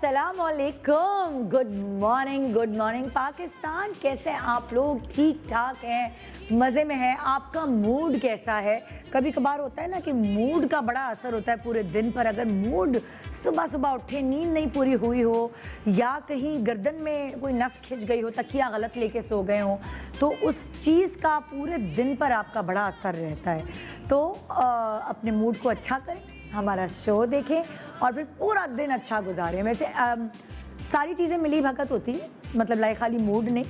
अस्सलामुअलैकुम, good morning Pakistan. कैसे हैं आप लोग? ठीक ठाक हैं, मज़े में हैं? आपका मूड कैसा है? कभी कभार होता है ना कि मूड का बड़ा असर होता है पूरे दिन पर। अगर मूड सुबह सुबह उठे, नींद नहीं पूरी हुई हो, या कहीं गर्दन में कोई नस खिंच गई हो, तकिया गलत लेके सो गए हो, तो उस चीज़ का पूरे दिन पर आपका बड़ा असर रहता है। तो अपने मूड को अच्छा करें, हमारा शो देखें और फिर पूरा दिन अच्छा गुजारें। वैसे सारी चीज़ें मिली भगत होती है, मतलब लाइक खाली मूड नहीं,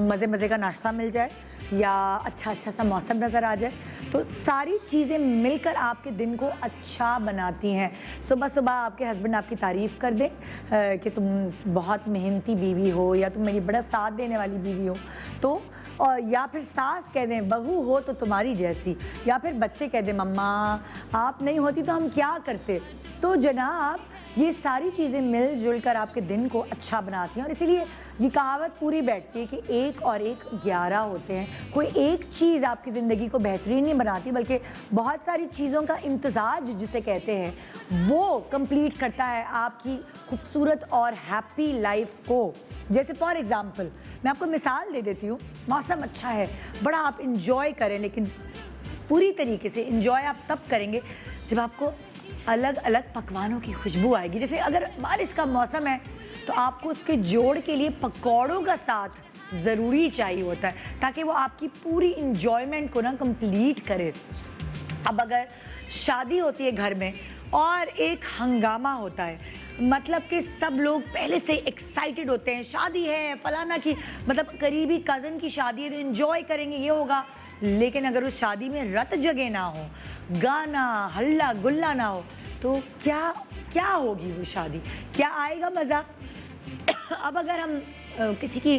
मज़े मज़े का नाश्ता मिल जाए या अच्छा सा मौसम नज़र आ जाए, तो सारी चीज़ें मिलकर आपके दिन को अच्छा बनाती हैं। सुबह सुबह आपके हस्बैंड आपकी तारीफ़ कर दें कि तुम बहुत मेहनती बीवी हो, या तुम मेरी बड़ा साथ देने वाली बीवी हो, तो और या फिर सास कह दें बहू हो तो तुम्हारी जैसी, या फिर बच्चे कह दें मम्मा आप नहीं होती तो हम क्या करते। तो जनाब ये सारी चीज़ें मिलजुल कर आपके दिन को अच्छा बनाती हैं, और इसीलिए ये कहावत पूरी बैठती है कि 1 और 1 11 होते हैं। कोई एक चीज़ आपकी ज़िंदगी को बेहतरीन नहीं बनाती, बल्कि बहुत सारी चीज़ों का इम्तज़ाज जिसे कहते हैं वो कंप्लीट करता है आपकी खूबसूरत और हैप्पी लाइफ को। जैसे फॉर एग्ज़ाम्पल मैं आपको मिसाल दे देती हूँ, मौसम अच्छा है, बड़ा आप इंजॉय करें, लेकिन पूरी तरीके से इंजॉय आप तब करेंगे जब आपको अलग अलग पकवानों की खुशबू आएगी। जैसे अगर बारिश का मौसम है तो आपको उसके जोड़ के लिए पकौड़ों का साथ ज़रूरी चाहिए होता है, ताकि वो आपकी पूरी इंजॉयमेंट को ना कंप्लीट करे। अब अगर शादी होती है घर में और एक हंगामा होता है, मतलब कि सब लोग पहले से एक्साइटेड होते हैं, शादी है फलाना की, मतलब करीबी कज़न की शादी है तो एंजॉय करेंगे, ये होगा। लेकिन अगर उस शादी में रत जगह ना हो, गाना हल्ला गुल्ला ना हो, तो क्या होगी वो शादी? क्या आएगा मज़ा? अब अगर हम किसी की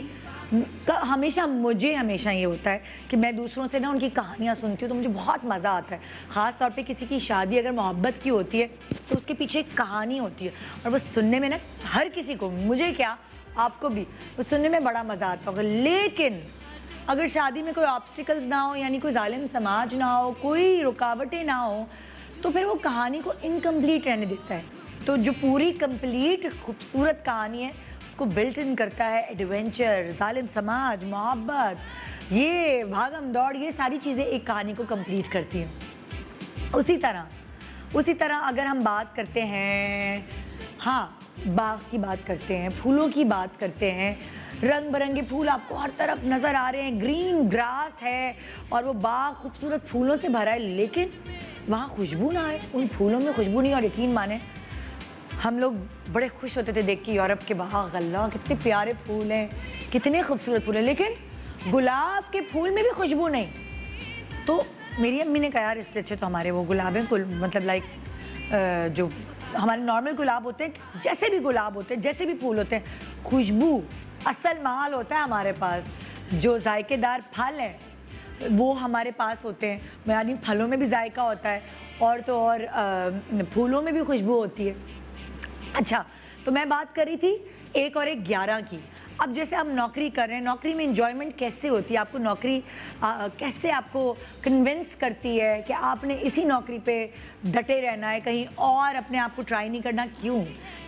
मुझे हमेशा ये होता है कि मैं दूसरों से ना उनकी कहानियाँ सुनती हूँ तो मुझे बहुत मज़ा आता है। ख़ास तौर पे किसी की शादी अगर मोहब्बत की होती है तो उसके पीछे एक कहानी होती है, और वो सुनने में ना हर किसी को, मुझे क्या आपको भी, वो सुनने में बड़ा मज़ा आता होगा। लेकिन अगर शादी में कोई ऑब्स्टिकल्स ना हो, यानी कोई जालिम समाज ना हो, कोई रुकावटें ना हो, तो फिर वो कहानी को इनकम्प्लीट रहने देता है। तो जो पूरी कंप्लीट खूबसूरत कहानी है उसको बिल्ट इन करता है एडवेंचर, जालिम समाज, मोहब्बत, ये भागम दौड़, ये सारी चीज़ें एक कहानी को कंप्लीट करती हैं। उसी तरह अगर हम बात करते हैं, हाँ, बाग की बात करते हैं, फूलों की बात करते हैं, रंग बिरंगे फूल आपको हर तरफ नज़र आ रहे हैं, ग्रीन ग्रास है और वो बाग खूबसूरत फूलों से भरा है, लेकिन वहाँ खुशबू ना आए, उन फूलों में खुशबू नहीं। और यकीन माने हम लोग बड़े खुश होते थे देख के यूरोप के बाग, अल्लाह कितने प्यारे फूल हैं, कितने खूबसूरत फूल हैं, लेकिन गुलाब के फूल में भी खुशबू नहीं। तो मेरी अम्मी ने कहा यार इससे अच्छे तो हमारे वो गुलाब हैं, मतलब लाइक जो हमारे नॉर्मल गुलाब होते हैं, जैसे भी गुलाब होते हैं, जैसे भी फूल होते हैं, खुशबू असल माल होता है हमारे पास। जो जायकेदार फल हैं वो हमारे पास होते हैं, यानी फलों में भी जायका होता है, और तो और फूलों में भी खुशबू होती है। अच्छा, तो मैं बात कर रही थी 1 और 1 11 की। अब जैसे हम नौकरी कर रहे हैं, नौकरी में एंजॉयमेंट कैसे होती है? आपको नौकरी कैसे आपको कन्विंस करती है कि आपने इसी नौकरी पे डटे रहना है, कहीं और अपने आप को ट्राई नहीं करना? क्यों?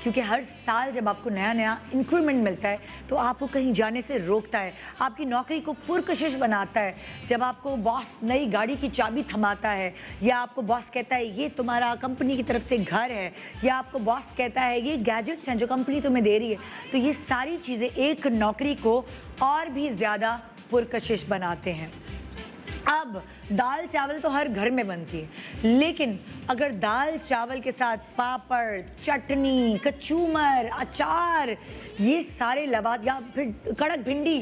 क्योंकि हर साल जब आपको नया नया इंक्रीमेंट मिलता है तो आपको कहीं जाने से रोकता है, आपकी नौकरी को पुरकशिश बनाता है। जब आपको बॉस नई गाड़ी की चाबी थमाता है, या आपको बॉस कहता है ये तुम्हारा कंपनी की तरफ से घर है, या आपको बॉस कहता है ये गैजेट्स हैं जो कंपनी तुम्हें दे रही है, तो ये सारी चीज़ें एक नौकरी को और भी ज़्यादा पुरकशिश बनाते हैं। अब दाल चावल तो हर घर में बनती है, लेकिन अगर दाल चावल के साथ पापड़, चटनी, कचूमर, अचार, ये सारे लवाज, या फिर कड़क भिंडी,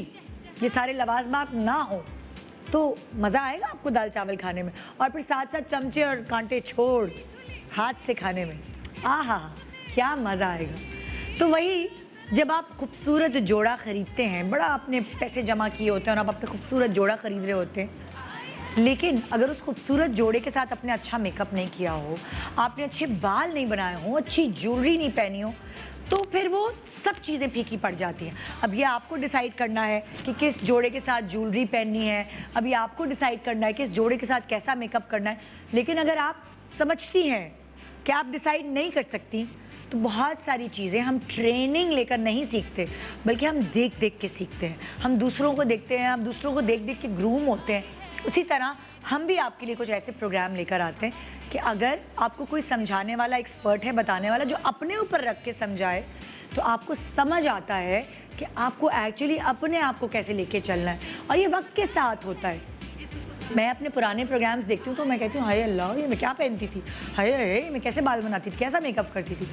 ये सारे लवाजमात ना हो तो मज़ा आएगा आपको दाल चावल खाने में? और फिर साथ साथ चमचे और कांटे छोड़ हाथ से खाने में, आहा क्या मज़ा आएगा। तो वही जब आप खूबसूरत जोड़ा ख़रीदते हैं, बड़ा आपने पैसे जमा किए होते हैं और आप अपने खूबसूरत जोड़ा ख़रीद रहे होते हैं, लेकिन अगर उस खूबसूरत जोड़े के साथ आपने अच्छा मेकअप नहीं किया हो, आपने अच्छे बाल नहीं बनाए हों, अच्छी ज्वेलरी नहीं पहनी हो, तो फिर वो सब चीज़ें फीकी पड़ जाती हैं। अब ये आपको डिसाइड करना है कि किस जोड़े के साथ ज्वेलरी पहननी है, अभी आपको डिसाइड करना है किस जोड़े के साथ कैसा मेकअप करना है। लेकिन अगर आप समझती हैं क्या आप डिसाइड नहीं कर सकती? तो बहुत सारी चीज़ें हम ट्रेनिंग लेकर नहीं सीखते, बल्कि हम देख देख के सीखते हैं। हम दूसरों को देखते हैं, हम दूसरों को देख देख के ग्रूम होते हैं। उसी तरह हम भी आपके लिए कुछ ऐसे प्रोग्राम लेकर आते हैं कि अगर आपको कोई समझाने वाला एक्सपर्ट है, बताने वाला, जो अपने ऊपर रख के समझाए, तो आपको समझ आता है कि आपको एक्चुअली अपने आप को कैसे लेके चलना है। और ये वक्त के साथ होता है। मैं अपने पुराने प्रोग्राम्स देखती हूँ तो मैं कहती हूँ हाय अल्लाह, ये मैं क्या पहनती थी, हाय हाय मैं कैसे बाल बनाती थी, कैसा मेकअप करती थी।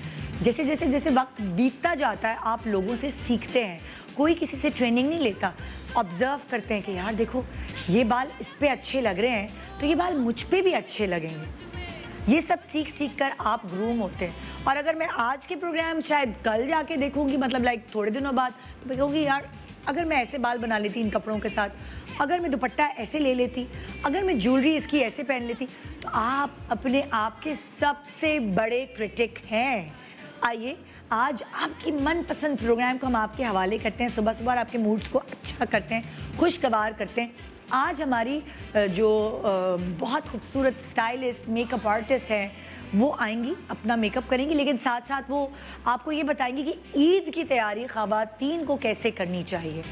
जैसे जैसे जैसे वक्त बीतता जाता है, आप लोगों से सीखते हैं। कोई किसी से ट्रेनिंग नहीं लेता, ऑब्जर्व करते हैं कि यार देखो ये बाल इस पे अच्छे लग रहे हैं, तो ये बाल मुझ पे भी अच्छे लगेंगे। ये सब सीख सीख कर आप ग्रूम होते हैं। और अगर मैं आज के प्रोग्राम शायद कल जाके देखूंगी, मतलब लाइक थोड़े दिनों बाद, तो मैं कहूँगी यार अगर मैं ऐसे बाल बना लेती इन कपड़ों के साथ, अगर मैं दुपट्टा ऐसे ले लेती, अगर मैं ज्वेलरी इसकी ऐसे पहन लेती, तो आप अपने आप के सबसे बड़े क्रिटिक हैं। आइए आज आपकी मनपसंद प्रोग्राम को हम आपके हवाले करते हैं। सुबह सुबह आपके मूड्स को अच्छा करते हैं, खुशगवार करते हैं। आज हमारी जो बहुत खूबसूरत स्टाइलिस्ट मेकअप आर्टिस्ट हैं, वो आएंगी, अपना मेकअप करेंगी, लेकिन साथ साथ वो आपको ये बताएंगी कि ईद की तैयारी ख़वातीन को कैसे करनी चाहिए।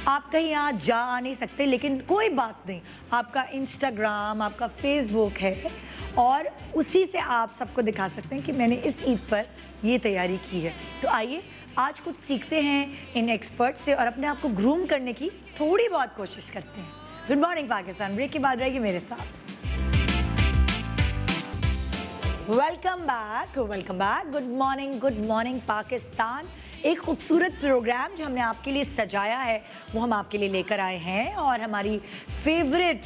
आप कहीं यहाँ जा आ नहीं सकते, लेकिन कोई बात नहीं, आपका इंस्टाग्राम, आपका फेसबुक है और उसी से आप सबको दिखा सकते हैं कि मैंने इस ईद पर ये तैयारी की है। तो आइए आज कुछ सीखते हैं इन एक्सपर्ट से और अपने आप को ग्रूम करने की थोड़ी बहुत कोशिश करते हैं। गुड मॉर्निंग पाकिस्तान, ब्रेक के बाद रहेगी मेरे साथ। Welcome back, good morning Pakistan. एक खूबसूरत प्रोग्राम जो हमने आपके लिए सजाया है वो हम आपके लिए लेकर आए हैं। और हमारी फेवरेट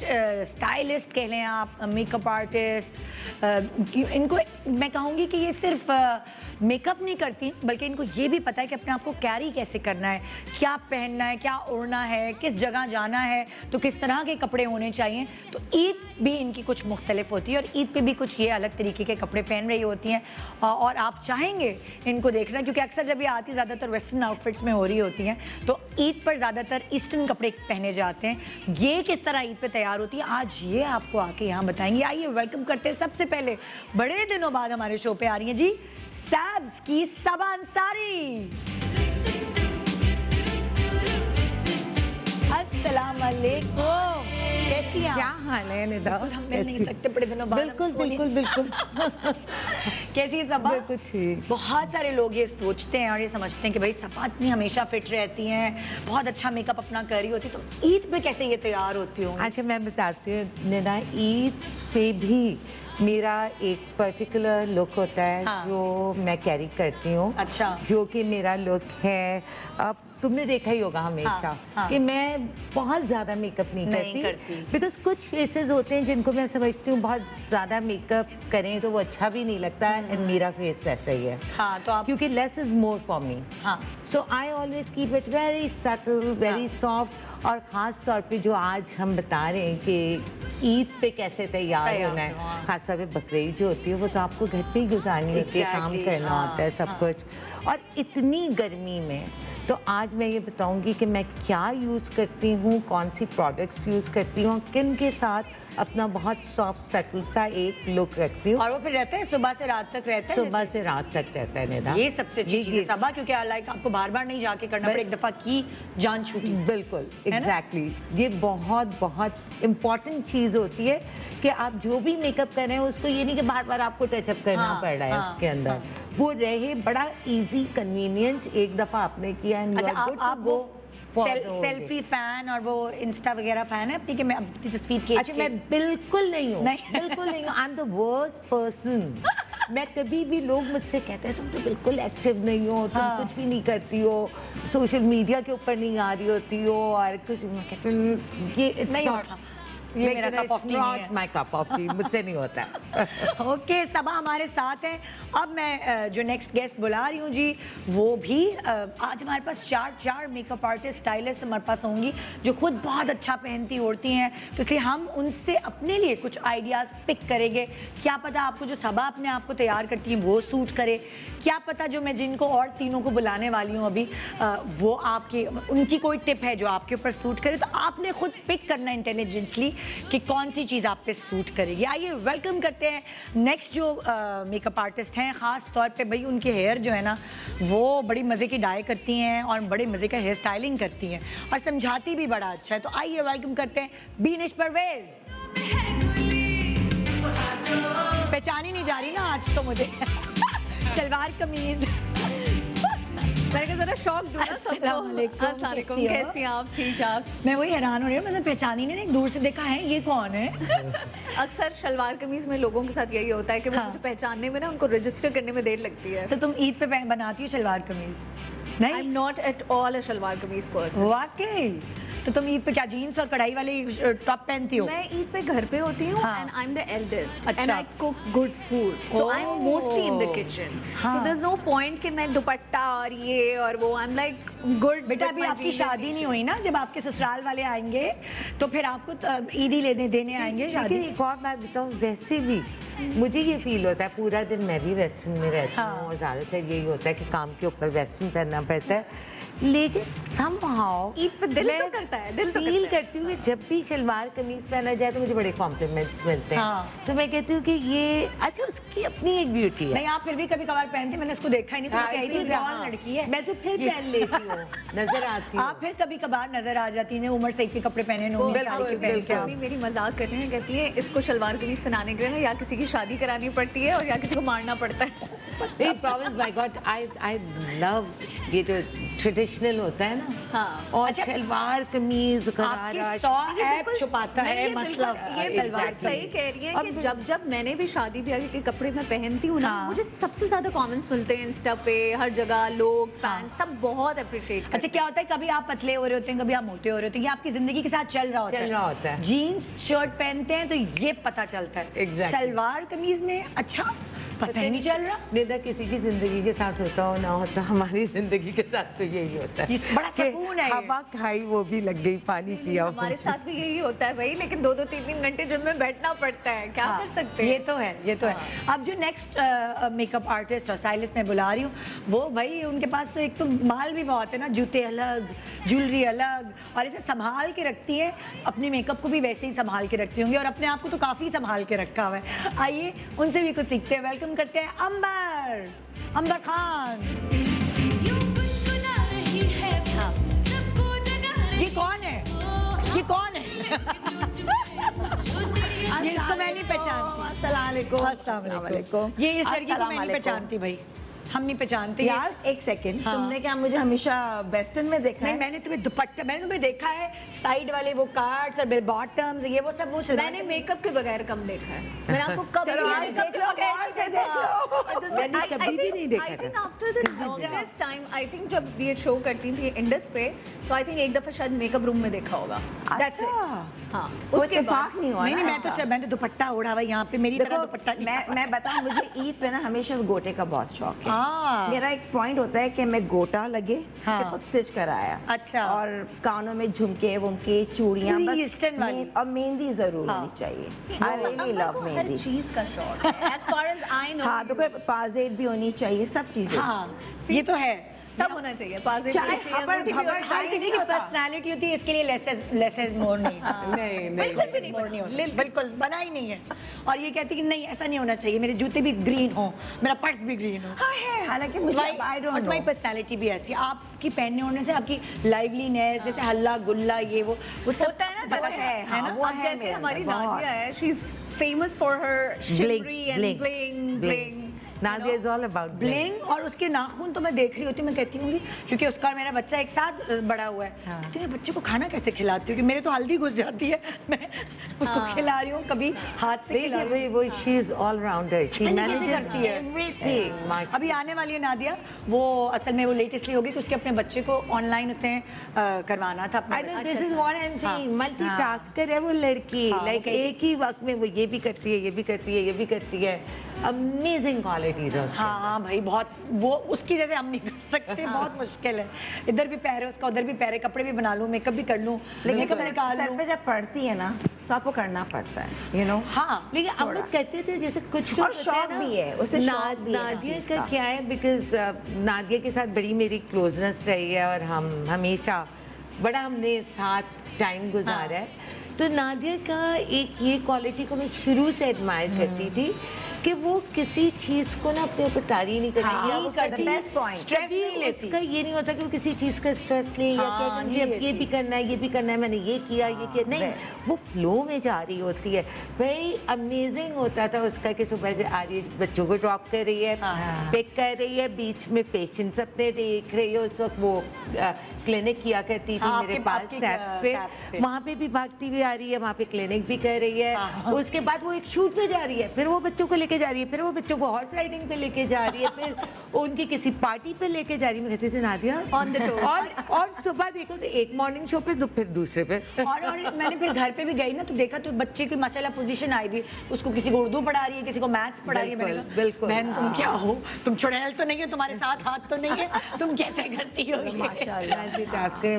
स्टाइलिस्ट कह लें आप, मेकअप आर्टिस्ट, इनको मैं कहूँगी कि ये सिर्फ मेकअप नहीं करती, बल्कि इनको ये भी पता है कि अपने आप को कैरी कैसे करना है, क्या पहनना है, क्या ओढ़ना है, किस जगह जाना है, तो किस तरह के कपड़े होने चाहिए। तो ईद भी इनकी कुछ मुख्तलिफ होती है और ईद पे भी कुछ ये अलग तरीके के कपड़े पहन रही होती हैं। और आप चाहेंगे इनको देखना, क्योंकि अक्सर जब ये आती ज़्यादातर वेस्टर्न आउटफिट्स में हो रही होती हैं, तो ईद पर ज़्यादातर ईस्टर्न कपड़े पहने जाते हैं। ये किस तरह ईद पे तैयार होती है, आज ये आपको आके यहाँ बताएंगे। आइए वेलकम करते हैं सबसे पहले, बड़े दिनों बाद हमारे शो पे आ रही हैं जी, सैब्स की सबा अंसारी। अस्सलाम वालेकुम, कैसी हैं? क्या हाल है निदा? हम मिल नहीं सकते बड़े दिनों बाद। बिल्कुल कैसी है सबा? बिल्कुल ठीक। बहुत सारे लोग ये सोचते हैं और ये समझते हैं कि भाई सबा इतनी हमेशा फिट रहती हैं, बहुत अच्छा मेकअप अपना कर रही होती, तो ईद पे कैसे ये तैयार होती हूँ? अच्छा मैं बताती हूँ निदा, ईद पे भी मेरा एक पर्टिकुलर लुक होता है। हाँ। जो मैं कैरी करती हूँ। अच्छा। जो कि मेरा लुक है, अब तुमने देखा ही होगा हमेशा हाँ। कि मैं बहुत ज़्यादा मेकअप नहीं करती। बिकॉज कुछ फेसेस होते हैं जिनको मैं समझती हूँ बहुत ज़्यादा मेकअप करें तो वो अच्छा भी नहीं लगता है, एंड मेरा फेस वैसा ही है। हाँ, तो आप, क्योंकि less is more for me. हाँ, so I always keep it very subtle, very soft. और ख़ास तौर पे जो आज हम बता रहे हैं कि ईद पे कैसे तैयार होना है, खास तौर पे बकरीद जो होती है वो तो आपको घर पे ही गुजारनी होती है, काम करना होता है, सब कुछ। और इतनी गर्मी में तो आज मैं ये बताऊंगी कि मैं क्या यूज़ करती हूँ, कौन सी प्रोडक्ट्स यूज़ करती हूँ, किन के साथ अपना बहुत सॉफ्ट सटल सा एक लुक रखती हूँ। और वो फिर रहता है सुबह से रात तक रहता है? सुबह से रात तक रहता है निदा। ये सबसे अच्छी चीज़ है सबा, क्योंकि लाइक आपको बार बार नहीं जाके करना पड़े, एक दफ़ा की जान छूटी। बिल्कुल, एग्जैक्टली। ये बहुत बहुत इम्पॉर्टेंट चीज़ होती है कि आप जो भी मेकअप कर रहे हैं उसको ये नहीं कि बार बार आपको टचअप करना पड़ रहा है उसके अंदर। वो रहे बड़ा इजी, कन्वीनियंट, एक दफ़ा आपने किया। अच्छा, आप वो सेल्फी फैन और वो इंस्टा वगैरह फैन है अपनी, कि मैं अपनी तस्वीर खींच? अच्छा, मैं बिल्कुल नहीं हूँ, बिल्कुल नहीं हूँ। आई एम द वर्स्ट पर्सन। मैं कभी भी, लोग मुझसे कहते हैं तुम तो बिल्कुल एक्टिव नहीं हो, तुम कुछ भी नहीं करती हो, सोशल मीडिया के ऊपर नहीं आ रही होती हो, और कुछ, मैं कहती हूँ ये इट्स नॉट मेरा कप ऑफ टी नहीं है। माय कप ऑफ टी, मुझसे नहीं होता है। ओके, सबा हमारे साथ हैं। अब मैं जो नेक्स्ट गेस्ट बुला रही हूँ जी, वो भी आज हमारे पास चार मेकअप आर्टिस्ट, स्टाइलिस्ट हमारे पास होंगी जो खुद बहुत अच्छा पहनती ओढ़ती हैं, तो इसलिए हम उनसे अपने लिए कुछ आइडियाज़ पिक करेंगे। क्या पता आपको जो सबा अपने आप को तैयार करती है वो सूट करे, क्या पता जो मैं जिनको और तीनों को बुलाने वाली हूँ अभी, वो आपकी, उनकी कोई टिप है जो आपके ऊपर सूट करे। तो आपने खुद पिक करना इंटेलिजेंटली कि कौन सी चीज़ आप पे सूट करेगी। आइए वेलकम करते हैं नेक्स्ट जो मेकअप आर्टिस्ट हैं। ख़ास तौर पे भाई उनके हेयर जो है ना वो बड़ी मज़े की डाई करती हैं और बड़े मज़े का हेयर स्टाइलिंग करती हैं और समझाती भी बड़ा अच्छा है। तो आइए वेलकम करते हैं बीनिश परवेज। पहचानी नहीं जा रही ना आज तो मुझे सलवार कमीज। मैंने कहा जरा शौक दूँ ना सबको। अस्सलाम वालेकुम, कैसी हैं आप? ठीक ठाक। मैं वही हैरान हो रही हूँ, मैंने पहचानी नहीं, दूर से देखा है ये कौन है। अक्सर शलवार कमीज में लोगों के साथ यही होता है कि वो हाँ। मुझे पहचानने में ना उनको रजिस्टर करने में देर लगती है। तो तुम ईद पे बनाती हो शलवार कमीज? आई एम नहीं not at all a shalwar kameez person. वाकई। तो तुम ईद पे क्या जीन्स और कढ़ाई वाली टॉप पहनती हो? मैं ईद पे घर पे होती हूँ हाँ। And I am the eldest and अच्छा। I cook good food, so I am mostly in the Oh. Kitchen. हाँ। So there is no point कि मैं दुपट्टा और ये और वो, आई एम लाइक गुड। बेटा अभी आपकी शादी नहीं हुई ना, जब आपके ससुराल वाले आएंगे तो फिर आपको ईदी लेने देने आएंगे शादी। लेकिन एक और बात बताऊँ, वैसे भी मुझे ये फील होता है पूरा दिन मैं भी वेस्टर्न में रहती हाँ। हूँ और ज़्यादातर यही होता है कि काम के ऊपर वेस्टर्न पहनना पड़ता है, लेकिन somehow ईद पे दिल तो मैं करता है, दिल तो फील करता है। करती हूँ कि जब भी शलवार कमीज पहना जाए तो मुझे बड़े कॉम्प्लीमेंट्स मिलते हैं। हाँ। तो मैं कहती हूँ कि ये अच्छा उसकी अपनी एक ब्यूटी है। नहीं आप फिर भी कभी कभार पहनती, मैंने इसको देखा ही नहीं, तो हाँ, मैं कह रही थी इसीलिए, कौन हाँ। लड़की है। मैं तो फिर पहन लेती हूँ, नजर आती हूँ। आप फिर कभी कभार नजर आ जाती हैं, उमर सईद के कपड़े पहने वो होंगे, बिल्कुल, शादी के पहन के अभी मेरी मजाक कर रही हैं, कहती है इसको शलवार कमीज पहनाने के लिए ना या किसी की शादी करानी पड़ती है और या किसी को मारना पड़ता है। नहीं problem, my God, I love ये जो ट्रेडिशनल होता है ना। हाँ। और अच्छा, सलवार कमीज आपकी गरारा 100 ये ऐप बिल्कुल- छुपाता नहीं, है ये मतलब बिल्कुल- ये बिल्कुल exactly. सही कह रही है कि अब- जब जब मैंने भी शादी ब्याह के कपड़े मैं पहनती हूँ ना, हाँ। मुझे सबसे ज्यादा कमेंट्स मिलते हैं इंस्टा पे, हर जगह लोग हाँ। फैन सब बहुत अप्रिशिएट करते अच्छा क्या होता है, कभी आप पतले हो रहे होते हैं, कभी आप मोटे हो रहे होते हैं, ये आपकी जिंदगी के साथ चल रहा होता है। चल रहा होता है। जीन्स शर्ट पहनते हैं तो ये पता चलता है। Exactly. सलवार कमीज में अच्छा पता ही नहीं चल रहा। निदा किसी की जिंदगी के साथ होता हो ना होता, हमारी जिंदगी के साथ तो यही होता है। ये बड़ा कि सुकून है ये। हवा खाई वो भी लग गई, पानी पिया वो हमारे भी। साथ भी यही होता है भाई, लेकिन 2-2 3-3 घंटे जिम में बैठना पड़ता है, क्या हाँ, कर सकते ये हैं। तो है, ये तो है। अब जो नेक्स्ट मेकअप आर्टिस्ट और स्टाइलिस्ट मैं बुला रही हूँ, वो भाई उनके पास तो एक तो माल भी बहुत है ना, जूते अलग, ज्वेलरी अलग, और ऐसे संभाल के रखती है, अपने मेकअप को भी वैसे ही संभाल के रखती होंगी और अपने आप को तो काफ़ी संभाल के रखा हुआ है। आइए उनसे भी कुछ सीखते हैं। वेलकम करते हैं अंबर खान। हाँ। ये कौन है? ये कौन है? ये इसको मैं नहीं पहचानती। अस्सलाम वालेकुम। ये इस लड़की को मैं नहीं पहचानती भाई, हम नहीं पहचानते। यार एक सेकंड, हाँ। तुमने क्या मुझे हमेशा वेस्टर्न में देखा नहीं, है? मैंने तुम्हें दुपट्टा, मैंने तुम्हें देखा है साइड वाले वो कार्ड्स और बेल बॉटम्स, ये वो सब वो सलवार मैंने मेकअप के बगैर कम देखा है। मैंने आपको कब चलो, आज मेकअप देख के लो, बगैर गौर से नहीं देख देखा। लो। और this- मैंने I- I कभी भी think- नहीं देखा I think था। after the longest time, I think जब ये शो करती थी इंडस पे, तो आई थिंक एक दफा शायद मेकअप रूम में देखा होगा। That's it. अच्छा। हाँ, कोई उसके बाद इत्तेफाक नहीं हुआ नहीं नहीं, ना मैं तो ऐसा? मैंने दुपट्टा ओढ़ा हुआ यहाँ पे, मेरी तरह देखो, दुपट्टा नहीं। मैं बताऊं, मुझे ईद पे ना हमेशा गोटे का बहुत शौक है। हाँ। मेरा एक पॉइंट होता है कि मैं गोटा लगे हाँ। कि खुद स्टिच कराया। अच्छा। और कानों में झुमके वुमके चूड़ियां, पूरी ईस्टर्न वाली। और मेहंदी जरूर हाँ। होनी चाहिए। अम्बर आई रियली लव को हर मेहंदी। चीज का शौक है। As far as I know, हाँ, तो पाजेब भी होनी चाहिए, सब चीजें। हाँ, ये तो है। सब होना चाहिए। पाजे भी चाहे होनी चाहिए, खबर- अंगूठी भी खबर होनी हर चाहिए। किसी की पर्सनालिटी होती है, इसके लिए लेस इज मोर नहीं। नहीं बिल्कुल भी नहीं मोर नहीं बना। होता, बिल्कुल बना ही नहीं है। और ये कहती कि नहीं ऐसा नहीं होना चाहिए, मेरे जूते भी ग्रीन हो, मेरा पर्स भी ग्रीन हो। हाँ है, हालांकि मुझे आई डोंट नो। तुम्हारी पर्सनालिटी भी ऐसी, आपकी पहनने होने से आपकी लाइवलीनेस, जैसे हल्ला गुल्ला ये वो सब होता है ना, पता जैसे है, हाँ, ना, वो अब है जैसे मेरे हमारी अंदर, बहुत। नादिया है, she is famous for her shimmery and bling bling. Nadia is all about bling. और उसके नाखून तो मैं देख रही होती हूँ, मैं कहती हूँ क्योंकि उसका और मेरा बच्चा एक साथ बड़ा हुआ है। हाँ। तो ये बच्चे को खाना कैसे खिलाती हूँ, कि मेरे तो हल्दी घुस जाती है, मैं उसको हाँ। खिला रही हूँ, कभी हाथ से खिला रही हूँ। वो she is all rounder, she कैसे मैनेजेस करती है? एवरीथिंग। अभी आने वाली है नादिया, वो असल में वो लेटेस्टली होगी कि उसके अपने बच्चे को ऑनलाइन उसने करवाना था अपने आई नो बच्चे- this is what I am saying, multitasker है वो लड़की। हाँ, लाइक okay. एक ही वक्त में वो ये भी करती है, ये भी करती है, ये भी करती है। अमेजिंग क्वालिटीज है उसकी। हाँ भाई, बहुत वो उसकी जैसे हम नहीं कर सकते, बहुत मुश्किल है। इधर भी पैर है उसका, उधर भी पैर है, कपड़े भी बना लूं, मेकअप भी कर लूं, लेकिन मेकअप निकाल सर लूं। पे जब पड़ती है ना तो आपको करना पड़ता है, यू नो। हाँ, लेकिन अब थोड़ा। लोग कहते थे जैसे कुछ और शौक भी है, उसे शौक भी है नादिया चीज़ का का। क्या है, बिकॉज नादिया के साथ बड़ी मेरी क्लोजनेस रही है और हम हमेशा बड़ा हमने साथ टाइम गुजारा है। तो नादिया का एक ये क्वालिटी को मैं शुरू से एडमायर करती थी कि वो किसी चीज को ना अपने ऊपर तारी नहीं करती, हाँ, या वो the कभी best point. स्ट्रेस नहीं लेती। उसका ये नहीं होता कि वो किसी चीज का स्ट्रेस ले या हाँ, क्या नहीं ये लेती। भी करना है, ये भी करना है, मैंने ये किया, ये किया, नहीं, वो फ्लो में जा रही होती है। वेरी अमेजिंग होता था उसका कि सुबह से आ रही है, बच्चों को ड्रॉप कर रही है, पिक कर रही है, बीच में पेशेंट्स अपने देख रही है। उस वक्त वो क्लिनिक किया करती थी मेरे पास सैप्स पे, वहाँ पे भी भागती हुई आ रही है, वहाँ पे क्लिनिक भी कर रही है। उसके बाद वो एक शूट पे जा रही है, फिर वो बच्चों को लेके जा रही है, फिर वो बच्चों को हॉर्स राइडिंग पे लेके जा रही है, फिर उनकी किसी पार्टी पे लेके जा रही है। मैं कहती थी नादिया On the toes. और सुबह देखो तो एक मॉर्निंग शो पे, फिर दूसरे पे। और मैंने फिर घर पे भी गई ना तो देखा तो बच्चे की माशाल्लाह पोजीशन आई थी, उसको किसी को उर्दू पढ़ा रही है, किसी को मैथ्स पढ़ा रही है। मैंने कहा, बिल्कुल। बहन तुम क्या हो, तुम चुड़ैल तो नहीं है, तुम्हारे साथ हाथ तो नहीं है, तुम कैसे करती हो ये?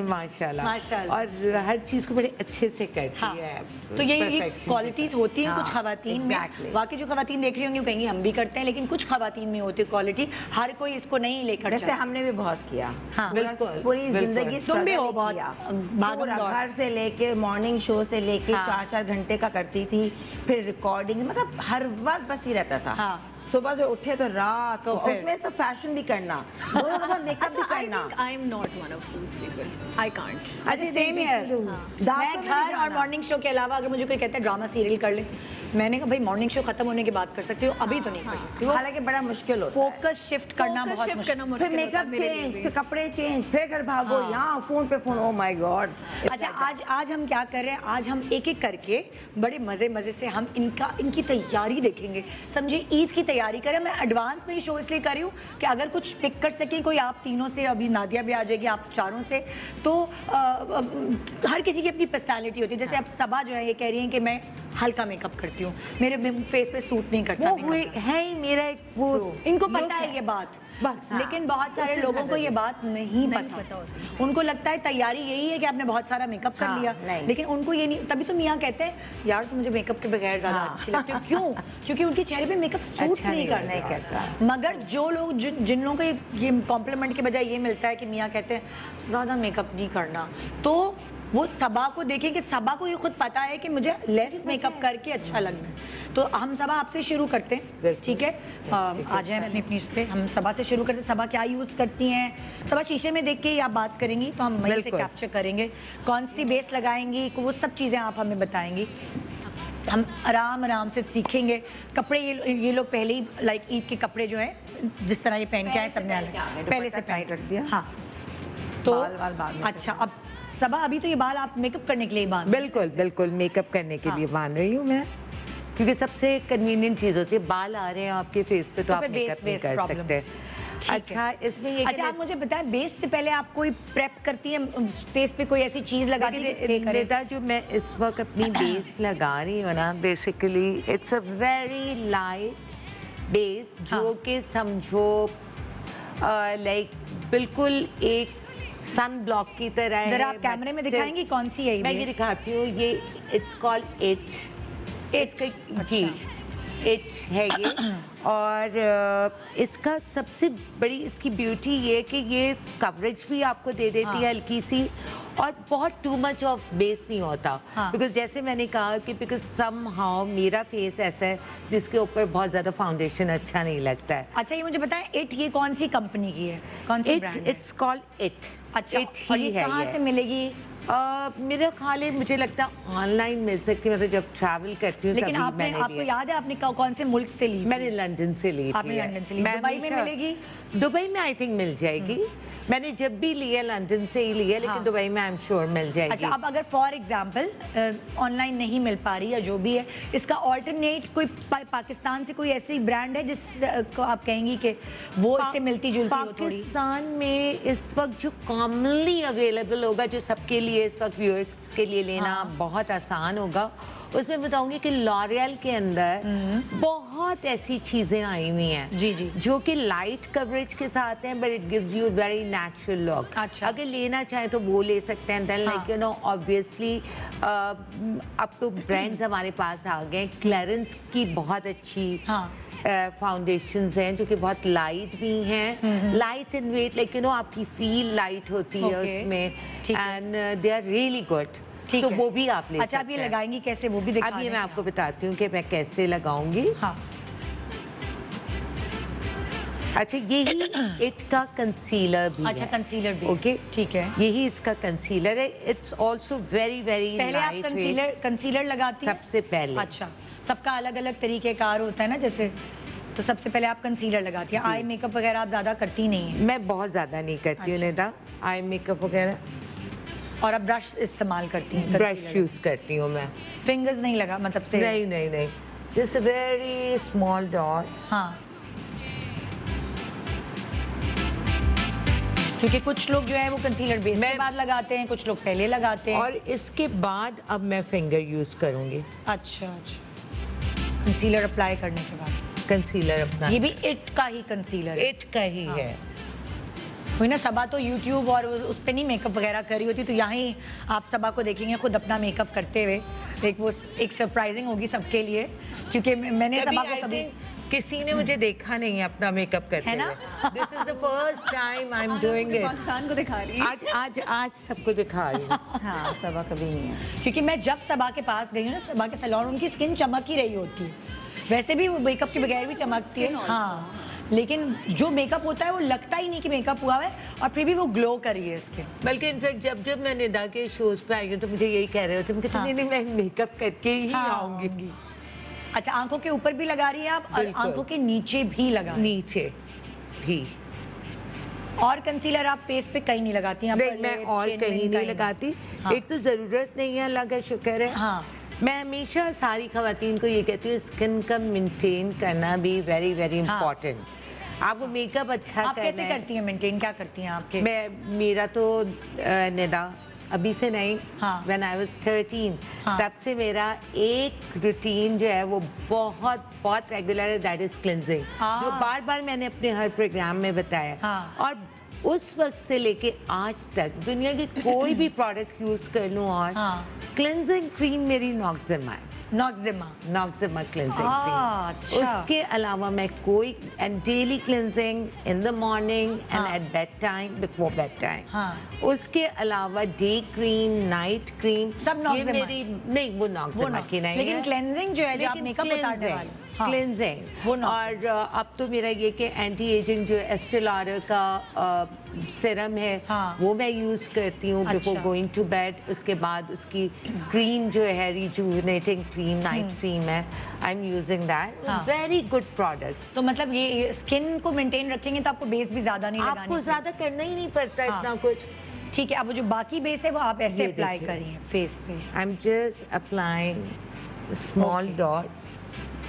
माशाल्लाह, और हर चीज को बड़े अच्छे से करती हाँ। है। तो ये Perfection क्वालिटीज के होती हैं हाँ, कुछ खवातीन में। exactly. बाकी जो खवातीन देख रही होंगी वो कहेंगी हम भी करते हैं, लेकिन कुछ खवातीन में होती है क्वालिटी, हर कोई इसको नहीं लेकर जैसे चलता। हमने भी बहुत किया। हाँ। बिल्कुल, पूरी बिल्कुल। जिंदगी तुम भी struggle हो ही बहुत किया। भागम पूरा दौड़। घर से लेके मॉर्निंग शो से लेके हाँ। 4-4 घंटे का करती थी, फिर रिकॉर्डिंग, मतलब हर वक्त बस ही रहता था। हाँ। सुबह जो उठे तो रात तो को, फिर? उसमें सब फैशन भी करना, दोनों दफा मेकअप भी I करना। think I'm not one of those people. I can't. अच्छा सेम है। मैं घर और मॉर्निंग शो के अलावा अगर मुझे कोई कहता है ड्रामा सीरियल कर ले, मैंने कहा भाई मॉर्निंग शो खत्म होने के बाद कर सकती हो, अभी तो नहीं कर सकती हो। हालांकि बड़ा मुश्किल होता है। फोकस शिफ्ट करना Focus बहुत shift मुश्किल। करना फिर मुश्किल होता है मेकअप मेरे लिए चेंज, भी। फिर कपड़े चेंज, फिर घर भागो, हाँ। यहाँ फोन पे फोन, ओ माय गॉड। अच्छा आज हम क्या कर रहे हैं, आज हम एक एक करके बड़े मजे से हम इनकी तैयारी देखेंगे। समझिए ईद की तैयारी करें। मैं एडवांस में ही शो इसलिए कर रही हूँ कि अगर कुछ पिक कर सकें कोई आप तीनों से, अभी नादिया भी आ जाएगी आप चारों से, तो हर किसी की अपनी पर्सनैलिटी होती है। जैसे अब सबा जो है ये कह रही हैं कि मैं हल्का मेकअप करती हूँ, मेरे फेस पे सूट नहीं करता वो makeup। है ही मेरा एक वो इनको look पता है ये बात, बस, हाँ। लेकिन बहुत सारे लोगों को ये बात नहीं पता पता होती। उनको लगता है तैयारी यही है कि आपने बहुत सारा मेकअप कर हाँ, लिया, नहीं। लेकिन उनको ये नहीं। तभी तो मियाँ कहते हैं यार तुम मुझे मेकअप के बगैर ज्यादा हाँ। अच्छी लगती हो। क्यों? क्योंकि उनके चेहरे पे मेकअप सूट अच्छा नहीं नहीं करता। मगर जो लोग जिन लोगों को ये कॉम्प्लीमेंट के बजाय ये मिलता है कि मियाँ कहते हैं ज्यादा मेकअप नहीं करना, तो वो सबा को देखें कि सबा को ये खुद पता है कि मुझे लेस मेकअप करके अच्छा लगना है। तो हम सबा आपसे शुरू करते हैं, ठीक है? आ जाए अपनी अपनी इस पे, हम सबा से शुरू करते हैं। सबा क्या यूज करती हैं? सबा शीशे में देख के ही आप बात करेंगी तो हम वहीं से बिल्कुल। कैप्चर करेंगे। कौन सी बेस लगाएंगी, वो सब चीजें आप हमें बताएंगी। हम आराम से सीखेंगे। कपड़े ये लोग पहले ही लाइक ईद के कपड़े जो है जिस तरह ये पहन के आए सबने अलग पहले से साइड रख दिया। हाँ तो बाल बाद में अच्छा अब सबा अभी तो ये बाल आप मेकअप करने के लिए बांध बिल्कुल बिल्कुल मेकअप करने के लिए बांध रही हूँ मैं, क्योंकि सबसे कन्वीनियंट चीज होती है, बाल आ रहे हैं आपके फेस पे तो आप फिर मेकअप नहीं कर problem। सकते। ठीक है। अच्छा इसमें ये अच्छा आप मुझे बताएं बेस से पहले आप कोई प्रेप करती हैं, फेस पे कोई ऐसी चीज लगाती है निदा जो मैं इस वक्त अपनी बेस लगा रही हूँ ना, basically it's a very light base जो हाँ। कि समझो लाइक बिल्कुल एक सन ब्लॉक की तरह है। जरा आप कैमरे में but दिखाएंगी कौन सी है ये मैं ये base? दिखाती हूँ, ये इट्स कॉल्ड इट, इसका जी इट है ये। और इसका सबसे बड़ी इसकी ब्यूटी ये कि ये कवरेज भी आपको दे देती है हल्की सी, और बहुत टू मच ऑफ बेस नहीं होता। हाँ। बिकॉज जैसे मैंने कहा कि बिकॉज सम हाउ मेरा फेस ऐसा है जिसके ऊपर बहुत ज़्यादा फाउंडेशन अच्छा नहीं लगता है। अच्छा ये मुझे बताएं इट ये कौन सी कंपनी की है, कौन सी ब्रांड है? It's called it. अच्छा इट और ही ये है कहाँ से मिलेगी? मेरा ख्याल है मुझे लगता है ऑनलाइन मिल सकती है, मतलब जब ट्रैवल करती हूँ लेकिन तभी आपने मैंने आपको लिया। याद है आपने कौन से मुल्क से ली थी? मैंने लंदन से ली थी। आपने लंदन से ली, मैं दुबई में हमेशा- मिलेगी? दुबई में आई थिंक मिल जाएगी। मैंने जब भी लिया लंदन से ही लिया, लेकिन हाँ। दुबई में आई एम श्योर मिल जाएगी। अच्छा अब अगर फॉर एग्जांपल ऑनलाइन नहीं मिल पा रही या जो भी है, इसका ऑल्टरनेट कोई पाकिस्तान से कोई ऐसी ब्रांड है जिस को आप कहेंगी कि वो इससे मिलती जुलती हो थोड़ी? पाकिस्तान में इस वक्त जो कॉमनली अवेलेबल होगा, जो सबके लिए इस वक्त व्यूअर्स के लिए लेना हाँ। बहुत आसान होगा, उसमें बताऊंगी कि लॉरियल के अंदर बहुत ऐसी चीजें आई हुई हैं जी जी जो कि लाइट कवरेज के साथ हैं, but it gives you very natural look. अच्छा। अगर लेना चाहें तो वो ले सकते हैं। Then like you know obviously अब तो ब्रांड्स हमारे पास आ गए। क्लेरेंस की बहुत अच्छी हाँ फाउंडेशंस हैं जो कि बहुत लाइट भी हैं, light and weight, like you know आपकी फील लाइट होती है Okay, उसमें, ठीक है। And they are really good. ठीक तो है। वो भी आप ले अच्छा, आप सकते ये हैं। लगाएंगी कैसे, वो भी दिखा अब ये दें मैं क्या? आपको बताती हूँ कि मैं कैसे लगाऊंगी। हाँ, अच्छा, यही इट का कंसीलर भी अच्छा है। कंसीलर भी, ओके, ठीक है। यही इसका कंसीलर है। इट्स ऑल्सो वेरी वेरी पहले आप लाइट कंसीलर लगाती हैं? सबसे पहले। अच्छा, सबका अलग अलग तरीक़ेकार होता है ना, जैसे तो सबसे पहले आप कंसीलर लगाती हैं। आई मेकअप वगैरह आप ज़्यादा करती नहीं हैं? मैं बहुत ज़्यादा नहीं करती हूँ अच्छा। निदा, आई मेकअप वगैरह। और अब ब्रश इस्तेमाल करती हैं? ब्रश यूज़ करती हूँ मैं। फिंगर्स नहीं लगा मतलब से? नहीं नहीं नहीं, जस्ट वेरी स्मॉल डॉट्स। हाँ, क्योंकि कुछ लोग जो है वो कंसीलर बेस के बाद लगाते हैं, कुछ लोग पहले लगाते हैं। और इसके बाद अब मैं फिंगर यूज़ करूँगी। अच्छा अच्छा, कंसीलर अप्लाई करने के बाद कंसीलर अपना ये भी इट का ही कंसीलर है? इट का ही हाँ। है। हुई ना, सबा तो यूट्यूब और उस पे नहीं मेकअप वगैरह करी होती, तो यहाँ ही आप सबा को देखेंगे खुद अपना मेकअप करते हुए। एक सरप्राइजिंग होगी सबके लिए, क्योंकि मैंने सबा को कभी किसी ने मुझे देखा नहीं है अपना मेकअप करते है ना? This is the first time I am doing it. Pakistan को दिखा रही है। आज सबको दिखा रही हूँ। हाँ, सबा कभी नहीं है। क्योंकि मैं जब सबा के पास गई हूँ ना, सबा के सैलून, उनकी स्किन चमक ही रही होती है। वैसे भी वो मेकअप के बगैर भी चमकती है, Skin also. हाँ, लेकिन जो मेकअप होता है वो लगता ही नहीं कि मेकअप हुआ है, और फिर भी वो ग्लो कर रही है स्किन। बल्कि इनफैक्ट जब मैं निदा के शोज पे आई हूँ तो मुझे यही कह रहे होते हैं कि हाँ। नहीं मैं मेकअप करके ही आऊंगी। अच्छा, आंखों के ऊपर भी लगा रही है आप, और बिल्कुल। आंखों के नीचे भी लगा रही हैं। नीचे भी। और कंसीलर आप फेस पे कहीं नहीं लगाती हैं? नहीं, upper मैं lip, और chin, कहीं नहीं लगाती। हाँ। एक तो जरूरत नहीं है, अल्लाह का शुक्र है। हाँ, मैं हमेशा सारी खवातीन को ये कहती हूँ, स्किन का मेंटेन करना भी वेरी वेरी हाँ। इम्पोर्टेंट। आपको मेकअप अच्छा आप करना कैसे है। करती हैं मेंटेन, क्या करती हैं आपके? मेरा तो निदा अभी से नहीं, हाँ। व्हेन आई वाज 13 हाँ। तब से मेरा एक रूटीन जो है वो बहुत बहुत रेगुलर है, दैट इज क्लिनजिंग, हाँ। जो बार बार मैंने अपने हर प्रोग्राम में बताया। हाँ। और उस वक्त से लेके आज तक दुनिया की कोई भी प्रोडक्ट यूज कर लूँ, और हाँ। क्लिनजिंग क्रीम मेरी नॉक्सिमा है। नॉक्सिमा। Noxzema cleansing cream. अच्छा। उसके अलावा मैं कोई, and daily cleansing in the morning and हाँ। At bed time, before bed time. हाँ। उसके अलावा डे क्रीम, नाइट क्रीम, सब ये नॉक्सिमा मेरी नहीं, वो नॉक्सिमा की नहीं लेकिन है। क्लेंजिंग जो है, जो आप लेकिन मेकअप उतारने वाले, हाँ, क्लिनजिंग। वो और अब तो मेरा ये कि एंटी एजिंग जो एस्टे लॉडर का सिरम है, हाँ। वो मैं यूज करती हूँ बिफोर अच्छा। Going to bed. उसके बाद उसकी क्रीम जो है, रिजुविनेटिंग क्रीम, नाइट क्रीम है, आई एम यूजिंग दैट। हाँ। Very good products. तो मतलब ये स्किन को मेंटेन रखेंगे तो आपको बेस भी ज्यादा नहीं लगानी आपको ज्यादा करना ही नहीं पड़ता हाँ। इतना कुछ। ठीक है, अब वो जो बाकी बेस है वो आप ऐसे ये अप्लाई देखिए। करिए फेस पे। I am just applying small Okay. Dots.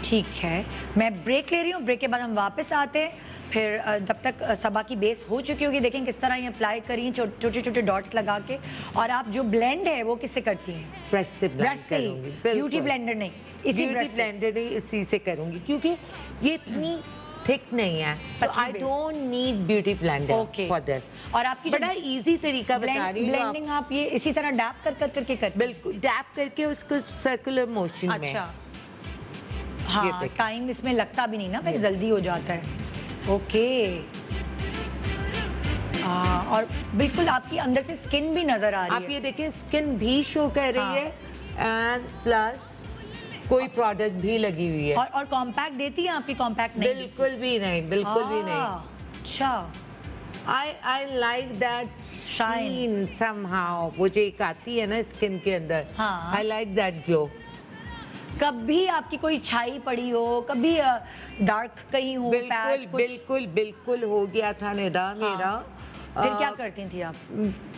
ठीक है, मैं ब्रेक ले रही हूँ, ब्रेक के बाद हम वापस आते हैं। फिर जब तक सबा की बेस हो चुकी होगी, देखें किस तरह ये अप्लाई करी, छोटे छोटे डॉट्स लगा के। और आप जो ब्लेंड है वो किससे करती हैं? ब्रश से ब्रश ब्लेंड से ही? करूंगी। ब्यूटी ब्लेंडर नहीं, इसी ब्यूटी ब्रश से? ब्लेंडर नहीं, इसी से करूंगी, क्योंकि ये इतनी थिक नहीं है, so पतली I base। don't need beauty blender Okay। for this। और आपकी जो बड़ा इजी तरीका बता रही हूँ। ब्लेंडिंग आप ये इसी तरह डैप कर करके करती हैं? बिल्कुल डैप करके उसको सर्कुलर मोशन में। अच्छा, हाँ, देखिए। टाइम इसमें लगता भी नहीं ना, फिर जल्दी हो जाता है। ओके। और बिल्कुल आपकी अंदर से स्किन भी नजर आ रही आप है। ये देखिए, स्किन भी शो कर रही हाँ। है, एंड प्लस कोई प्रोडक्ट भी लगी हुई है। और कॉम्पैक्ट देती है आपकी? कॉम्पैक्ट नहीं? बिल्कुल भी नहीं, बिल्कुल भी नहीं। अच्छा, I like that Shine। shine somehow। वो जो एक आती है ना स्किन के अंदर, हाँ। I like that glow। कभी आपकी कोई छाई पड़ी हो, कभी डार्क कहीं हो, बिल्कुल पैच कुछ? बिल्कुल बिल्कुल हो गया था निदा मेरा। फिर क्या करती थी आप?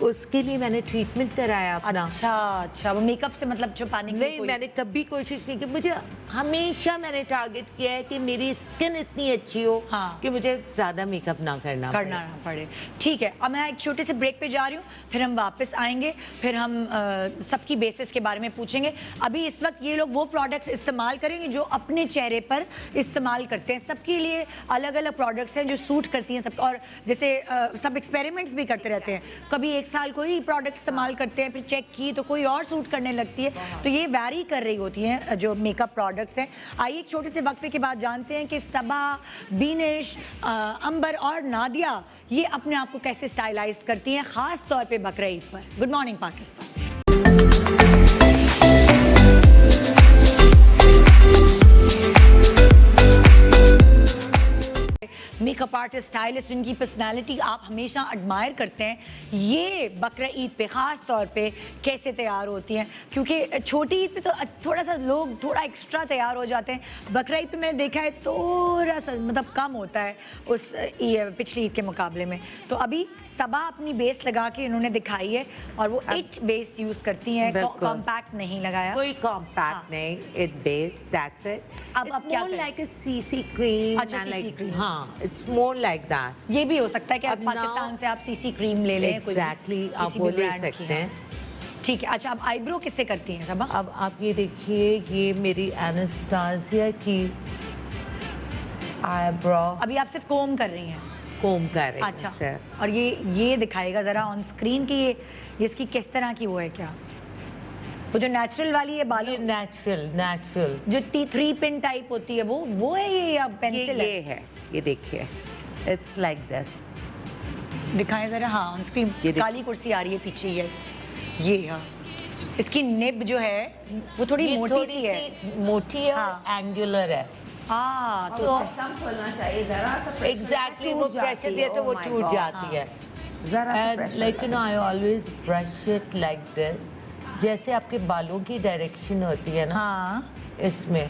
उसके लिए मैंने ट्रीटमेंट कराया अपना। अच्छा अच्छा, वो मेकअप से मतलब छुपाने की नहीं, कोई- मैंने कभी कोशिश नहीं की। मुझे हमेशा मैंने टारगेट किया है कि मेरी स्किन इतनी अच्छी हो हाँ। कि मुझे ज्यादा मेकअप ना करना पड़े। ना पड़े। ठीक है, अब मैं एक छोटे से ब्रेक पे जा रही हूँ, फिर हम वापस आएंगे, फिर हम सबकी बेसिस के बारे में पूछेंगे। अभी इस वक्त ये लोग वो प्रोडक्ट्स इस्तेमाल करेंगे जो अपने चेहरे पर इस्तेमाल करते हैं। सबके लिए अलग अलग प्रोडक्ट्स हैं जो सूट करती हैं सब। और जैसे सब एक्सपेरिमेंट्स भी करते रहते हैं, कभी एक साल कोई प्रोडक्ट इस्तेमाल करते हैं, फिर चेक की तो कोई और सूट करने लगती है। तो ये वैरी कर रही होती हैं जो मेकअप प्रोडक्ट्स हैं। आइए एक छोटे से वक्फे के बाद जानते हैं कि सबा, बीनिश, अंबर और नादिया ये अपने आप को कैसे स्टाइलाइज करती हैं, खास तौर पे बकरा ईद पर। Good morning Pakistan. Makeup artist, stylist जिनकी पर्सनालिटी आप हमेशा एडमायर करते हैं, ये बकरा ईद पे ख़ास तौर पे कैसे तैयार होती हैं? क्योंकि छोटी ईद पे तो थोड़ा सा लोग थोड़ा एक्स्ट्रा तैयार हो जाते हैं, बकरा ईद पे मैंने देखा है थोड़ा सा मतलब कम होता है उस पिछली ईद के मुकाबले में। तो अभी सबा अपनी बेस लगा के इन्होंने दिखाई है और वो इट बेस यूज़ करती हैं, कॉम्पैक्ट नहीं लगाया, कोई कॉम्पैक्ट नहीं, इट बेस, दैट्स इट। अब क्या मोर लाइक अ सीसी क्रीम, अच्छा, CC cream। हाँ, इट्स मोर लाइक दैट। ये भी हो सकता है कि आप अब पाकिस्तान से आप सीसी क्रीम ले लें, कोई एग्जैक्टली, आप किसी वो भी ले brand की सकते है। हैं। ठीक है। अच्छा, अब आईब्रो किससे करती हैं सबा? अब आप ये देखिए, ये मेरी एनास्टासिया की आईब्रो अभी आप सिर्फ कोम कर रही हैं? कोम कर रही हूँ अच्छा, sir। और ये दिखाएगा ज़रा ऑन स्क्रीन की ये इसकी किस तरह की वो है, क्या वो जो नेचुरल वाली है बालों, नेचुरल जो 3 पिन टाइप होती है वो है ये या पेंसिल ये है, ये देखिए, इट्स लाइक दिस। दिखाएं ज़रा। हाँ, ऑन स्क्रीन काली कुर्सी आ रही है पीछे, यस ये। हाँ, इसकी निब जो है वो थोड़ी मोटी सी है, मोटी है, हाँ। एंगुलर है। हाँ, तो कम खोलना चाहिए, जरा सा एग्जैक्टली, वो प्रेशर दिया तो वो टूट जाती है। जरा सा and pressure like you know, I always brush it like this, जैसे आपके बालों की डायरेक्शन होती है ना, हाँ। इसमें,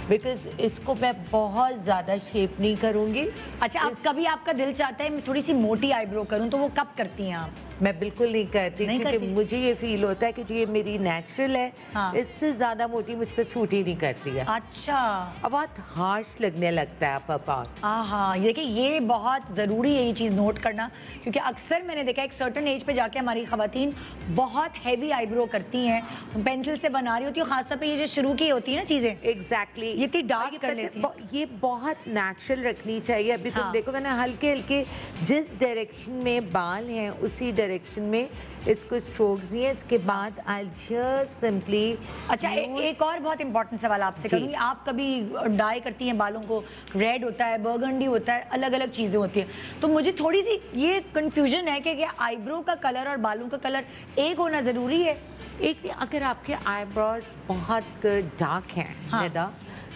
बिकॉज इसको मैं बहुत ज़्यादा शेप नहीं करूँगी। अच्छा, आप कभी आपका दिल चाहता है मैं थोड़ी सी मोटी आईब्रो करूं, तो वो कब करती हैं आप? मैं बिल्कुल नहीं करती, नहीं क्योंकि करती? मुझे ये फील होता है कि जो ये मेरी नेचुरल है, हाँ। इससे ज़्यादा मोटी मुझ पर सूट ही नहीं करती है। अच्छा, अब बहुत हार्श लगने लगता है पापा। हाँ, देखिए ये बहुत ज़रूरी है ये चीज़ नोट करना, क्योंकि अक्सर मैंने देखा एक सर्टन एज पे जाके हमारी ख़वातीन बहुत हैवी आईब्रो करती हैं, पेंसिल से बना रही होती है, खासतौर पे ये जो शुरू की होती है ना चीज़ें, एग्जैक्टली, ये इतनी डार्क कर लेती है। ये बहुत नेचुरल रखनी चाहिए। अभी हाँ। तुम देखो, मैंने हल्के हल्के जिस डायरेक्शन में बाल हैं उसी डायरेक्शन में इसको स्ट्रोक्स दिए। इसके बाद आई जस्ट सिंपली। अच्छा, एक और बहुत इंपॉर्टेंट सवाल आपसे जी। करूँगी, आप कभी डाई करती हैं बालों को, रेड होता है, बर्गंडी होता है, अलग अलग चीज़ें होती हैं, तो मुझे थोड़ी सी ये कंफ्यूजन है कि आईब्रो का कलर और बालों का कलर एक होना ज़रूरी है? एक, अगर आपके आईब्रोज बहुत डार्क हैं हाँ। निदा,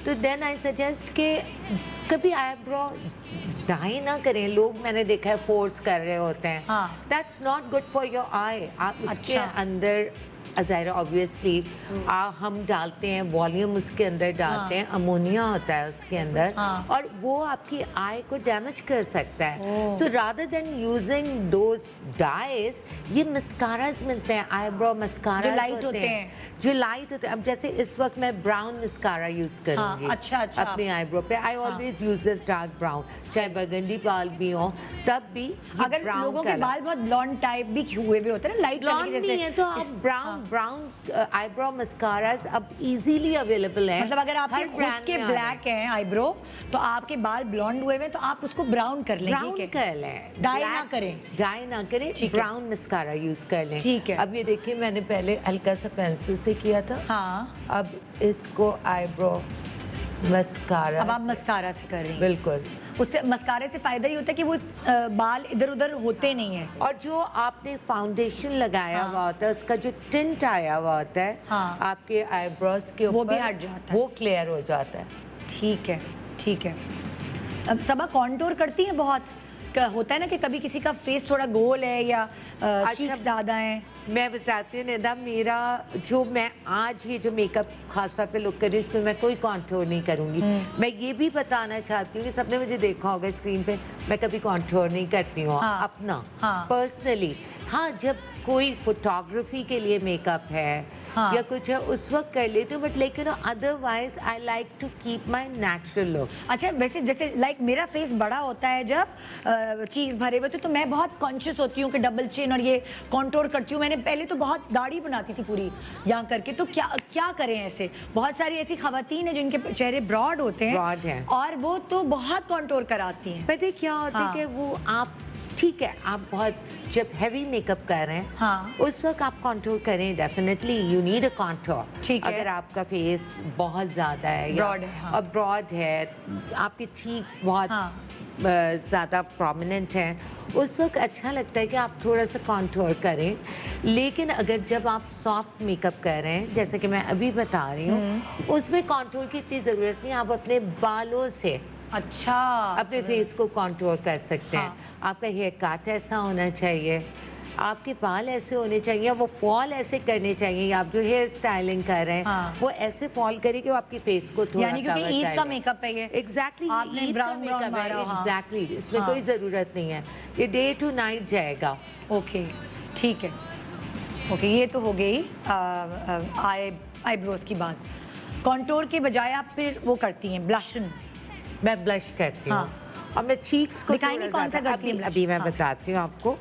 तो देन आई सजेस्ट कि कभी आईब्रो डाई ना करें। लोग मैंने देखा है फोर्स कर रहे होते हैं, हाँ। That's not good for your eye. आप उसके अच्छा। अंदर ज़ाहिर ऑब्वियसली हम डालते हैं वॉल्यूम, उसके अंदर डालते हैं, अमोनिया होता है उसके अंदर, हाँ। और वो आपकी आई को डैमेज कर सकता है। Oh. So rather than using those dyes, ये मस्काराज मिलते हैं, आईब्रो मस्कारा जो light होते हैं। जो लाइट होते हैं। अब जैसे इस वक्त मैं ब्राउन मस्कारा यूज करूंगी अच्छा। अपनी आईब्रो पे। I always use this dark brown, चाहे बर्गंडी बाल भी हो तब भी। अगर लोगों के बाल बहुत ब्लॉन्ड टाइप भी हुए हुए होते हैं ना, लाइट ब्लॉन्ड नहीं है तो आप ब्राउन आईब्रो मस्काराज अब इजीली अवेलेबल है। मतलब अगर आपके खुद के ब्लैक हैं आईब्रो, तो आपके बाल ब्लॉन्ड हुए हुए हैं, तो आप उसको ब्राउन कर लें, ब्राउन ठीक है? कर लें, डाई ना करें। डाई ना करें, ठीक है। ब्राउन मस्कारा यूज कर लें। ठीक है। अब ये देखिए, मैंने पहले हल्का सा पेंसिल से किया था, हाँ, अब इसको आईब्रो मस्कारा, अब आप मस्कारा से कर रही हैं। बिल्कुल। उससे मस्कारे से फायदा ये होता है कि वो बाल इधर उधर होते नहीं हैं। और जो आपने फाउंडेशन लगाया हाँ। हुआ होता है, उसका जो टिंट आया हुआ होता है, हाँ। आपके आईब्रोज के ऊपर, वो भी हट जाता है। वो क्लियर हो जाता है। ठीक है, ठीक है। अब सबा कॉन्टूर करती हैं बहुत, होता है ना कि कभी किसी का फेस थोड़ा गोल है या चीक्स ज़्यादा हैं। मैं बताती हूँ निदा, मेरा जो मैं आज ये जो मेकअप खास तौर पे लुक कर रही हूँ, इसमें मैं कोई कॉन्टूर नहीं करूँगी। मैं ये भी बताना चाहती हूँ कि सबने मुझे देखा होगा स्क्रीन पे, मैं कभी कॉन्टूर नहीं करती हूँ। हाँ। अपना हाँ। पर्सनली, हाँ, जब कोई फोटोग्राफी के लिए मेकअप है, हाँ। या कुछ है, उस वक्त कर लेती हूँ, but like you know, otherwise I like to keep my natural look. अच्छा, वैसे जैसे लाइक मेरा फेस बड़ा होता है जब चीज़ भरे हुए तो मैं बहुत कॉन्शियस होती हूँ कि डबल चिन और ये कॉन्टूर करती हूँ। मैंने पहले तो बहुत दाढ़ी बनाती थी पूरी यहाँ करके, तो क्या करें ऐसे? बहुत सारी ऐसी खवातीन हैं जिनके चेहरे ब्रॉड होते हैं, ब्रॉड हैं, और वो तो बहुत कॉन्टूर कराती हैं। पता है क्या होता है कि वो आप, ठीक है, आप बहुत जब हैवी मेकअप कर रहे हैं, हाँ। उस वक्त आप कॉन्टूर करें, definitely you need a contour. ठीक है। अगर आपका फेस बहुत ज़्यादा है, ब्रॉड है, हाँ। और ब्रॉड है, आपके चीक्स बहुत हाँ। ज़्यादा प्रोमिनेंट हैं, उस वक्त अच्छा लगता है कि आप थोड़ा सा कॉन्टूर करें। लेकिन अगर जब आप सॉफ्ट मेकअप कर रहे हैं, जैसे कि मैं अभी बता रही हूँ, उसमें कॉन्टूर की इतनी ज़रूरत नहीं। आप अपने बालों से अच्छा, अपने फेस को कंटूर कर सकते हैं। हाँ। आपका हेयर कट ऐसा होना चाहिए, आपके बाल ऐसे होने चाहिए, वो फॉल ऐसे करने चाहिए। आप जो हेयर स्टाइलिंग कर रहे हैं हाँ। वो ऐसे फॉल करे कि वो आपकी फेस को थोड़ा यानी क्योंकि ईद का मेकअप है ये। एग्जैक्टली आपने brown मारा, हाँ। एग्जैक्टली, इसमें हाँ। कोई ज़रूरत नहीं है, ये डे टू नाइट जाएगा। ओके, ठीक है। ओके, ये तो हो गई आईब्रोज की बात। कॉन्टोर के बजाय आप फिर वो करती हैं ब्लशन। मैं ब्लश करती हूँ हाँ। और मैं चीक्स को दिखाएंगी थोड़ा कौन सा ज़्यादा- करती हैं अभी blush? अभी मैं हाँ। बताती हूँ आपको।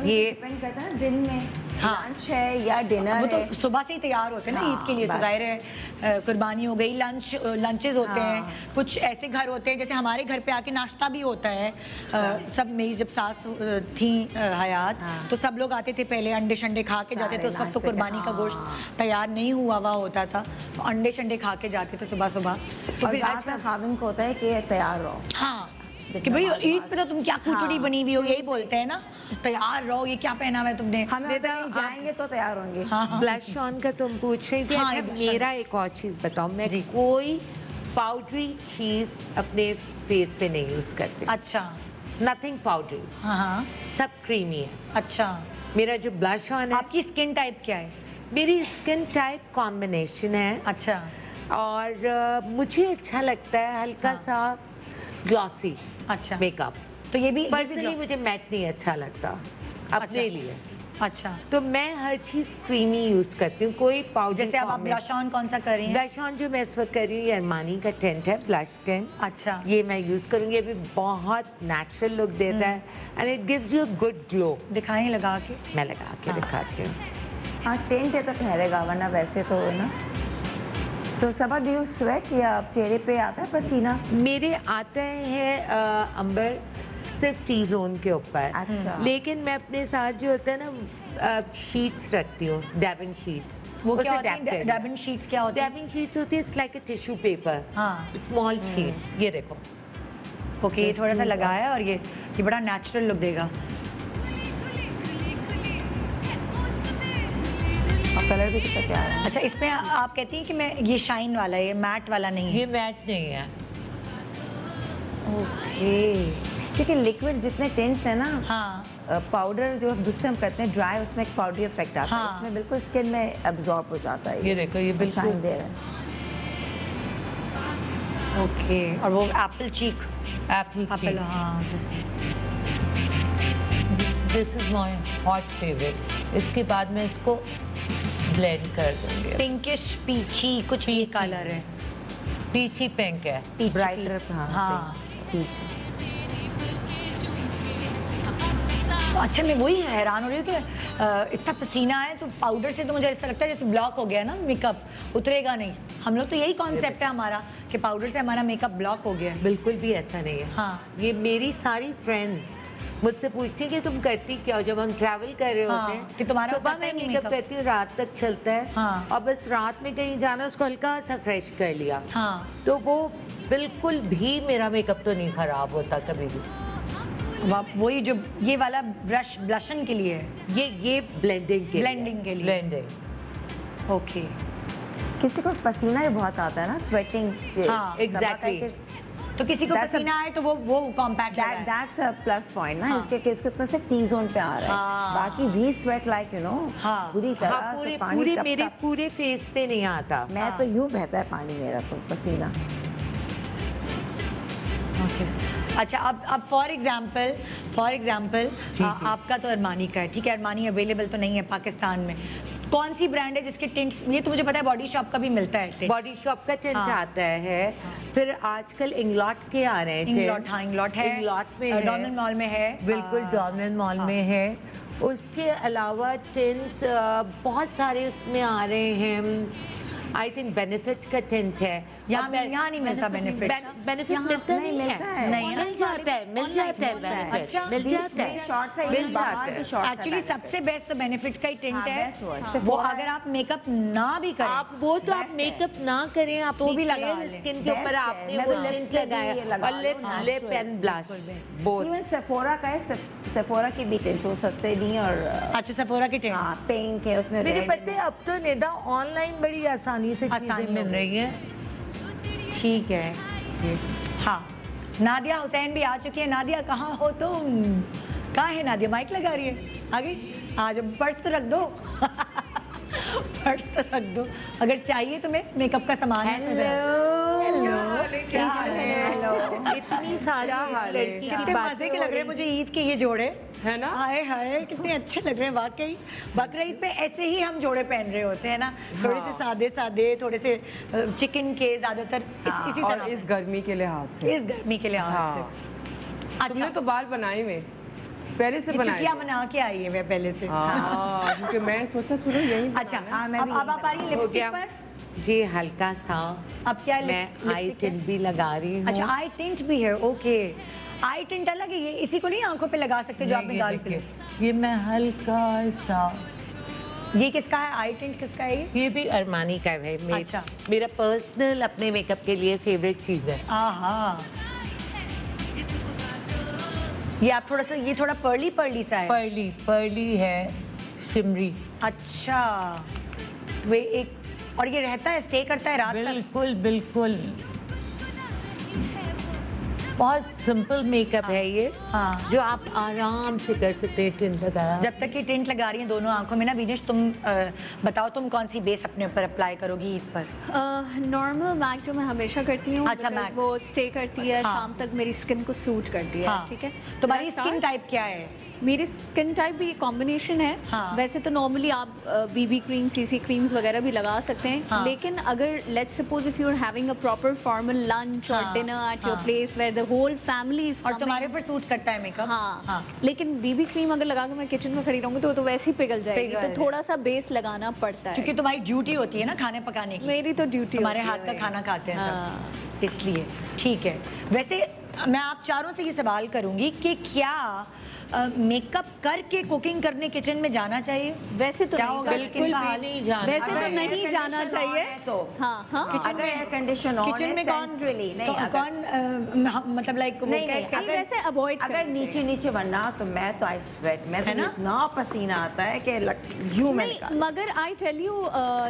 ये ये डिपेंड करता है दिन में हाँ। लंच है या डिनर वो है। तो सुबह से ही तैयार होते हैं ना हाँ, ईद के लिए, तो बस। जाहिर है कुर्बानी हो गई, लंचेस होते हाँ। हैं। कुछ ऐसे घर होते हैं जैसे हमारे घर पे आके नाश्ता भी होता है। सब मेरी जब सास थी हयात, हाँ। तो सब लोग आते थे पहले, अंडे शंडे खा के जाते सारे थे। उस वक्त तो नाश्ते के, कुर्बानी का हाँ। गोश्त तैयार नहीं हुआ हुआ होता था, तो अंडे शंडे खा के जाते थे सुबह सुबह। तो और फिर साथ में खाविन को होता है कि तैयार रहो। हाँ, कि भाई ईद पे तो तुम क्या कुचड़ी हाँ। बनी हुई हो, यही बोलते हैं ना, तैयार रहो, ये क्या पहना हुआ है तुमने। हमें होता है कि जाएंगे तो तैयार होंगे। हाँ। ब्लश ऑन का तुम पूछ रही थी। हाँ, अच्छा, ये blush on। मेरा एक और चीज़ बताओ, मैं जी। कोई पाउडरी चीज़ अपने फेस पे नहीं यूज़ करती। अच्छा, नथिंग पाउडरी, हाँ हाँ, सब क्रीमी है। अच्छा। मेरा जो ब्लश ऑन है, आपकी स्किन टाइप क्या है? मेरी स्किन टाइप कॉम्बिनेशन है अच्छा, और मुझे अच्छा लगता है हल्का हाँ। सा ग्लॉसी अच्छा। मेकअप। तो ये भी पर्सनली मुझे मैट नहीं अच्छा लगता अपने अच्छा। लिए, अच्छा, तो मैं हर चीज़ क्रीमी यूज़ करती हूँ। कोई पाउडर जैसे अब आप ब्लश ऑन कौन सा कर रही हैं? ब्लश ऑन जो मैं इस वक्त कर रही हूँ, ये अरमानी का टेंट है, ब्लश टेंट। अच्छा, ये मैं यूज़ करूँगी, ये भी बहुत नेचुरल लुक देता है and it gives you a good glow. दिखाएं लगा के। मैं लगा के हाँ। दिखाती हूँ। हाँ, टेंट है तो ठहरेगा, वरना वैसे तो ना। तो सबा डू यू स्वेट या चेहरे पे आता है पसीना? मेरे आता है अंबर सिर्फ टी जोन के ऊपर। अच्छा। लेकिन मैं अपने साथ जो होता है ना शीट्स रखती हूँ, डैबिंग शीट्स। वो क्या होती है? डैबिंग शीट्स क्या होती है? डैबिंग शीट्स होती है, it's like a tissue paper, हाँ। Small sheets. ये देखो, ओके, ये थोड़ा सा लगाया है और ये बड़ा नेचुरल लुक देगा। और कलर भी कितना प्यारा है। अच्छा, इसमें आप कहती हैं कि मैं ये शाइन वाला है, ये मैट वाला नहीं है? ये मैट नहीं है। ओके, क्योंकि लिक्विड जितने टेंट्स है ना, हाँ, पाउडर जो दूसरे हम करते हैं ड्राई, उसमें एक पाउडरी इफेक्ट आता हाँ। है। इसमें बिल्कुल स्किन में एब्जॉर्ब हो जाता है। ये देखो, ये बिल्कुल शाइन दे रहा है। ओके। और वो एप्पल चीक, एप्पल। हाँ। This is my hot favourite. इसके बाद मैं इसको ब्लेंड कर दूंगी। पिंकिश पीची कुछ ये पीची। कलर है, पीची पिंक है। पीची ब्राइटर, पीच। हाँ, हाँ। पीच। अच्छा, मैं वही हैरान हो रही हूँ कि इतना पसीना है तो पाउडर से तो मुझे ऐसा लगता है जैसे ब्लॉक हो गया ना मेकअप, उतरेगा नहीं। हम लोग तो यही कॉन्सेप्ट है हमारा कि पाउडर से हमारा मेकअप ब्लॉक हो गया है। बिल्कुल भी ऐसा नहीं है। हाँ। ये मेरी सारी फ्रेंड्स मुझसे पूछती हैं कि तुम करती क्या हो जब हम ट्रैवल कर रहे हाँ, होते हैं। कि तुम्हारा सुबह होता है मैं नहीं मेकअप makeup। करती हूँ, रात तक चलता है। हाँ। और बस रात में कहीं जाना, उसको हल्का सा फ्रेश कर लिया, हाँ, तो वो बिल्कुल भी मेरा मेकअप तो नहीं खराब होता कभी भी। वही जो ये वाला ब्रश ब्लशन के लिए है। ये ब्लेंडिंग के Blending के लिए। ब्लेंडिंग। ओके, किसी को पसीना भी बहुत आता है ना, स्वेटिंग। हाँ, exactly। तो किसी को That's a- पसीना आए तो वो कॉम्पैक्ट है। दैट्स अ प्लस पॉइंट ना, हाँ। इसके कि इसको इतना सिर्फ टी जोन पे आ रहा है। हाँ। बाकी we sweat like you know, हाँ। पूरी हाँ, तरह पूरे से पानी पूरे टप मेरे टप। पूरे फेस पे नहीं आता। मैं तो यूं बहता है पानी मेरा तो पसीना। अच्छा, अब फॉर एग्जाम्पल आपका तो अरमानी का है, ठीक है, अरमानी अवेलेबल तो नहीं है पाकिस्तान में। कौन सी ब्रांड है जिसके टिंट्स, ये तो मुझे पता है बॉडी शॉप का भी मिलता है टिंट। बॉडी शॉप का टेंट हाँ। आता है। फिर आजकल इंग्लॉट के आ रहे हैं इंग्लॉट, tints। हाँ, इंग्लॉट है, इंग्लॉट में है, डॉर्मन मॉल में है। बिल्कुल डॉर्मन मॉल हाँ। में है। उसके अलावा टिंट्स बहुत सारे उसमें आ रहे हैं। आई थिंक बेनिफिट का टेंट है। यहाँ नहीं मिलता बेनिफिट। बेनिफिट मिलता नहीं नहीं मिलता है। नहीं, मिल जाता है, मिल जाता है बेनिफिट, अच्छा। मिल बीच जाता में है। शॉर्ट था, मिल इवन बाहर जाता भी है। शॉर्ट था एक्चुअली benefit। सबसे बेस्ट तो बेनिफिट का ही टिंट हाँ, है। best वो है। हाँ, सिर्फ वो वो है। अगर आप मेकअप ना भी करें, आप वो तो आप Best है। मेकअप ना करें, आप तो भी लगा लें। स्किन के ऊपर Best है। आपने मैं वो तो lips टिंट पे भी लगाया ये लगा और लो, लिप natural। एंड ब्लश बिल्कुल बोथ। इवन सेफोरा का है, सेफोरा की भी टिंट्स वो सस्ते भी हैं और अच्छा, सेफोरा के हाँ, टिंट्स। पिंक है उसमें, मेरे red पता है अब तो निदा ऑनलाइन बड़ी आसानी से आसानी चीजें मिल हो गई। रही हैं। ठीक है, हाँ, नादिया हुसैन भी आ चुकी है। नादिया कहाँ हो तुम? कहाँ है नादिया? माइक लगा रही है। आगे आज पर्स तो रख दो। पर्स तो रख दो, अगर चाहिए तुम्हें मेकअप का सामान। हेलो, क्या हाल है? हेलो, इतनी सारी लड़की की कितने मजे के लग रहे हैं मुझे ईद के ये जोड़े, है ना? हाय हाय कितने अच्छे लग रहे हैं वाकई। बकरा ईद पे ऐसे ही हम जोड़े पहन रहे होते हैं ना, थोड़े से सादे सादे, थोड़े से चिकन के ज्यादातर इसी और तरह इस गर्मी के लिहाज से। इस गर्मी के लिहाज हाँ। से। तुमने तो बाल बनाए हुए पहले से ये बनाए टिकिया थे। बना के आई है मैं पहले से। हाँ, क्योंकि मैं सोचा चलो यही अच्छा बनाना मैं अब भी अब आप आ रही हैं हो लिपस्टिक गया। पर। जी हल्का सा अब क्या मैं आई लिपस्टिक टिंट भी लगा रही हूँ। अच्छा आई टिंट भी है, ओके। आई टिंट अलग है, ये इसी को नहीं आंखों पे लगा सकते जो आपने ये गाल पे देखिए, ये मैं हल्का सा, ये किसका है? आई टिंट किसका है ये? ये भी अरमानी का है। अच्छा। मेरा पर्सनल अपने मेकअप के लिए फेवरेट चीज है। आहा, ये आप थोड़ा सा, ये थोड़ा पर्ली पर्ली सा है। पर्ली पर्ली है, शिमरी। अच्छा, वे एक, और ये रहता है, स्टे करता है रात तक? बिल्कुल बिल्कुल, बहुत सिंपल मेकअप है ये, हाँ। जो आप आराम से कर सकते हैं टिंट लगाया। जब तक ये टिंट लगा रही हैं दोनों आंखों में ना, बीनेश तुम बताओ तुम कौन सी बेस अपने ऊपर अप्लाई करोगी ईद पर? नॉर्मल मैक जो मैं हमेशा करती हूँ, अच्छा, because MAC। वो स्टे करती है, हाँ। शाम तक मेरी स्किन को सूट करती है। हाँ। ठीक है, तुम्हारी तो मैं स्किन start- टाइप क्या है? मेरी स्किन टाइप भी कॉम्बिनेशन है। हाँ। वैसे तो नॉर्मली आप बीबी क्रीम, सीसी क्रीम्स वगैरह भी लगा सकते हैं, हाँ। लेकिन अगर let's suppose if you are having a proper formal lunch और हाँ, डिनर एट योर हाँ। Place where the whole family is और तुम्हारे ऊपर सूट करता है मेकअप? हाँ, लेकिन बीबी क्रीम अगर लगा के मैं किचन में खड़ी रहूंगी तो वो तो वैसे ही पिघल जाएगी, पिघल तो थोड़ा सा बेस लगाना पड़ता क्योंकि है। तुम्हारी ड्यूटी होती है ना खाने पकाने की, मेरी तो ड्यूटी तुम्हारे हाथ का खाना खाते हैं सब, इसलिए ठीक है। वैसे मैं आप चारों से ये सवाल करूंगी कि क्या मेकअप करके कुकिंग करने किचन में जाना चाहिए? वैसे तो क्या नहीं होगा जाना स्किन बिल्कुल का भी हाल? नहीं जाना। वैसे तो अगर नहीं air जाना condition चाहिए। on है तो हाँ हाँ किचन अगर में एयर कंडीशन ऑन किचन है में कौन centrally, नहीं अगर- कौन मतलब लाइक नहीं, नहीं, नहीं, वैसे अवॉइड अगर नीचे नीचे बनना तो मैं तो आई स्वेट, मैं है तो ना? इतना पसीना आता है कि यूं मैं नहीं, निकाल। मगर आई टेल यू,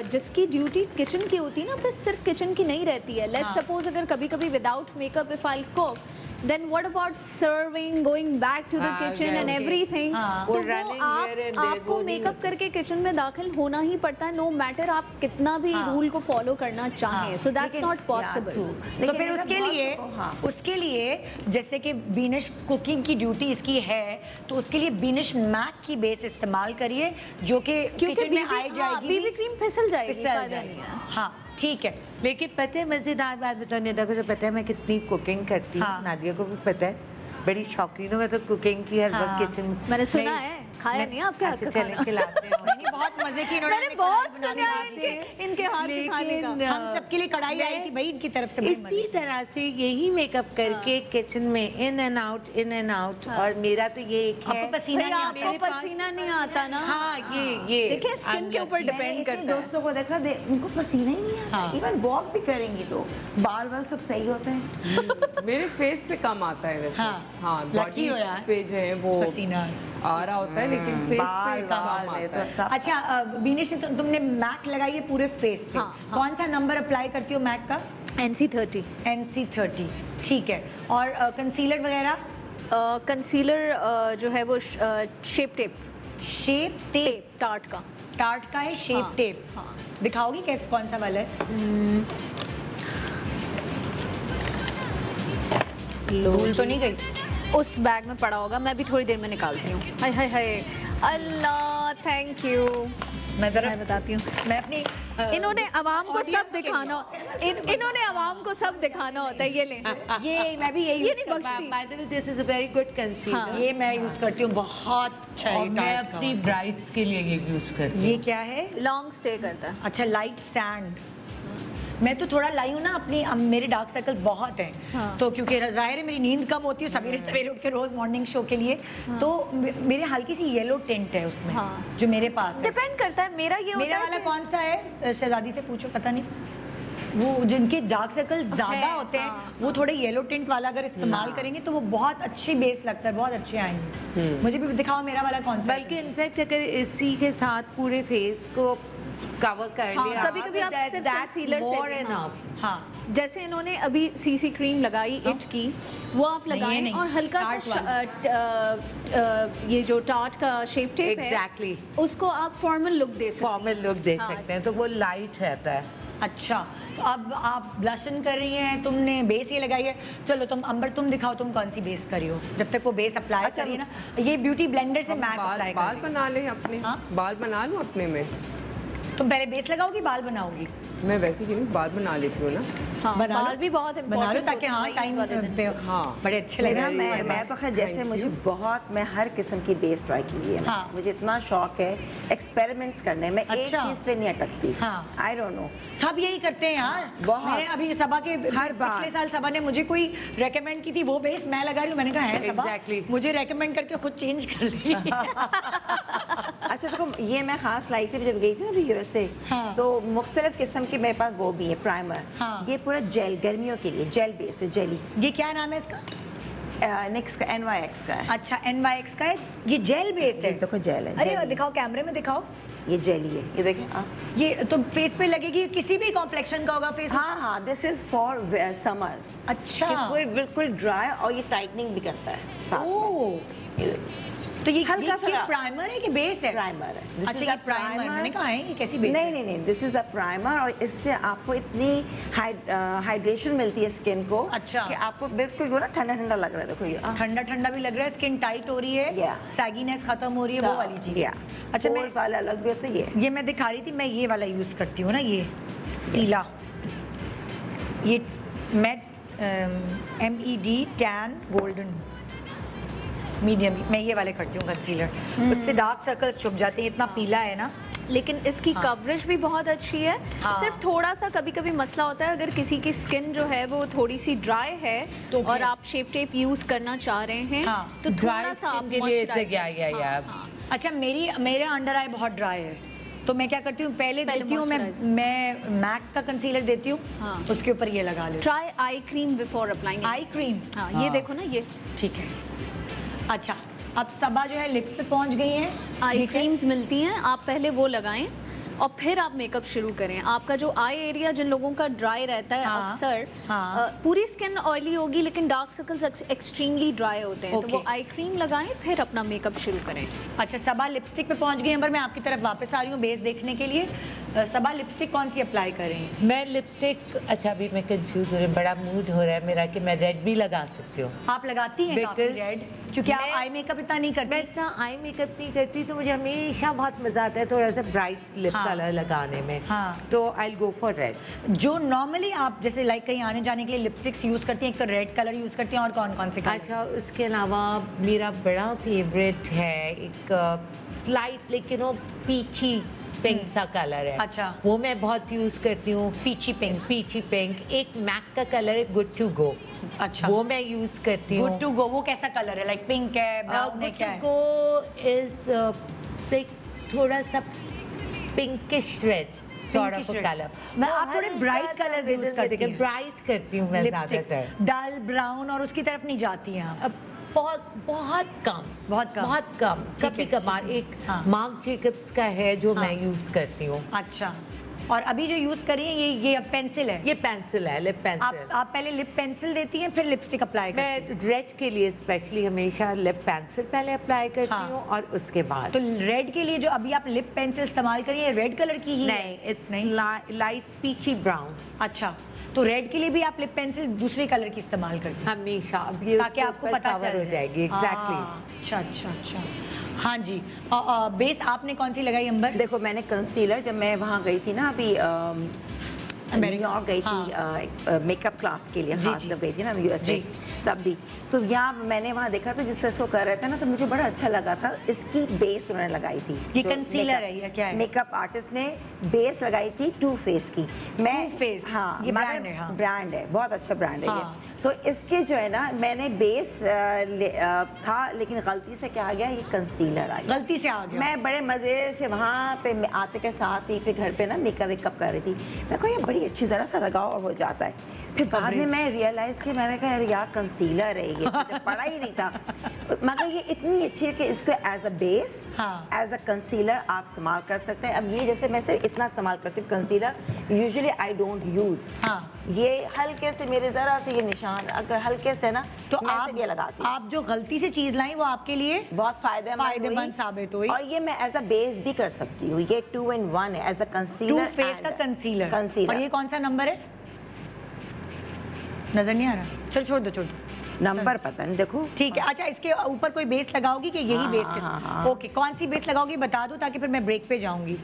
जिसकी ड्यूटी किचन की होती है ना, फिर सिर्फ किचन की नहीं रहती है। लेट्स हाँ। सपोज अगर कभी कभी without makeup if I cook, then what about serving, going back to the हाँ, किचन एंड okay. एवरीथिंग। हाँ। तो वो वो running here and there, आपको वो नहीं मेकअप होता। करके किचन में दाखिल होना ही पड़ता है, नो मैटर आप कितना भी हाँ। रूल को फॉलो करना चाहें। हाँ। सो दैट्स लेकिन- नॉट yeah, पॉसिबल। true. तो लेकिन फिर अगर उसके बहुत लिए को- हाँ। उसके लिए जैसे कि बीनिश कुकिंग की ड्यूटी इसकी है, तो उसके लिए बीनिश मैक की बेस इस्तेमाल करिए जो कि क्योंकि किचन में आई जाएगी, बीबी क्रीम फिसल जाएगी, फिसल फायदा जाएगी। नहीं है। हाँ ठीक है। लेकिन पता है मजेदार बात बताओ, निदा को तो पता है मैं कितनी कुकिंग करती हूँ, हाँ। नादिया को भी पता है, बड़ी शौकीन हूँ मैं तो कुकिंग की, हर हाँ। वक्त किचन। मैंने सुना है, खाया नहीं आपके हाथ अच्छा का चले खाना। खिलाते हैं। नहीं, बहुत मजे की इन्होंने मैंने हमें बहुत कढ़ाई बनाने सुना है दी थी। इनके हाथ के खाने का। लेकिन, हम सबके लिए कढ़ाई आई थी भाई इनकी तरफ से, बड़ी मजे इसी की। तरह से यही मेकअप करके किचन में इन एंड आउट, और मेरा तो ये एक है। आपको पसीना भाई नहीं आता? आपको मेरे पास- पसीना नहीं आता ना। हाँ ये देखिए स्किन के ऊपर मैंने डिपेंड इतने करता है। दोस्तों को देखा उनको पसीना ही नहीं आता, हाँ। इवन वॉक भी करेंगी तो बाल वाल सब सही होते हैं। मेरे फेस पे कम आता है वैसे। हाँ, हाँ, lucky बॉडी हो यार। पे जो है वो पसीना। आ रहा होता है, लेकिन फेस पे बाल कम वाल में आता तो है। सब अच्छा बीनिश तुमने मैक लगाई है पूरे फेस पे, हाँ, हाँ। कौन सा नंबर अप्लाई करती हो मैक का? NC30 NC30, ठीक है। और कंसीलर वगैरह? कंसीलर जो है वो shape tape shape tape tart का। टार्ट का है, शेप हाँ, टेप। हाँ। दिखाओगी कैसे, कौन सा वाला है? धूल तो नहीं गई? उस बैग में पड़ा होगा, मैं भी थोड़ी देर में निकालती हूँ। हाय हाय हाय, अल्लाह थैंक यू। मैं जरा मैं बताती हूँ, मैं अपनी इन्होंने आवाम को audience सब के दिखाना, इन्होंने आवाम को सब दिखाना होता है। ये ले, ये मैं भी यही ये use नहीं करती बख्शती। By the way, this is a very good concealer. हाँ। हूँ। ये मैं यूज करती हूँ, बहुत अच्छा है और मैं Tarte का अपनी वाला। ब्राइड्स के लिए ये यूज करती ये क्या है? लॉन्ग स्टे करता है। अच्छा, लाइट सैंड। मैं तो थोड़ा लाई हूँ ना अपनी, मेरे डार्क सर्कल्स बहुत हैं। हाँ। तो क्योंकि जाहिर है मेरी नींद कम होती है सवेरे सवेरे उठ के रोज मॉर्निंग शो के लिए, तो मेरे हल्की सी येलो टिंट है उसमें, हाँ। जो मेरे पास है। डिपेंड करता है, मेरा ये मेरा होता वाला है कौन सा है शहजादी से पूछो, पता नहीं। वो जिनके डार्क सर्कल्स ज्यादा है, होते हैं, हाँ, वो थोड़े येलो टिंट वाला अगर इस्तेमाल करेंगे तो वो बहुत अच्छी बेस लगता है, बहुत अच्छे आएंगे। मुझे भी दिखाओ मेरा वाला कौन सा है। बल्कि इनफैक्ट अगर इसी के साथ पूरे फेस को कवर कर हाँ, लिया, कभी-कभी आप सिर्फ concealer से मोर भी, एनफ। हाँ जैसे इन्होंने अभी सीसी क्रीम लगाई इट की, वो आप नहीं, ये लगाएं नहीं, और हल्का टार्ट सा ये जो टार्ट का शेप टेप है एग्जैक्टली उसको आप फॉर्मल लुक दे सकते हैं। फॉर्मल लुक दे हाँ। सकते हैं, तो वो लाइट रहता है। अच्छा, तो अब आप ब्लशन कर रही हैं, तुमने बेस ये लगाई है। चलो तुम अंबर तुम दिखाओ तुम कौन सी बेस करी हो, जब तक वो बेस अप्लाई अच्छा, करिए ना। ये ब्यूटी ब्लेंडर से मैट बाल अप्लाई बाल कर। बना ले अपने, हाँ? बाल बना लूं अपने में। तुम पहले बेस लगाओगी बाल बनाओगी? मैं वैसे ही बाल बना लेती हूँ ना। हाँ, बना लो। बाल भी बहुत बना लो important ताकि होते हैं हाँ भाई टाइम वाले दिन। पे हाँ। बड़े अच्छे लग मेरा रहे हैं। मैं तो खैर जैसे Thank मुझे you. बहुत मैं हर किस्म की बेस ट्राई की है। हाँ। मुझे इतना शौक है एक्सपेरिमेंट्स करने में, एक अच्छा। चीज़ पे नहीं अटकती। हाँ। I don't know. सब यही करते हैं यार। बहुत। मैंने अभी सबा के हर बार। पिछले साल सबा ने मुझे कोई रेकमेंड की थी, वो बेस मैं लगा रही हूँ। मैंने कहा है सबा, Exactly. मुझे रेकमेंड करके खुद चेंज कर ली। अच्छा देखो, ये मैं खास लाई थी जब गई थी ना अभी यूएसए, हाँ। तो मुख्तलिफ किस्म की मेरे पास वो भी है प्राइमर। हाँ। ये पूरा जेल, गर्मियों के लिए जेल बेस है, जेली। ये क्या नाम है इसका? नेक्स्ट का NYX का है। अच्छा NYX का है, ये जेल बेस है। ये देखो जेल है, अरे जेली। दिखाओ कैमरे में दिखाओ। ये जेली है, ये देखिए। ये तो फेस पे लगेगी, किसी भी कॉम्प्लेक्शन का होगा फेस। हाँ हाँ, दिस इज फॉर समर्स। अच्छा। कोई बिल्कुल ड्राई और ये टाइटनिंग भी करता है साथ में। ओह, ये देखिए। तो ये हल्का सा प्राइमर है कि बेस है? प्राइमर है। This अच्छा is ये the प्राइमर, primer. मैंने कहा है ये कैसी बेस नहीं है? नहीं नहीं, दिस इज द प्राइमर, और इससे आपको इतनी हाइड्रेशन मिलती है स्किन को। अच्छा। कि आपको बिल्कुल जो ना ठंडा ठंडा लग रहा है। देखो ये ठंडा ठंडा भी लग रहा है, स्किन टाइट हो रही है, Yeah. सैगीनेस खत्म हो रही है, वो वाली चीज। या अच्छा मैं वाला अलग भी होता है ये। मैं दिखा रही थी, मैं ये वाला यूज करती हूँ ना, ये पीला, ये matte MED tan golden medium, मैं ये वाले करती हूँ कंसीलर। उससे डार्क सर्कल्स छुप जाते हैं, इतना पीला है ना। लेकिन इसकी कवरेज भी बहुत अच्छी है। हाँ। सिर्फ थोड़ा सा कभी कभी मसला होता है, अगर किसी की स्किन जो है वो थोड़ी सी ड्राई है तो और फिर- आप शेप टेप यूज करना चाह रहे हैं, हाँ। तो थोड़ा ड्राई सा आप स्किन के लिए moisturizer- या हाँ, हाँ। अच्छा मेरा अंडर आई बहुत ड्राई है, तो मैं क्या करती हूँ, पहले देती हूँ moisturizer। मैं मैक का कंसीलर देती हूँ, हाँ। उसके ऊपर ये लगा लेती try eye cream before applying. हूँ। Eye cream. हाँ, ये देखो ना, ये ठीक है। अच्छा अब सबा जो है लिप्स पे पहुंच गई हैं। आई ठीक है? क्रीम्स मिलती हैं, आप पहले वो लगाएं और फिर आप मेकअप शुरू करें। आपका जो आई एरिया जिन लोगों का ड्राई रहता है हाँ, अक्सर, हाँ। पूरी स्किन ऑयली होगी लेकिन डार्क सर्कल्स एक्सट्रीमली ड्राई होते हैं, तो वो Okay. आई क्रीम लगाएं फिर अपना मेकअप शुरू करें। अच्छा सबा लिपस्टिक पे पहुंच गई हैं, पर मैं आपकी तरफ वापस आ रही हूँ बेस देखने के लिए। सबा लिपस्टिक कौन सी अप्लाई करें? मैं लिपस्टिक, अच्छा अभी मैं कंफ्यूज हो रही हूँ, बड़ा मूड हो रहा है मेरा कि मैं रेड भी लगा सकती हूँ। आप लगाती हैं काफी Because रेड, क्योंकि आप मैं- आई मेकअप इतना नहीं मैं करती। इतना आई मेकअप नहीं करती, तो मुझे हमेशा बहुत मजा आता है थोड़ा सा ब्राइट लिप हाँ। कलर लगाने में। हाँ। तो आई गो फॉर रेड। जो नॉर्मली आप जैसे लाइक कहीं आने जाने के लिए लिपस्टिक्स यूज करती हैं, एक तो रेड कलर यूज करती हैं, और कौन कौन से कलर? अच्छा, उसके अलावा मेरा बड़ा फेवरेट है एक लाइट लेकिन पीची पिंक सा कलर है। अच्छा। वो मैं बहुत यूज करती हूँ। पीची पिंक। पीची पिंक। एक मैक का कलर है गुड टू गो, अच्छा वो मैं यूज करती हूँ। गुड टू गो वो कैसा कलर है? लाइक पिंक है, ब्राउन है, गुड क्या टू है? गो इज लाइक थोड़ा सा pinkish red sort Pinkish of red. Colour. मैं आप थोड़े bright colours use करती हैं। ब्राइट करती हूँ मैं लिपस्टिक ज्यादातर। डल ब्राउन और उसकी तरफ नहीं जाती हैं आप? बहुत बहुत कम, बहुत कम। बहुत कम। ठीक है, कभी कभार एक हाँ। मार्क जेकब्स का है जो हाँ। मैं यूज करती हूँ। अच्छा, और अभी जो यूज कर रही हैं ये पेंसिल है? ये पेंसिल है, लिप पेंसिल। आप पहले लिप पेंसिल देती हैं फिर लिपस्टिक अप्लाई करती हैं? मैं रेड के लिए स्पेशली हमेशा लिप पेंसिल पहले अप्लाई करती हाँ। हूँ और उसके बाद तो रेड के लिए जो अभी आप लिप पेंसिल इस्तेमाल करिए, ये रेड कलर की ही नहीं, है? इट्स नहीं? Light peachy brown. अच्छा, तो रेड के लिए भी आप लिप पेंसिल दूसरे कलर की इस्तेमाल करती हैं हमेशा, अब ये ताकि उसके आपको ऊपर पता cover चल हो जाए। जाएगी। एग्जैक्टली। अच्छा अच्छा अच्छा, हाँ जी। बेस आपने कौन सी लगाई अंबर? देखो मैंने कंसीलर, जब मैं वहाँ गई थी ना अभी न्यूयॉर्क गई थी मेकअप क्लास के लिए, जी, खास जी। जब गई थी ना यूएसए, जी। तब भी तो यहाँ मैंने वहाँ देखा था जिससे इसको कर रहे थे ना, तो मुझे बड़ा अच्छा लगा था। इसकी बेस उन्होंने लगाई थी। ये जो concealer makeup- है या क्या है? मेकअप आर्टिस्ट ने बेस लगाई थी टू फेस की। Too Faced, हाँ, ये brand है, हाँ। ब्रांड है, बहुत अच्छा ब्रांड है हाँ। ये। तो इसके जो है ना, मैंने बेस था, लेकिन गलती से क्या आ गया, ये कंसीलर आ गया। गलती से आ गया। मैं बड़े मज़े से वहाँ पे आते के साथ ही फिर घर पे ना मेकअप वेकअप कर रही थी। मैं कहा ये बड़ी अच्छी, ज़रा सा लगाओ और हो जाता है। फिर बाद में मैं रियलाइज़ की, मैंने कहा यार कंसीलर है ये, मुझे पड़ा ही नहीं था। मगर ये इतनी अच्छी है कि इसको as a base, as a concealer आप इस्तेमाल कर सकते हैं। अब ये जैसे मैं सिर्फ इतना इस्तेमाल करती हूँ concealer, usually I don't use. ये हल्के से मेरे ज़रा से ये निशान अगर हल्के से ना, तो मैं आप सिर्फ ये लगाती हूँ। आप जो गलती से चीज लाई वो आपके लिए बहुत फायदेमंद साबित हुई। और ये मैं एज अ बेस भी कर सकती हूँ। ये 2 in 1 है, as a concealer. Too Faced का कंसीलर। और ये कौन सा नंबर है? नजर नहीं आ रहा, चलो छोड़ दो, छोड़ दो। नंबर पता नहीं, देखो। ठीक है। अच्छा, इसके ऊपर कोई बेस लगाओगी कि यही बेस के? हाँ। ओके, कौन सी बेस लगाओगी बता दो, ताकि फिर मैं ब्रेक पे जाऊंगी।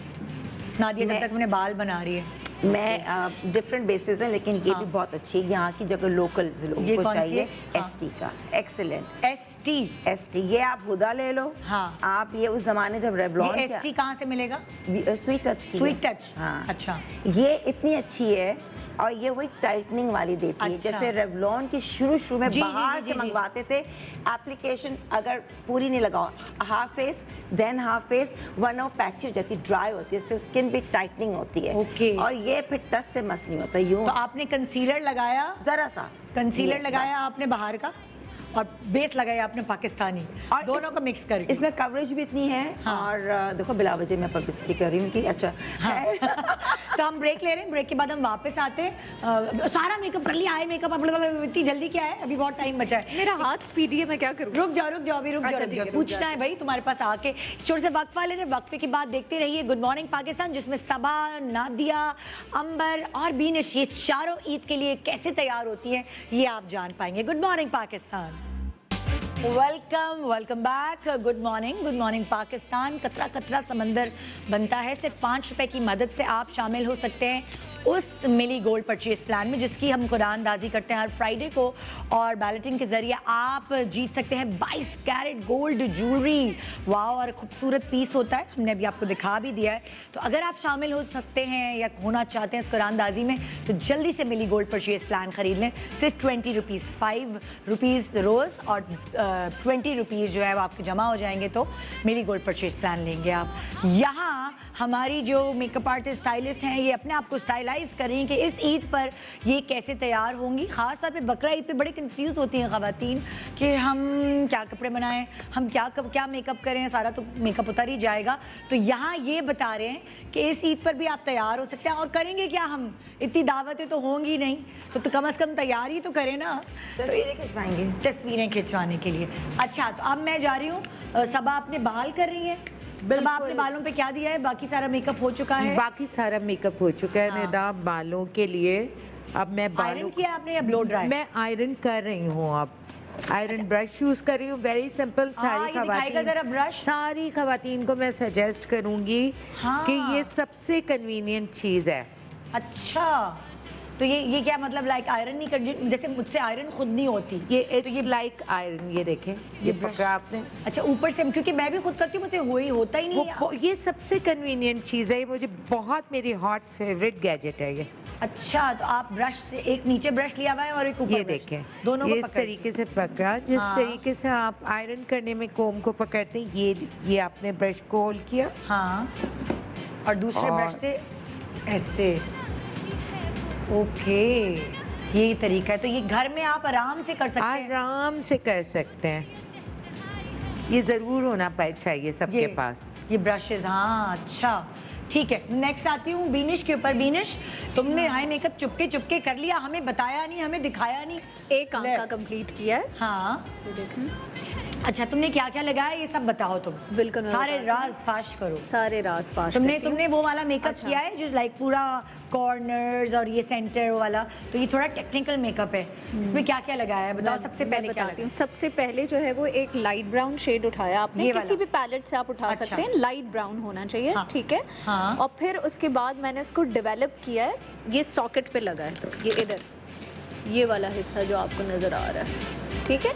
नादिया जब तक मैंने बाल बना रही है। मैं डिफरेंट बेसिस हैं, लेकिन ये भी बहुत अच्छी है। यहाँ की जगह लोकल लोगों को चाहिए एसटी का, एक्सीलेंट। एसटी ये आप हुदा ले लो। हाँ। आप ये उस जमाने जब रेवलॉन, एसटी कहाँ से मिलेगा? स्वीट टच की। Sweet touch. हाँ। अच्छा, ये इतनी अच्छी है और ये वही टाइटनिंग वाली देती है। अच्छा। जैसे रेवलॉन की शुरू में जी, बाहर जी, से जी, मंगवाते थे, एप्लीकेशन अगर पूरी नहीं लगाओ, half face than half face, वरना वो पैची हो जाती है, ड्राई होती है, इससे स्किन भी टाइटनिंग होती है। ओके। और ये फिर टच से मस नहीं होता यूं। तो आपने कंसीलर लगाया, जरा सा कंसीलर ये लगाया आपने बाहर का, और बेस लगाया आपने पाकिस्तानी, और दोनों को मिक्स करके। इसमें कवरेज भी इतनी है। हाँ। और देखो बिला वजह मैं पब्लिसिटी कर रही हूँ कि अच्छा। हाँ। तो हम ब्रेक ले रहे हैं, ब्रेक के बाद हम वापस आते हैं। सारा मेकअप कर लिया, आई मेकअप इतनी जल्दी क्या है, अभी बहुत टाइम बचा है। मेरा हाथ स्पीडी है, मैं क्या करूँ? रुक जाओ अभी, रुक अच्छा, जाओ, ठीक है, रुक पूछना जाते है भाई तुम्हारे पास आके। छोटे से वक्फा लेने, वक्फे के बाद देखते रहिए गुड मॉर्निंग पाकिस्तान, जिसमें सबा, नादिया, अंबर और बीनिश, ये चारों ईद के लिए कैसे तैयार होती हैं ये आप जान पाएंगे। Good morning Pakistan, welcome back. Good morning Pakistan. कतरा कतरा समंदर बनता है। सिर्फ 5 रुपए की मदद से आप शामिल हो सकते हैं उस मिली गोल्ड परचेज प्लान में, जिसकी हम कुरानदाजी करते हैं हर फ्राइडे को, और बैलेटिंग के जरिए आप जीत सकते हैं 22 कैरेट गोल्ड ज्वेलरी। वाह, और खूबसूरत पीस होता है, हमने अभी आपको दिखा भी दिया है। तो अगर आप शामिल हो सकते हैं या होना चाहते हैं इस कुरानदाजी में, तो जल्दी से मिली गोल्ड परचेज प्लान खरीद लें। सिर्फ 20 रुपीज़, 5 रुपीज़ रोज़ और 20 रुपीज़ जो है वो आपके जमा हो जाएंगे, तो मिली गोल्ड परचेज प्लान लेंगे आप। यहाँ हमारी जो मेकअप आर्टिस्ट स्टाइलिस्ट हैं, ये अपने आप को स्टाइलाइज करें कि इस ईद पर ये कैसे तैयार होंगी। ख़ास तौर पे बकरा ईद पे बड़े कंफ्यूज होती हैं ख़वातीन कि हम क्या कपड़े बनाएं, हम क्या मेकअप करें, सारा तो मेकअप उतर ही जाएगा। तो यहाँ ये बता रहे हैं कि इस ईद पर भी आप तैयार हो सकते हैं। और करेंगे क्या, हम इतनी दावतें तो होंगी नहीं, तो कम से कम तैयारी तो करें ना। तस्वीरें खिंचवाएंगे, तस्वीरें खिंचवाने के लिए। अच्छा, तो अब मैं जा रही हूँ। सबा आपने बाल कर रही है, सबा आपने बालों पे क्या दिया है? बाकी सारा मेकअप हो चुका है? बाकी सारा मेकअप हो चुका है। हाँ। निदा बालों के लिए अब मैं आयरन किया आपने या ब्लो ड्राई? मैं आयरन कर रही हूँ। अब आयरन ब्रश यूज कर रही हूँ, वेरी सिंपल। सारी खवातीन को मैं सजेस्ट करूँगी कि ये सबसे कन्वीनियंट चीज़ है। अच्छा, तो ये क्या मतलब, लाइक आयरन नहीं कर, जैसे मुझसे आयरन खुद नहीं होती ये इट्स लाइक आयरन। ये देखें, ये पकड़ा आपने। अच्छा, ऊपर से, क्योंकि मैं भी खुद करती हूँ, मुझसे होता ही नहीं। ये सबसे कन्वीनियंट चीज़ है, ये मुझे बहुत, मेरी हॉट फेवरेट गैजेट है ये। अच्छा, तो आप ब्रश से, एक नीचे ब्रश लिया हुआ है और एक ऊपर, ये देखें, दोनों ये को इस तरीके से पकड़ा, जिस तरीके से आप आयरन करने में कोम को पकड़ते हैं, ये आपने ब्रश को होल्ड किया। हाँ, और दूसरे ब्रश से ऐसे। ओके, यही तरीका है। तो ये घर में आप आराम से कर सकते हैं? आराम से कर सकते हैं। ये ज़रूर होना चाहिए सबके पास ये ब्रशेज। हाँ, अच्छा ठीक है। नेक्स्ट आती हूँ बीनिश के ऊपर। बीनिश, तुमने आई मेकअप चुपके कर लिया, हमें बताया नहीं, हमें दिखाया नहीं। एक काम का कंप्लीट किया है। हाँ, ये देखें। अच्छा, तुमने क्या क्या लगाया ये सब बताओ तुम। बिल्कुल, सारे राज फाश करो। सारे राज फाश। तुमने वो वाला मेकअप किया है जो लाइक पूरा कॉर्नर्स और ये सेंटर वाला, तो ये थोड़ा टेक्निकल मेकअप है। इसमें क्या क्या लगाया है बताओ। सबसे पहले क्या बताती हूँ। सबसे पहले जो है वो एक लाइट ब्राउन शेड उठाया आपने, किसी भी पैलेट से आप उठा सकते हैं। लाइट ब्राउन होना चाहिए, ठीक है। हाँ। और फिर उसके बाद मैंने इसको डेवलप किया है। ये सॉकेट पे लगा है, ये इधर, ये वाला हिस्सा जो आपको नजर आ रहा है, ठीक है।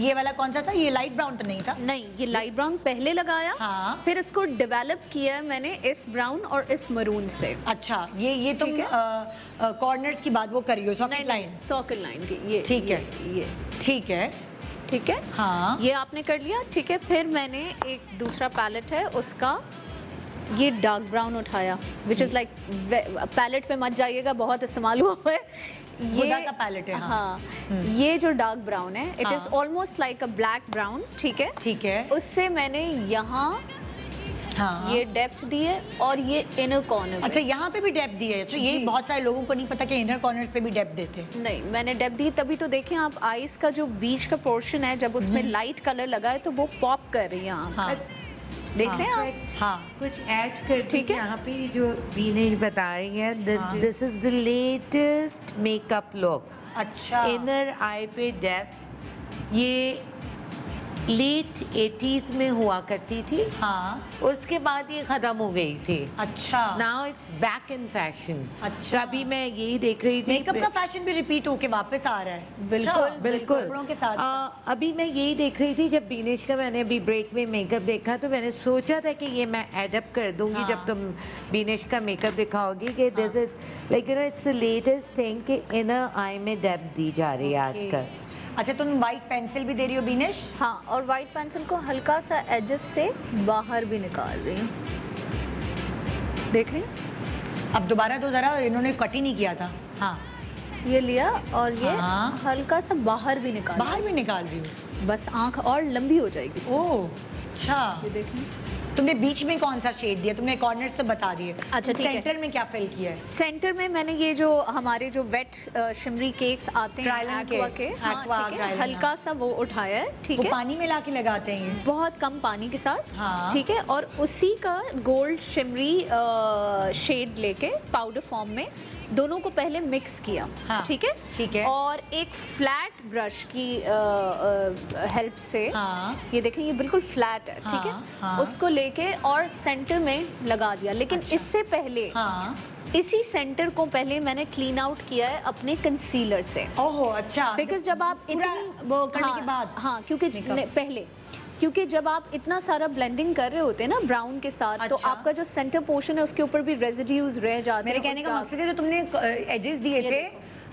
ये वाला कौन सा था? ये लाइट ब्राउन तो नहीं था? नहीं, ये लाइट ब्राउन पहले लगाया, हाँ। फिर इसको डेवलप किया मैंने इस ब्राउन और इस मरून से। अच्छा, ये तुम ठीक कॉर्नर्स की बात वो करी हो, सॉकेट लाइन? सॉकेट लाइन की ये ठीक है। ये ठीक है। ठीक है, हाँ। ये आपने कर लिया। ठीक है, फिर मैंने एक दूसरा पैलेट है उसका ये डार्क ब्राउन उठाया, विच इज़ लाइक, पैलेट पे मत जाइएगा, बहुत इस्तेमाल हुआ है खुदा का पैलेट है, हाँ। हाँ, ये जो डार्क ब्राउन है, it is almost like a black brown. ठीक है, ठीक है। उससे मैंने यहाँ हाँ। ये डेप्थ दी है और ये इनर कॉर्नर। अच्छा, यहाँ पे भी डेप्थ दी है? अच्छा, ये जी। बहुत सारे लोगों को नहीं पता कि इनर कॉर्नर्स पे भी डेप्थ देते हैं। नहीं, मैंने डेप्थ दी, तभी तो देखें आप आईज का जो बीच का पोर्शन है, जब उसमें लाइट कलर लगा है तो वो पॉप कर रही है यहाँ। हाँ। देख रहे हैं आप? हाँ। कुछ ऐड कर ठीक है। यहाँ पे जो बीनेश बता रही है, this is the latest makeup look. अच्छा। इनर आई पे डेप्थ ये लेट 80s में हुआ करती थी, हाँ। उसके बाद ये खत्म हो गई थी। अच्छा। Now it's back in fashion. अच्छा। अभी मैं यही देख रही थी, मेकअप का फैशन भी रिपीट होके वापस आ रहा है। बिल्कुल, अच्छा, बिल्कुल कपड़ों के साथ। अभी मैं यही देख रही थी, जब बीनेश का मैंने अभी ब्रेक में मेकअप देखा तो मैंने सोचा था कि ये मैं एडअप कर दूंगी। हाँ। जब तुम बीनेश का मेकअप दिखाओगी कि this is like you no it's the latest thing कि इनर आई में डेप्थ दी जा रही है आजकल। अच्छा, तुम वाइट पेंसिल भी दे रही हो बीनेश? हाँ, और वाइट पेंसिल को हल्का सा एजेस से बाहर भी निकाल रही हूँ। देख रही हैं? अब दोबारा तो जरा इन्होंने कट ही नहीं किया था। हाँ। ये लिया और ये हाँ। हल्का सा बाहर भी निकाल बाहर भी निकाल रही हो? बस आंख और लंबी हो जाएगी इससे। ओह, अच्छा। ये देखें, तुमने बीच में कौन सा शेड दिया? तुमने कॉर्नर्स तो बता दिए। अच्छा, ठीक है। सेंटर में क्या फिल किया है? सेंटर में मैंने ये जो हमारे जो वेट शिमरी केक्स आते हैं Kryolan के, एक्वा के, हाँ, Aqua, ठीक है, Kryolan, हल्का सा वो उठाया है। ठीक वो है, पानी में लाके लगाते हैं ये? बहुत कम पानी के साथ। हाँ। ठीक है, और उसी का गोल्ड शिमरी शेड लेके पाउडर फॉर्म में दोनों को पहले मिक्स किया। हाँ, ठीक है, ठीक है। और एक फ्लैट ब्रश की हेल्प से, हाँ। ये देखें ये बिल्कुल फ्लैट है। ठीक है, हाँ, हाँ। उसको लेके और सेंटर में लगा दिया। लेकिन अच्छा। इससे पहले हाँ। इसी सेंटर को पहले मैंने क्लीन आउट किया है अपने कंसीलर से। ओहो, अच्छा। बिकॉज जब आप पूरा इतनी वो करने हाँ, के बाद? हाँ, क्योंकि पहले क्योंकि जब आप इतना सारा ब्लेंडिंग कर रहे होते हैं ना ब्राउन के साथ, तो अच्छा। आपका जो सेंटर पोर्शन है उसके ऊपर भी रेजिड्यूज रह जाते हैं। मेरे कहने का मकसद है जो तुमने एजेस दिए थे,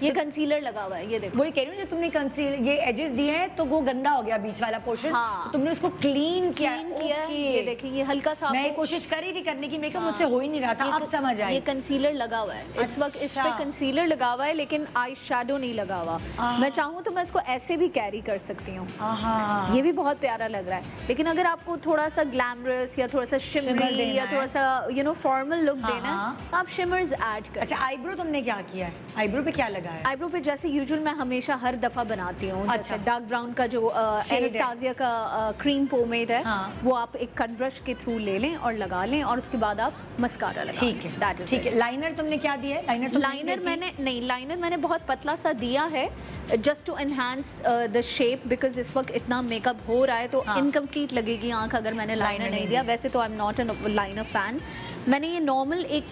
ये कंसीलर लगा हुआ है, ये देखो। वही कह रही हूँ, जब तुमने ये एजेस दिए हैं तो वो गंदा हो गया बीच वाला पोर्शन। हाँ। तो तुमने उसको क्लीन किया। क्लीन किया है, ओके। ये देखिए ये हल्का सा मैं ये आपको- कोशिश कर रही थी करने की, मेकअप हाँ। मुझसे हो ही नहीं रहा था। ये अब समझ आई। ये कंसीलर लगा हुआ है इस वक्त, इस पे अच्छा। कंसीलर लगा हुआ है, लेकिन आई शेडो नहीं लगा हुआ। मैं चाहूँ तो मैं इसको ऐसे भी कैरी कर सकती हूँ। हाँ। ये भी बहुत प्यारा लग रहा है। लेकिन अगर आपको थोड़ा सा ग्लैमरस या थोड़ा सा Shimmer शिमरी देना या है। थोड़ा सा फॉर्मल लुक हाँ, देना है, हाँ। तो आप शिमर्स ऐड कर। अच्छा, आईब्रो तुमने क्या किया है? आईब्रो पे क्या लगा है? आईब्रो पे जैसे यूजुअल मैं हमेशा हर दफा बनाती हूँ, अच्छा। जैसे डार्क ब्राउन का जो है। एनास्टासिया का क्रीम पोमेड है, हाँ। वो आप एक कट ब्रश के थ्रू ले लें और लगा लें, और उसके बाद आप मस्कारा लगा ठीक है, That is ठीक it. है। लाइनर तुमने क्या दिया है? लाइनर तुम नहीं देती? लाइनर मैंने बहुत पतला सा दिया है, just to enhance the shape, because इस वक्त इतना मेकअप हो रहा है तो हाँ। इनकम्प्लीट लगेगी आंख अगर मैंने Liner लाइनर नहीं नहीं दिया। दिया। वैसे तो आई am not an liner fan. मैंने ये नॉर्मल एक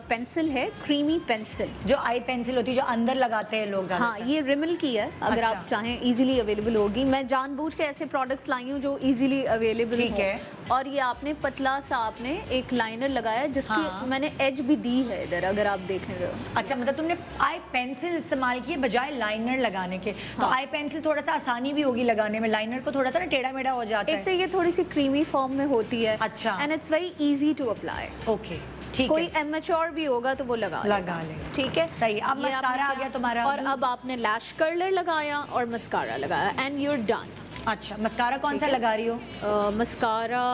पेंसिल है, क्रीमी पेंसिल। जो आई पेंसिल होती है जो अंदर लगाते हैं लोग हाँ, ज्यादातर। ये रिमल की है, अगर अच्छा। आप चाहें इजीली अवेलेबल होगी। मैं जानबूझ के ऐसे प्रोडक्ट्स लाई हूँ जो इजीली अवेलेबल ठीक हो। है। और ये आपने पतला सा आपने एक लाइनर लगाया जिसकी हाँ। मैंने एज भी दी है इधर, अगर आप देख रहे हो। अच्छा, मतलब तुमने आई पेंसिल इस्तेमाल की है बजाय लाइनर लगाने के। तो हाँ। आई पेंसिल थोड़ा सा आसानी भी होगी लगाने में, लाइनर को थोड़ा सा ना टेढ़ा मेढ़ा हो जाता एक तो है। ये थोड़ी सी क्रीमी फॉर्म में होती है। अच्छा। And it's very easy to apply. Okay, ठीक कोई है। एमेच्योर भी होगा तो वो लगा लगा लेगा। ठीक है, सही। अब ये आपने मस्कारा आ किया, गया तुम्हारा और अभी। अब आपने लैश कर्लर लगाया और मस्कारा लगाया एंड यू आर डन। अच्छा, मस्कारा कौन ठीक सा है। लगा रही हो? मस्कारा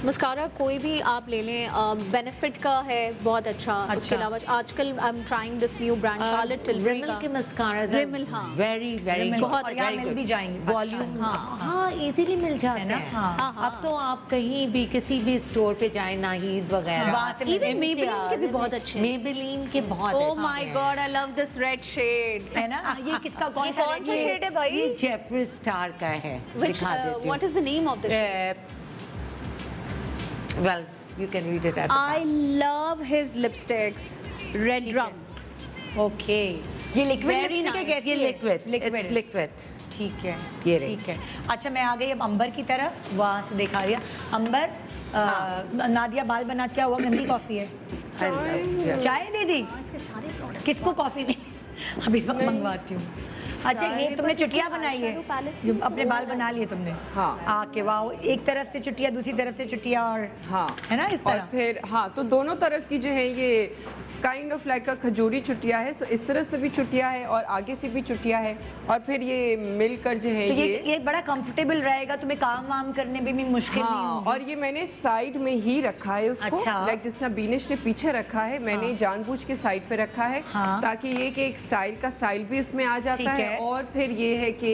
मस्कारा कोई भी आप ले लें, बेनिफिट का है बहुत अच्छा। उसके अलावा आजकल I am trying this new brand Charlotte Tilbury Rimmel का। के मस्कारा Rimmel, हाँ। वेरी वेरी Rimmel, बहुत और यहाँ very मिल good. भी जाएंगे वॉल्यूम हाँ। हाँ इजीली मिल जाते है ना? हैं। हाँ। हाँ, हाँ। अब तो आप कहीं भी किसी भी स्टोर पे जाएं, नाहीद वगैरह, वहाँ से मिल Even Maybelline के भी बहुत अच्छे हैं। मेबेलिन के बहुत ओह अच्छे माय हैं। God, I love this red shade. है ना? ये किसका कौन ये सा कौन सा red शेड है भाई? ये जेफरी स्टार का है। Which दिखा देती what is the name of the shade? well you can read it at the I love his lipsticks. Red ठीक Rum. ओके, ये लिक्विड Very लिपस्टिक है nice. कैसी ये है? Liquid, liquid it's liquid. ठीक है, ये रही। ठीक है। अच्छा मैं आ गई अब अंबर की तरफ, वहाँ से दिखा दिया अंबर। नादिया बाल बना क्या हुआ, गंदी कॉफी है, चाय दे दी किसको, कॉफी नहीं अभी मंगवाती हूँ। अच्छा ये तुमने चुटिया बनाई है, जो अपने बाल बना लिए तुमने? हाँ। आके वाह, एक तरफ से चुटिया दूसरी तरफ से चुटिया, और हाँ है ना इस और तरह। फिर हाँ, तो दोनों तरफ की जो है ये काइंड ऑफ लाइक खजूरी चुटिया है, सो इस तरह से भी चुटिया है और आगे से भी चुटिया है, और फिर ये मिलकर जो है तो ये बड़ा कंफर्टेबल रहेगा, तुम्हें काम वाम करने में भी मुश्किल नहीं हाँ, होगी। और ये मैंने साइड में ही रखा है उसको, अच्छा। लाइक जिस तरह बीनिश ने पीछे रखा है, मैंने जानबूझ के साइड पे रखा है, हाँ। ताकि ये कि एक स्टाइल का स्टाइल भी इसमें आ ठीक जाता है, है। और फिर ये है कि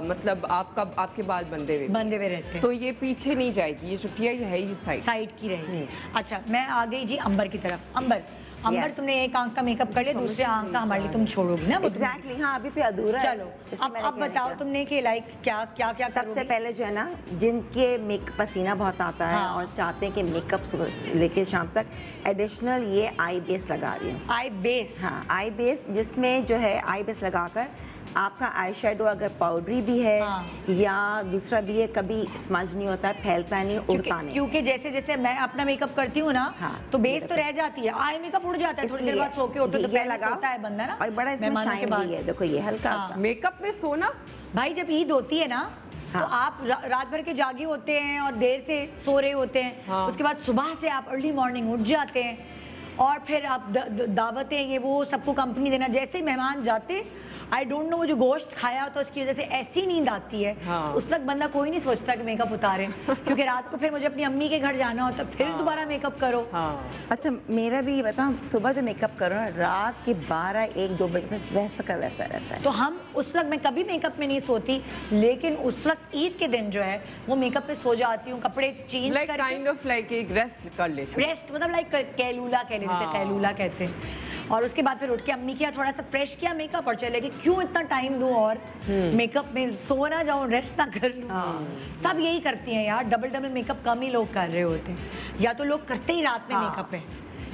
मतलब आपके बाल बंधे हुए बंधे हुए रहते हैं, तो ये पीछे नहीं जाएगी, ये चुटिया ही है, ये साइड। साइड की रहेगी। अच्छा मैं आ गई जी अंबर की तरफ। अंबर Yes. तुमने एक आंख का मेकअप कर लिया, दूसरे आंख का हमारे लिए तुम छोड़ोगी ना, वो तुम- एग्जैक्टली हाँ, अभी पे अधूरा है। चलो इसलिए अब मैंने कहने बताओ का। तुमने कि लाइक क्या क्या क्या सबसे करोगी? पहले जो है ना, जिनके मेक पसीना बहुत आता है हाँ। और चाहते हैं कि मेकअप सुबह लेके शाम तक, एडिशनल ये आई बेस लगा रही हूँ। आई बेस। हाँ, आई बेस, जिसमें जो है आई बेस लगाकर आपका आई शेडो अगर पाउडरी भी है हाँ। या दूसरा भी है, कभी स्मज नहीं होता, फैलता नहीं, उड़ता नहीं। क्योंकि जैसे जैसे मैं अपना मेकअप करती हूँ ना, हाँ, तो बेस ये तो रह जाती है, आई मेकअप उड़ जाता है थोड़ी देर इसलिए बाद, सो के उठो तो ये पहले लगा सोता है बंदा ना, और बड़ा इसमें मेहमानों के शाइन बाद। भी है, देखो ये हल्का हाँ। सा। मेकअप में सोना, भाई जब ईद होती है ना, तो हाँ। आप रात भर के जागे होते हैं और देर से सो रहे होते हैं, हाँ। उसके बाद सुबह से आप अर्ली मॉर्निंग उठ जाते हैं, और फिर आप दावतें ये वो सबको कंपनी देना, जैसे ही मेहमान जाते, आई डोंट नो वो जो गोश्त खाया होता है उसकी वजह से ऐसी नींद आती है, हाँ। तो उस वक्त बंदा कोई नहीं सोचता कि मेकअप उतारे, क्योंकि रात को फिर मुझे अपनी अम्मी के घर जाना होता, फिर दोबारा मेकअप करो। हाँ अच्छा मेरा भी बताओ, सुबह जो मेकअप करो ना, रात के 12-1-2 बजे तक वैसा का वैसा रहता है। तो हम उस वक्त, मैं कभी मेकअप में नहीं सोती, लेकिन उस वक्त ईद के दिन जो है वो मेकअप पे सो जाती हूँ, कपड़े चेंज लाइक करके, काइंड ऑफ लाइक एक रेस्ट कर लेते हैं। रेस्ट मतलब लाइक कैलूला कह लेते हैं, हाँ। कैलूला कहते हैं, और उसके बाद फिर उठ के अम्मी के यहाँ थोड़ा सा फ्रेश किया मेकअप, और चले गए, क्यों इतना टाइम दूं और मेकअप में, सो ना जाऊं, रेस्ट ना कर लूं। सब यही करती हैं यार, डबल डबल मेकअप कम ही लोग कर रहे होते हैं, या तो लोग करते ही रात में मेकअप है,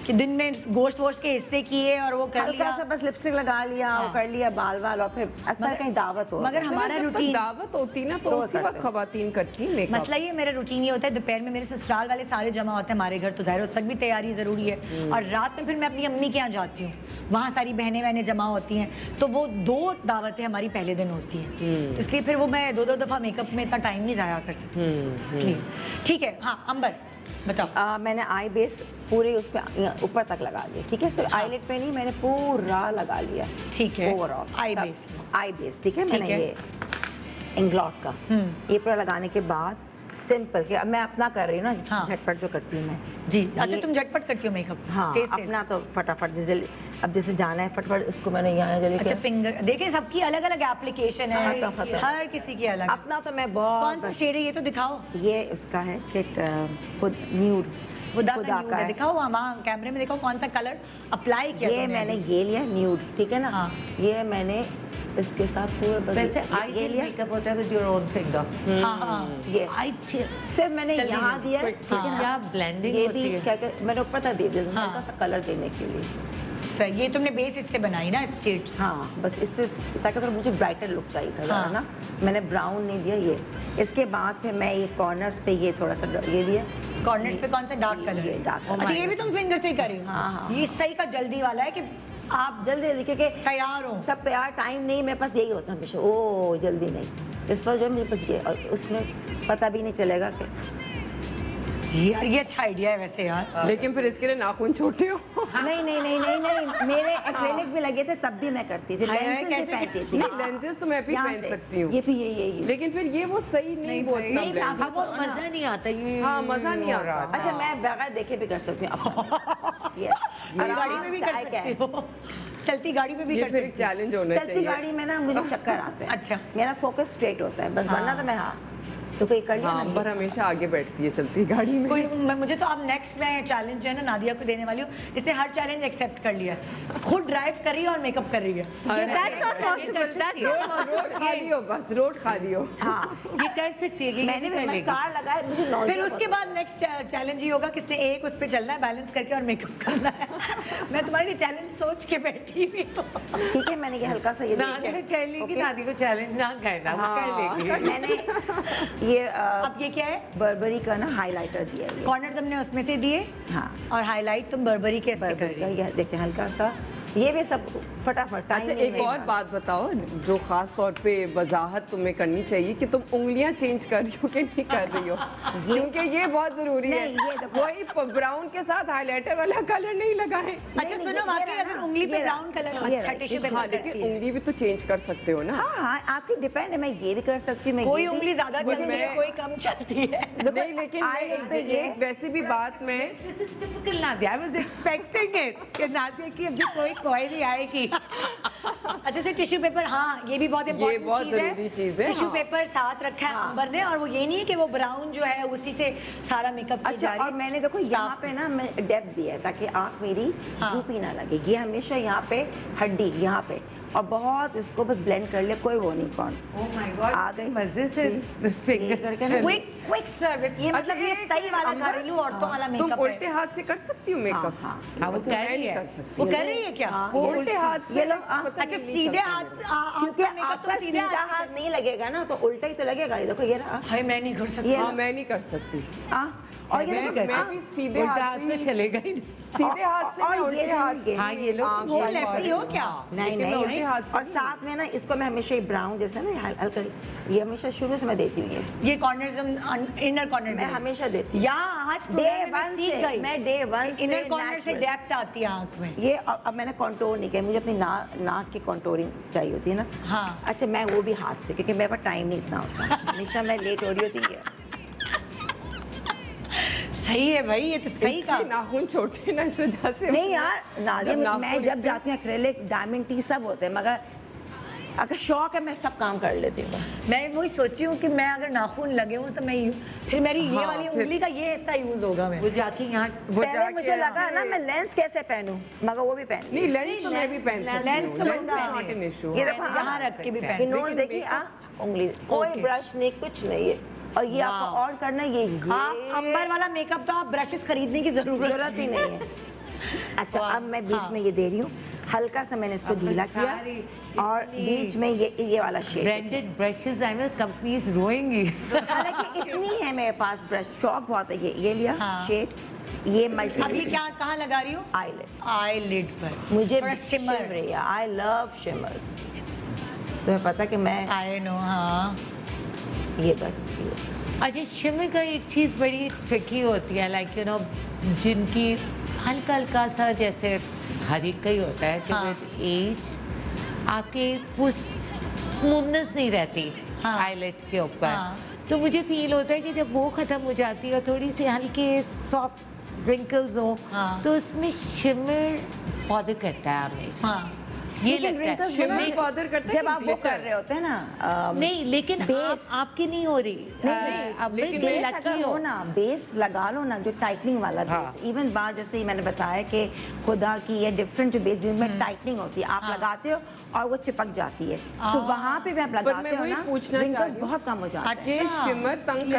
कि दिन में गोश्त वोश्त के हिस्से किए और वो कर हल्का लिया। सा बस लिपस्टिक लगा लिया, हाँ। और कर लिया बाल वाल, और फिर असल कहीं दावत हो। मगर हमारा जब तक रूटीन, दावत होती ना, तो तो उसी वक्त करते। खवातीन करती मेकअप। मसला ये मेरा रूटीन ये होता है, दोपहर में मेरे ससुराल वाले सारे जमा होते हैं हमारे घर, तो जाहिर है उस वक्त भी तैयारी ज़रूरी है, और रात में फिर मैं अपनी अम्मी के यहाँ जाती हूँ, वहाँ सारी बहनें वहनें जमा होती हैं, तो वो 2 दावतें हमारी पहले दिन होती हैं, तो इसलिए फिर वो मैं 2-2 दफ़ा मेकअप में इतना टाइम नहीं ज़ाया कर सकती, इसलिए। ठीक है, हाँ अंबर बताओ। मैंने आई बेस पूरे उस पे ऊपर तक लगा लिया, ठीक है, सिर्फ आईलेट पे नहीं, मैंने पूरा लगा लिया, ठीक है, overall I base. I base, ठीक है, मैंने है। ये इंग्लॉट का ये पूरा लगाने के बाद सिंपल के, अब मैं अपना कर रही हूँ ना, हाँ। झटपट जो करती हूँ मैं जी। अच्छा ये- तुम झटपट करती हो मेकअप? हाँ, तेज तेज। अपना तो फटाफट, जैसे अब जैसे जाना है फटाफट, इसको मैंने यहाँ जल्दी अच्छा फिंगर, देखिए सबकी अलग अलग एप्लीकेशन है, फटाफट। हर किसी की अलग। अपना तो मैं कौन सा बहुत, शेड है ये तो दिखाओ? ये उसका है किट न्यूड, हुदा हुदा का न्यूड का है, है। दिखाओ वहाँ कैमरे में, दिखाओ कौन सा कलर अप्लाई किया ये तुमने मैंने अभी? ये लिया न्यूड, ठीक है ना, हाँ। ये मैंने इसके साथ पूरा बस वैसे ये आई लिया, मेकअप होता है विद योर ओन फिंगर। हाँ हाँ ये आई सिर्फ मैंने जल्दी यहाँ जल्दी, दिया है, quick, ठीक है ना, क्या ब्लेंडिंग ये होती भी है। क्या क्या मैंने ऊपर तक दे दिया, हाँ। हल्का सा कलर देने के लिए। सही, ये तुमने बेस इससे बनाई ना, इस शेड से? हाँ, बस इससे, ताकि तो मुझे ब्राइटर लुक चाहिए था ज़रा हाँ। ना, मैंने ब्राउन नहीं दिया ये। इसके बाद फिर मैं ये कॉर्नर्स पे ये थोड़ा सा ये दिया, कॉर्नर्स पे कौन सा डार्क कलर ये है? dark color। अच्छा ये भी तुम फिंगर से ही करी? हाँ, हाँ। ये इस सही का जल्दी वाला है कि आप जल्दी जल्दी, क्योंकि तैयार हो? सब तैयार, टाइम नहीं, मेरे पास यही होता है हमेशा, ओ जल्दी नहीं, इस पर जो है मेरे पास ये, और उसमें पता भी नहीं चलेगा कि यार ये अच्छा आइडिया है वैसे यार। लेकिन फिर इसके लिए नाखून छोटे हो। नहीं नहीं नहीं नहीं नहीं, मेरे एक्रेलिक भी लगे थे तब भी मैं करती थी, हाय, हाय, लेंसेज भी कैसे? पहनती थी। नहीं, lenses तो मैं भी यहाँ पहन से। सकती हूँ। ये भी ये लेकिन फिर ये वो सही नहीं, नहीं वो भाई, उतना नहीं, blend आप- वो मजा नहीं आता ये। हाँ, मजा नहीं हो आता। रहा था। अच्छा मैं बगैर देखे भी कर सकती हूँ अपना। Yes, गाड़ी में भी कर I सकती can। हो, चलती गाड़ी में भी ये कर फिर एक सकती हो। चैलेंज होना चलती चाहिए। गाड़ी में ना मुझे चक्कर आते हैं। अच्छा। मेरा फोकस स्ट्रेट होता है बस, हाँ। वरना तो मैं हाँ तो कोई कर लिया हाँ, ना पर हमेशा आगे बैठती है चलती गाड़ी में। कोई मुझे तो अब नेक्स्ट मैं चैलेंज जो है ना नादिया को देने वाली हूँ, इसने हर चैलेंज एक्सेप्ट कर लिया, खुद ड्राइव कर रही है और मेकअप कर रही है। That's not possible. That's not possible. Road खा लियो, बस रोड खा लियो। हाँ ये कर सकती है, ये मैंने कर लेगी। नमस्कार लगाया, मुझे nausea फिर उसके बाद नेक्स्ट चैलेंज ये होगा किसने एक उस पे चलना है बैलेंस करके और मेकअप करना है। मैं तुम्हारे लिए चैलेंज सोच के बैठी हुई हूँ। ठीक है, मैंने ये हल्का सा ये नादी ने कह ली कि नादी को चैलेंज ना करना, वो कर लेगी। मैंने ये अब ये क्या है? बर्बरी का ना हाइलाइटर दिया है ये। कॉर्नर तुमने उसमें से दिए हाँ और हाईलाइट तुम बर्बरी के से कर बर्बरी का रही। ये देखिए हल्का सा, ये भी सब फटाफट अच्छा, एक और बात बताओ जो खास तौर पे वजाहत तुम्हें करनी चाहिए कि तुम उंगलियां चेंज कर रही हो कि नहीं कर रही हो, क्योंकि ये बहुत जरूरी है। नहीं, ये देखो। कोई ब्राउन के साथ हाइलाइटर वाला कलर नहीं लगाए। अच्छा नहीं, सुनो, ये वाकई रहा अगर ना, उंगली पे ये रहा, ब्राउन कलर ये अच्छा रहा, टिश्यू पेपर हाँ, लेकिन उंगली भी तो चेंज कर सकते हो ना। हाँ हाँ आपकी डिपेंड है, मैं ये भी कर सकती हूँ, मैं कोई ये भी- उंगली ज्यादा बट चलती है मैं- कोई कम चलती है। नहीं, लेकिन मैं eyelid पे ये- एक वैसे भी बात में This is typical Nadia. I was expecting it. कि नादिया की अभी कोई नहीं आएगी। अच्छा से टिश्यू पेपर, हाँ ये भी बहुत ये बहुत जरूरी चीज है। टिश्यू हाँ। पेपर साथ रखा है अंबर ने, और वो ये नहीं है कि वो ब्राउन जो है उसी से सारा मेकअप की जा अच्छा, रही और है। मैंने देखो यहाँ पे ना मैं डेप्थ दिया है ताकि आँख मेरी हाँ। धूपी ना लगे। ये हमेशा यहाँ पे हड्डी यहाँ पे, और बहुत इसको बस ब्लेंड कर ले, कोई वो नहीं कौन Oh my God. आ गई मजे से ये fingers करके ना- क्विक क्विक सर्विस, ये मतलब ये एक सही वाला अंबर, घरेलू औरतों वाला तुम मेकअप उल्टे है। हाथ से कर सकती हो मेकअप? हाँ, हाँ, वो तो कर मैं रही नहीं है। कर सकती। वो कर रही है क्या? हाँ, वो ये उल्टे हाथ से ये लोग पता अच्छा नहीं सीधे चलता हाथ मेरा। क्योंकि मेकअप आपका तो सीधे सीधा हाथ नहीं लगेगा ना, तो उल्टा ही तो लगेगा। ये देखो ये रहा। हाय मैं नहीं कर सकती। ये हाँ, मैं नहीं कर सकती। और ये मैं देखो, मैं भी सीधे उल्टा हाथ हाथ से तो ही- चलेगा ही नहीं। सीधे हाथ से और मैं उल्टे ये जो हाथ ये- हाँ, ये लोग आँख वो वाली लेफ्टी हो क्या? नहीं लेकिन मैं उल्टे नहीं, हाथ से और साथ में ना इसको मैं हमेशा ब्राउन जैसे ना हल्का, ये हमेशा शुरू से मैं देती हूँ। ये कॉर्नर इनर कॉर्नर मैं हमेशा देती हूँ यहाँ आज डे program में वन सीख से, गई। मैं डे वन से इनर कॉर्नर से natural। डेप्थ आती है आंख में। ये अब मैंने कंटूर नहीं किया, मुझे अपनी नाक की कंटूरिंग चाहिए होती है ना। हाँ। अच्छा, मैं वो भी हाथ से, क्योंकि मेरे पास टाइम नहीं इतना होता। हमेशा मैं लेट हो रही होती है। सही है भाई, ये तो सही इसके कहा। नाखून छोटे ना, इस वजह से नहीं यार नाज़िम, जब नाखून मैं जब जाती हूँ एक्रेलिक, डायमंड टी सब होते हैं, मगर अगर शौक है मैं सब काम कर लेती हूँ। मैं वही सोची हूँ कि मैं अगर नाखून लगे हूँ तो मैं फिर मेरी ये हाँ, वाली फिर- उंगली का ये हिस्सा यूज होगा मैं। वो जाके यहाँ वो पहले जाके मुझे लगा ऐसे- ना मैं लेंस कैसे पहनूं, मगर वो भी पहन नहीं, लेंस तो मैं भी पहन सकती लेंस हूँ। तो लेंस बंदा is है। not an issue। ये देखो यहाँ रख के भी सकते हैं। पहन। नोज लेकिन देखिए, makeup- उंगली कोई Okay. ब्रश नहीं, कुछ नहीं है। और ये आपको Wow. और करना है, ये अंबर वाला मेकअप तो आप ब्रशेस खरीदने की जरूरत ही नहीं है। अच्छा, अब मैं बीच में ये दे रही हूँ, हल्का सा मैंने इसको अब गीला किया, सारी और इतनी- बीच में ये वाला shade. Branded brushes I mean companies रोएंगी। हालांकि इतनी है मेरे पास ब्रश, शौक बहुत है। ये लिया हाँ। शेड, ये मल्टी अब ये क्या कहाँ लगा रही हूँ? आईलिड। आईलिड पर मुझे थोड़ा shimmer. Shimmer, I love shimmers. तुम्हें पता कि मैं आई नो। हाँ ये बस अच्छा, शिमर का एक चीज़ बड़ी ट्रिकी होती है, लाइक यू नो, जिनकी हल्का हल्का सा, जैसे हर एक का ही होता है कि हाँ। विद एज आपके वो स्मूथनेस नहीं रहती हाँ। आईलेट के ऊपर। हाँ। तो मुझे फील होता है कि जब वो ख़त्म हो जाती है और थोड़ी सी हल्के सॉफ्ट रिंकल्स हो, हाँ। तो उसमें शिमर बॉदर करता है हमेशा। हाँ ये लेकिन लगता है wrinkles शिमर बना- बॉदर करता है जब कि आप वो glitter? कर रहे होते हैं ना नहीं, लेकिन बेस। आपकी नहीं हो रही। नहीं, अब लेकिन बड़ी बेस lucky अगर हो ना, बेस लगा लो ना, जो टाइटनिंग वाला हाँ। बेस। इवन बात जैसे ही मैंने बताया कि खुदा की ये डिफरेंट जो बेस जिनमें टाइटनिंग होती है, आप हाँ। लगाते हो और वो चिपक जाती है, तो हाँ। वहां पे भी आप मैं लगाते हो वही ना, पूछना चाह wrinkles रही हूँ। बहुत कम हो जाते हैं। ये शिमर तंग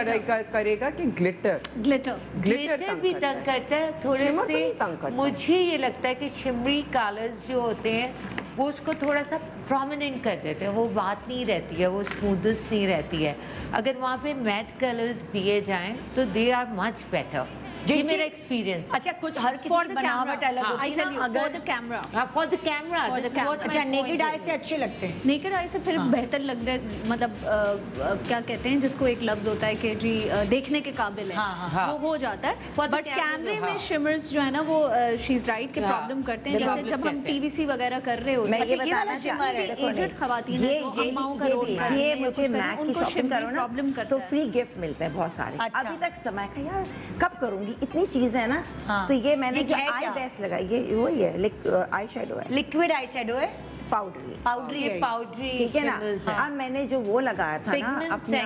करेगा कि ग्लिटर? ग्लिटर। ग्लिटर भी तंग करता है थोड़े शिमर तो से। नहीं तंग करता। मुझे ये लगता है कि शिमरी कलर्स जो होते हैं वो उसको थोड़ा सा प्रोमिनेंट कर देते हैं, वो बात नहीं रहती है, वो स्मूथनेस नहीं रहती है। अगर वहाँ पे मैट कलर्स दिए जाएं तो दे आर मच बेटर। ये मेरा एक्सपीरियंस। अच्छा, कुछ हर किसी फॉर की द बनावट अलग कैमरा, होती आई है टेल यू, ना। फॉर अगर the camera. For the camera For the camera. अच्छा नेकेड आई से अच्छे लगते हैं। नेकेड आई से फिर बेहतर लग रहा है, मतलब क्या कहते हैं जिसको एक लफ्ज होता है कि जी देखने के काबिल है, हाँ, हाँ, वो हो जाता है। For the बट camera, कैमरे में हाँ। शिमर्स जो है ना वो शी इज राइट के हाँ, प्रॉब्लम करते हैं। जब जैसे problem जब हम करते हैं। टीवीसी वगैरह कर रहे होते मैं हैं, ये अच्छा, ये वाला बताना शिमर है। देखो एजेड नहीं, खवातीन है जो अम्माओं का रोल कर रही ये हैं या मुझे कुछ कर रही मैक हैं, की उनको शॉपिंग शिमरी करो ना, प्रॉब्लम करता तो है। फ्री गिफ्ट मिलते हैं बहुत सारे। अच्छा। अभी तक समय का यार कब करूंगी, इतनी चीजें है ना। हाँ। तो ये मैंने ये जो है आई क्या? बेस लगाई, ये वही है, आई शेडो है। लिक्विड आई शेडो है। पाउडरी ये है। पाउडरी ठीक है ना। shingles है। अब मैंने जो वो लगाया था ना Pigments हैं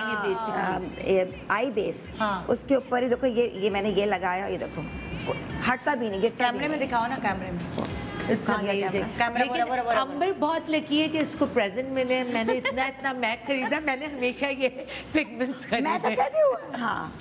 ये अपना आई बेस, हाँ। उसके ऊपर ही देखो ये मैंने ये लगाया, ये देखो हटता भी नहीं, गिरता कैमरे में दिखाओ ना, कैमरे में। It's कहाँ गया amazing. कैमरा? लेकिन वो अंबर बहुत लकी है कि इसको प्रेजेंट मिले। मैंने इतना मैक खरीदा, मैंने हमेशा ये पिगमेंट्स मैं तो खरीदे। कहती हूँ हाँ।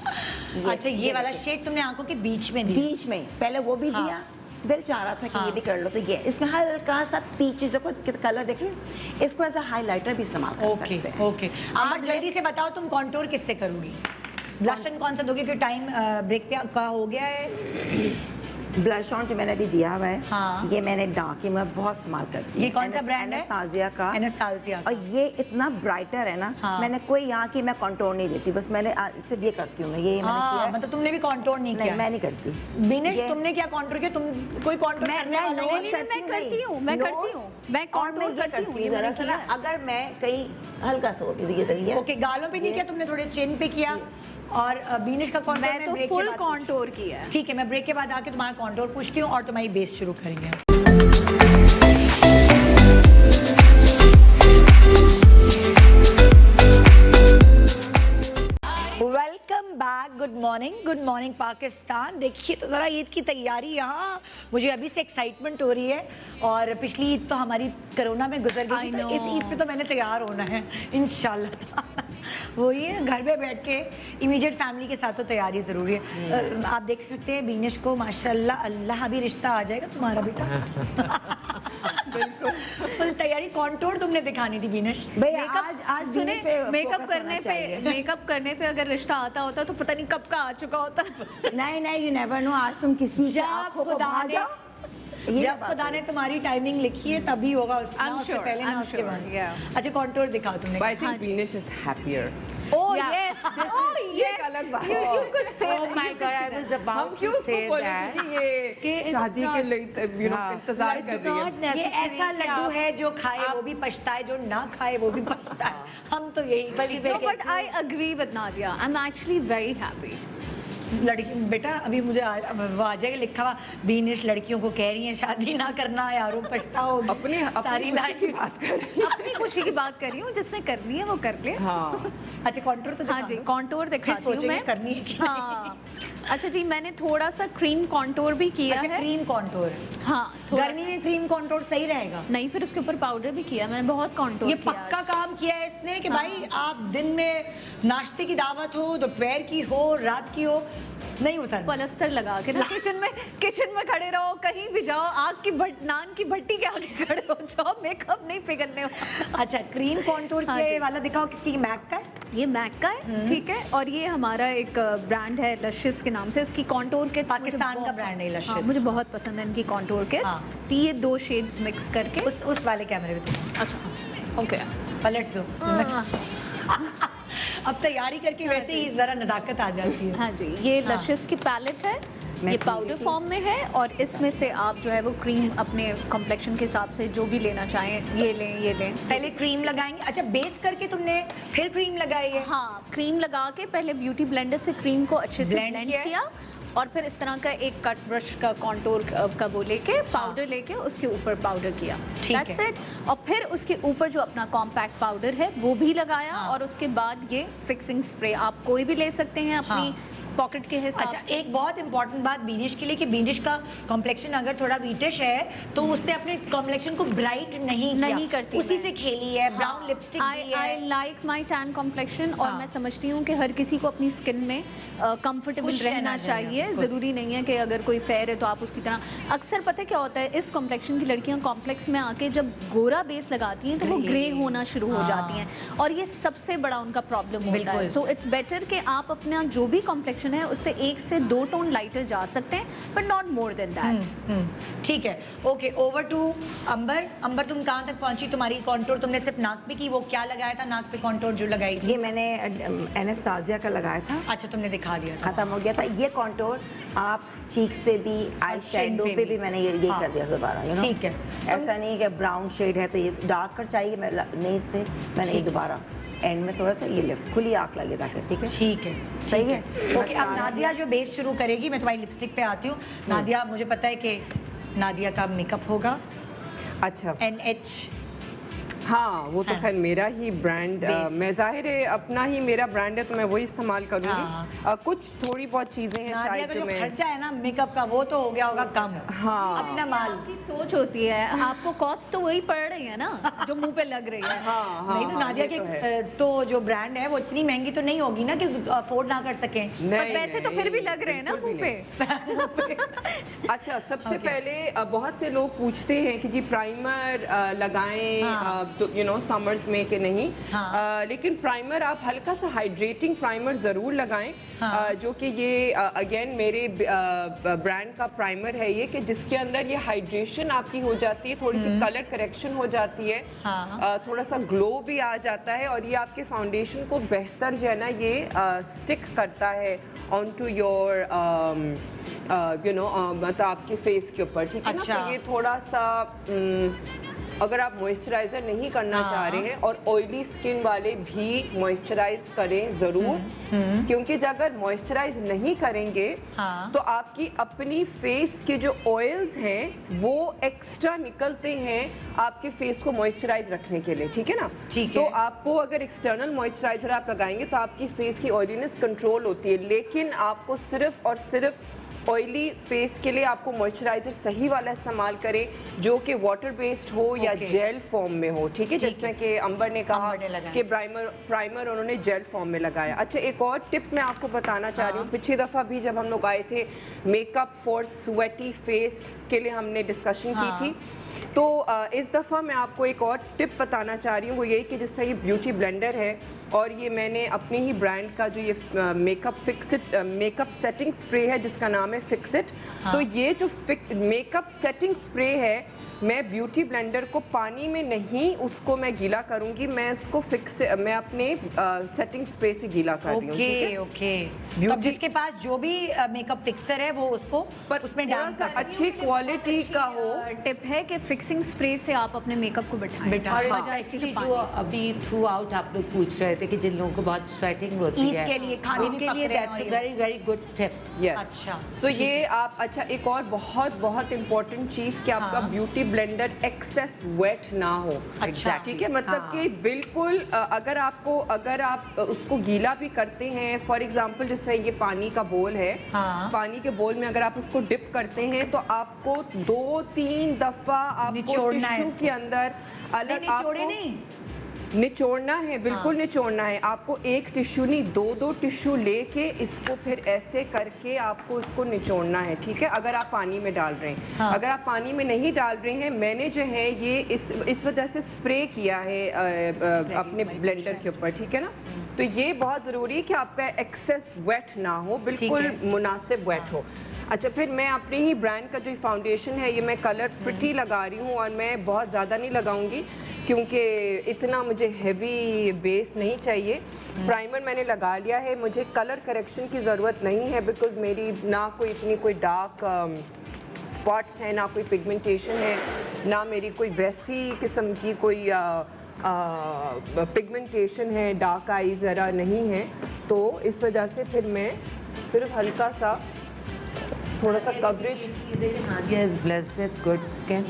अच्छा, ये वाला शेड तुमने आंखों के बीच में दिया। बीच में पहले वो भी हाँ। दिया, दिल चाह रहा था कि ये भी कर लो, तो ये इसमें हल्का सा पीचेस देखो, कलर देख रहे हो, इसको एज अ हाइलाइटर भी इस्तेमाल कर ओके सकते हैं। ओके। अब जल्दी से बताओ तुम कॉन्टूर किससे करोगी? ब्लशन कौन सा दोगे? क्योंकि टाइम ब्रेक पे का हो गया है। ब्लश ऑन जो मैंने अभी दिया हुआ है, हाँ। ये मैंने डार्क में बहुत इस्तेमाल करती हूँ। ये कौन सा ब्रांड है? एनास्तासिया का। एनास्तासिया का। और ये इतना ब्राइटर है ना, हाँ। मैंने कोई यहाँ की मैं कंटूर नहीं देती, बस मैंने सिर्फ ये करती हूँ मैं, ये मैंने किया हाँ, है। मतलब तुमने भी कॉन्टूर नहीं नहीं किया? मैं नहीं करती। बिनेश, ये- तुमने क्या कॉन्टूर किया? तुम कोई कॉन्टूर मैं करने वाला nose नहीं? नहीं, मैं करती हूँ, मैं करती nose, हूँ, मैं और contour ये करती हूँ, ये जरा मैंने सा किया ना, है। अगर मैं कहीं हल्का सा ये देखिए, ओके, गालों पे नहीं किया तुमने, थोड़े चिन पे किया। और बीनेश का कॉन्टूर मैं तो फुल कॉन्टोर किया है। ठीक है, मैं ब्रेक के बाद आके तुम्हारा कॉन्टूर पूछती हूँ और तुम्हारी बेस शुरू करेंगे। Welcome back, good morning Pakistan. देखिए तो ज़रा ईद की तैयारी यहाँ, मुझे अभी से एक्साइटमेंट हो रही है। और पिछली ईद तो हमारी कोरोना में गुजर गई थी, तो I इस know. ईद पे तो मैंने तैयार होना है इंशाल्लाह। वही है, घर में बैठ के इमीडिएट फैमिली के साथ तो तैयारी ज़रूरी है। आप देख सकते हैं बीनेश को माशाल्लाह, अल्लाह भी रिश्ता आ जाएगा तुम्हारा बेटा। बिल्कुल फुल तैयारी। कॉन्टूर तुमने दिखानी थी बीनेश। भैया आज सुने, दिनेश पे मेकअप focus होना चाहिए। मेकअप करने पे अगर रिश्ता आता होता तो पता नहीं कब का आ चुका होता। नहीं यू नेवर नो, आज तुम किसी के जब आंखों को खुदा भा ने- जाओ, ये जब बात खुदा है। ने तुम्हारी टाइमिंग लिखी है तभी होगा, I'm उससे sure, पहले ना I'm उसके sure, बाद। yeah. अच्छा, कॉन्टूर दिखाओ तुमने। But I हाँ think ji. Vinesh is happier. Oh Yeah. yes, oh ये yes. एक अलग बात You could say Oh that, my you could God, say I that. was हम about क्यों to उसको say बोले that. कि ये कि it's शादी के not- लिए हाँ। इंतजार It's कर रही है। not ये necessary ऐसा कि लड्डू आप- है जो खाए वो भी पछताए, जो ना खाए वो भी पछताए। हम तो यही बल्कि No, but I agree with Nadia. I'm actually very happy. लड़की बेटा, अभी मुझे वो आ जाएगा लिखा हुआ, बीनेश लड़कियों को कह रही है शादी ना करना यारों, पछताओ। अपनी सारी खुशी की लाइफ। बात कर रही अपनी खुशी की बात कर रही हूँ, जिसने करनी है वो कर ले। है। हाँ अच्छा, कॉन्टूर तो हाँ दिखा जी, दो। कॉन्टोर फिर दिखाती हूँ सोचेंगे मैं। करनी है कि नहीं। हाँ, अच्छा जी, मैंने थोड़ा सा क्रीम कॉन्टोर भी किया अच्छा, है। Cream contour. हाँ, थोड़ा गर्मी में क्रीम कॉन्टूर सही रहेगा। नहीं, फिर उसके ऊपर पाउडर भी किया मैंने, बहुत कॉन्टोर ये किया पक्का आज। काम किया है इसने कि हाँ। भाई आप दिन में नाश्ते की दावत हो, दोपहर की हो, रात की हो, नहीं उतर। पलस्तर लगा के ना किचन में खड़े रहो, कहीं भी जाओ, आग की नान की भट्टी के आगे खड़े हो जाओ, मेकअप नहीं पिघलने वाला। अच्छा, क्रीम कॉन्टूर हाँ के जी। वाला दिखाओ, किसकी? मैक का है? ये मैक का है, ठीक है। और ये हमारा एक ब्रांड है लशिस के नाम से, इसकी कॉन्टूर किट्स पाकिस्तान का ब्रांड है लशिस। हाँ, मुझे बहुत पसंद है इनकी कॉन्टूर किट्स। हाँ। तो ये 2 शेड्स मिक्स करके। उस वाले कैमरे में दिखाओ। अच्छा, ओके। पलट दो। अब तैयारी करके वैसे ही जरा नजाकत आ जाती है। हाँ जी, ये हाँ। लशिस की पैलेट है, मैं ये पी पाउडर रही थी। फॉर्म में है। और इसमें से आप जो है वो क्रीम अपने कॉम्प्लेक्शन के हिसाब से जो भी लेना चाहें, ये लें। पहले क्रीम लगाएंगे। अच्छा, बेस करके तुमने फिर क्रीम लगाई है? हाँ, क्रीम लगा के पहले ब्यूटी ब्लेंडर से क्रीम को अच्छे से Blend ब्लेंड किया है। किया। और फिर इस तरह का एक कट ब्रश का कॉन्टोर का वो लेके पाउडर लेके उसके ऊपर पाउडर किया। ठीक That's है। it। और फिर उसके ऊपर जो अपना कॉम्पैक्ट पाउडर है वो भी लगाया। हाँ। और उसके बाद ये फिक्सिंग स्प्रे आप कोई भी ले सकते हैं अपनी हाँ। पॉकेट के हिसाब अच्छा, से। एक बहुत इंपॉर्टेंट बात बीनेश के लिए कि बीनेश का कॉम्प्लेक्शन अगर थोड़ा वीटिश है तो उसने अपने कॉम्प्लेक्शन को ब्राइट नहीं किया। नहीं करती उसी मैं। से खेली है, ब्राउन लिपस्टिक दी आई है। Like my tan complexion. और हाँ। मैं समझती हूँ कि हर किसी को अपनी स्किन में कंफर्टेबल खुश रहना रहना चाहिए। चाहिए। खुद। ज़रूरी नहीं है कि अगर कोई फेयर है तो आप उसकी तरह। अक्सर पता है क्या होता है, इस कॉम्प्लेक्शन की लड़कियाँ कॉम्प्लेक्स में आके जब गोरा बेस लगाती हैं तो वो Grey। ग्रे होना शुरू हो हाँ। जाती हैं। और ये सबसे बड़ा उनका प्रॉब्लम होता है। बिल्कुल। सो इट्स बेटर कि आप अपना जो भी कॉम्प्लेक्शन है उससे 1 से 2 टोन लाइटर जा सकते हैं, but not more than that. ठीक है, ओके। ओवर टू अंबर। अंबर, तुम कहाँ तक पहुंची? तुम्हारी कॉन्टूर तुमने सिर्फ नाक पे की, वो क्या लगाया था नाक पे कॉन्टूर जो लगाई थी? ये मैंने एनास्तासिया का लगाया था, अच्छा, तुमने दिखा दिया था। खत्म हो गया था। ये कॉन्टोर आप चीक्स पे भी, आई शेडो पे पे भी। भी मैंने ये हाँ। कर दिया दोबारा, you know? ठीक है। ऐसा नहीं कि ब्राउन शेड है तो ये डार्क कर चाहिए, मैं नहीं थे, मैंने ये ठीक। दोबारा एंड में थोड़ा सा ये लिफ्ट खुली आँख लगे ताकि, ठीक है ठीक है, सही है। ओके। अब नादिया जो बेस शुरू करेगी, मैं तुम्हारी लिपस्टिक पे आती हूँ। नादिया, मुझे पता है कि नादिया का मेकअप होगा अच्छा, NH हाँ वो तो खैर मेरा ही ब्रांड, मैं जाहिर है अपना ही मेरा ब्रांड है तो मैं वही इस्तेमाल करूंगी। कुछ थोड़ी बहुत चीजें हैं नादिया शायद का जो जो मैं, खर्चा है ना मेकअप का वो तो हो गया होगा कम। हाँ अपना माल। आपकी सोच होती है, आपको कॉस्ट तो वही पड़ रही है ना जो मुंह पे लग रही है। हाँ हाँ नहीं तो हाँ, नादिया ये तो की है। तो जो ब्रांड है वो इतनी महंगी तो नहीं होगी ना कि अफोर्ड ना कर सकें। पर पैसे तो फिर भी लग रहे हैं ना बिल्कुल मुंह भी पे। अच्छा, सबसे पहले बहुत से लोग पूछते हैं कि जी प्राइमर लगाएं यू नो समर्स में कि नहीं। लेकिन प्राइमर आप हल्का सा हाइड्रेटिंग प्राइमर ज़रूर लगाएं। जो कि ये अगेन मेरे ब्रांड का प्राइमर है ये, कि जिसके अंदर ये हाइड्रेशन आपकी हो जाती है, थोड़ी सी कलर करेक्शन हो जाती है, थोड़ा सा ग्लो भी आ जाता है और ये आपके फाउंडेशन को बेहतर जो है ना ये स्टिक करता है on to your you know मतलब आपके फेस के ऊपर, ठीक है ना। तो ये थोड़ा सा अगर आप मॉइस्चराइज़र नहीं करना चाह रहे हैं, और ऑयली स्किन वाले भी मॉइस्चराइज करें ज़रूर, क्योंकि अगर मॉइस्चराइज नहीं करेंगे तो आपकी अपनी फेस के जो ऑयल्स हैं वो एक्स्ट्रा निकलते हैं आपके फेस को मॉइस्चराइज रखने के लिए, ठीक है ना। तो आपको अगर एक्सटर्नल मॉइस्चराइजर आप लगाएंगे तो आपकी फेस की ऑयलीनेस कंट्रोल होती है, लेकिन आपको सिर्फ और सिर्फ ऑयली फेस के लिए आपको मॉइस्चराइजर सही वाला इस्तेमाल करें जो कि वाटर बेस्ड हो या जेल फॉर्म में हो, ठीक है। जैसे कि अंबर ने कहा कि प्राइमर उन्होंने जेल फॉर्म में लगाया। अच्छा, एक और टिप मैं आपको बताना चाह रही हूँ। पिछली दफ़ा भी जब हम लोग आए थे मेकअप फॉर स्वेटी फेस के लिए हमने डिस्कशन की थी, तो इस दफ़ा मैं आपको एक और टिप बताना चाह रही हूँ। वो यही कि जिस तरह ये ब्यूटी ब्लेंडर है और ये मैंने अपने ही ब्रांड का जो ये मेकअप सेटिंग स्प्रे है जिसका नाम है फिक्सिट। तो ये जो मेकअप सेटिंग स्प्रे है, मैं ब्यूटी ब्लेंडर को पानी में नहीं उसको मैं गीला करूंगी, मैं उसको मैं अपने सेटिंग स्प्रे से गीला कर रही हूँ, ठीक है। ओके। तो जिसके पास जो भी मेकअप फिक्सर है वो उसको पर उसमें थोड़ा डाल सा अच्छी क्वालिटी का हो। टिप है कि फिक्सिंग स्प्रे से आप अपने मेकअप को बिठाएं। और एक्चुअली जो अभी थ्रू आउट आप लोग पूछ रहे थे कि जिन लोगों को बहुत स्वेटिंग होती ईद है के लिए खाने उनके भी लिए पक रहे हैं दैट्स और a very very good tip. अच्छा, सो ये आप, अच्छा एक और बहुत इंपॉर्टेंट चीज़ कि आपका ब्यूटी ब्लेंडर एक्सेस वेट ना हो। अच्छा, ठीक है, मतलब कि बिल्कुल अगर आप उसको गीला भी करते हैं, फॉर एग्जांपल जैसे ये पानी का बोल है, पानी के बोल में अगर आप उसको डिप करते हैं तो आपको 2-3 दफ़ा आपको टिश्यू के अंदर अलग निचोड़ना है, बिल्कुल निचोड़ना है। आपको एक टिश्यू नहीं, 2-2 टिश्यू लेके इसको फिर ऐसे करके आपको इसको निचोड़ना है, ठीक है, अगर आप पानी में डाल रहे हैं। अगर आप पानी में नहीं डाल रहे हैं, मैंने जो है ये इस वजह से स्प्रे किया है अपने ब्लेंडर के ऊपर, ठीक है ना। तो ये बहुत ज़रूरी है कि आपका एक्सेस वेट ना हो, बिल्कुल मुनासिब वेट हो। अच्छा, फिर मैं अपने ही ब्रांड का जो फाउंडेशन है ये मैं कलर प्रिटी लगा रही हूँ, और मैं बहुत ज़्यादा नहीं लगाऊंगी क्योंकि इतना मुझे हेवी बेस नहीं चाहिए। प्राइमर मैंने लगा लिया है, मुझे कलर करेक्शन की ज़रूरत नहीं है, बिकॉज़ मेरी ना कोई इतनी कोई डार्क स्पॉट्स हैं, ना कोई पिगमेंटेशन है, ना मेरी कोई वैसी किस्म की कोई पिगमेंटेशन है, डार्क आई ज़रा नहीं है। तो इस वजह से फिर मैं सिर्फ हल्का सा थोड़ा सा coverage. Nadia is blessed with good skin.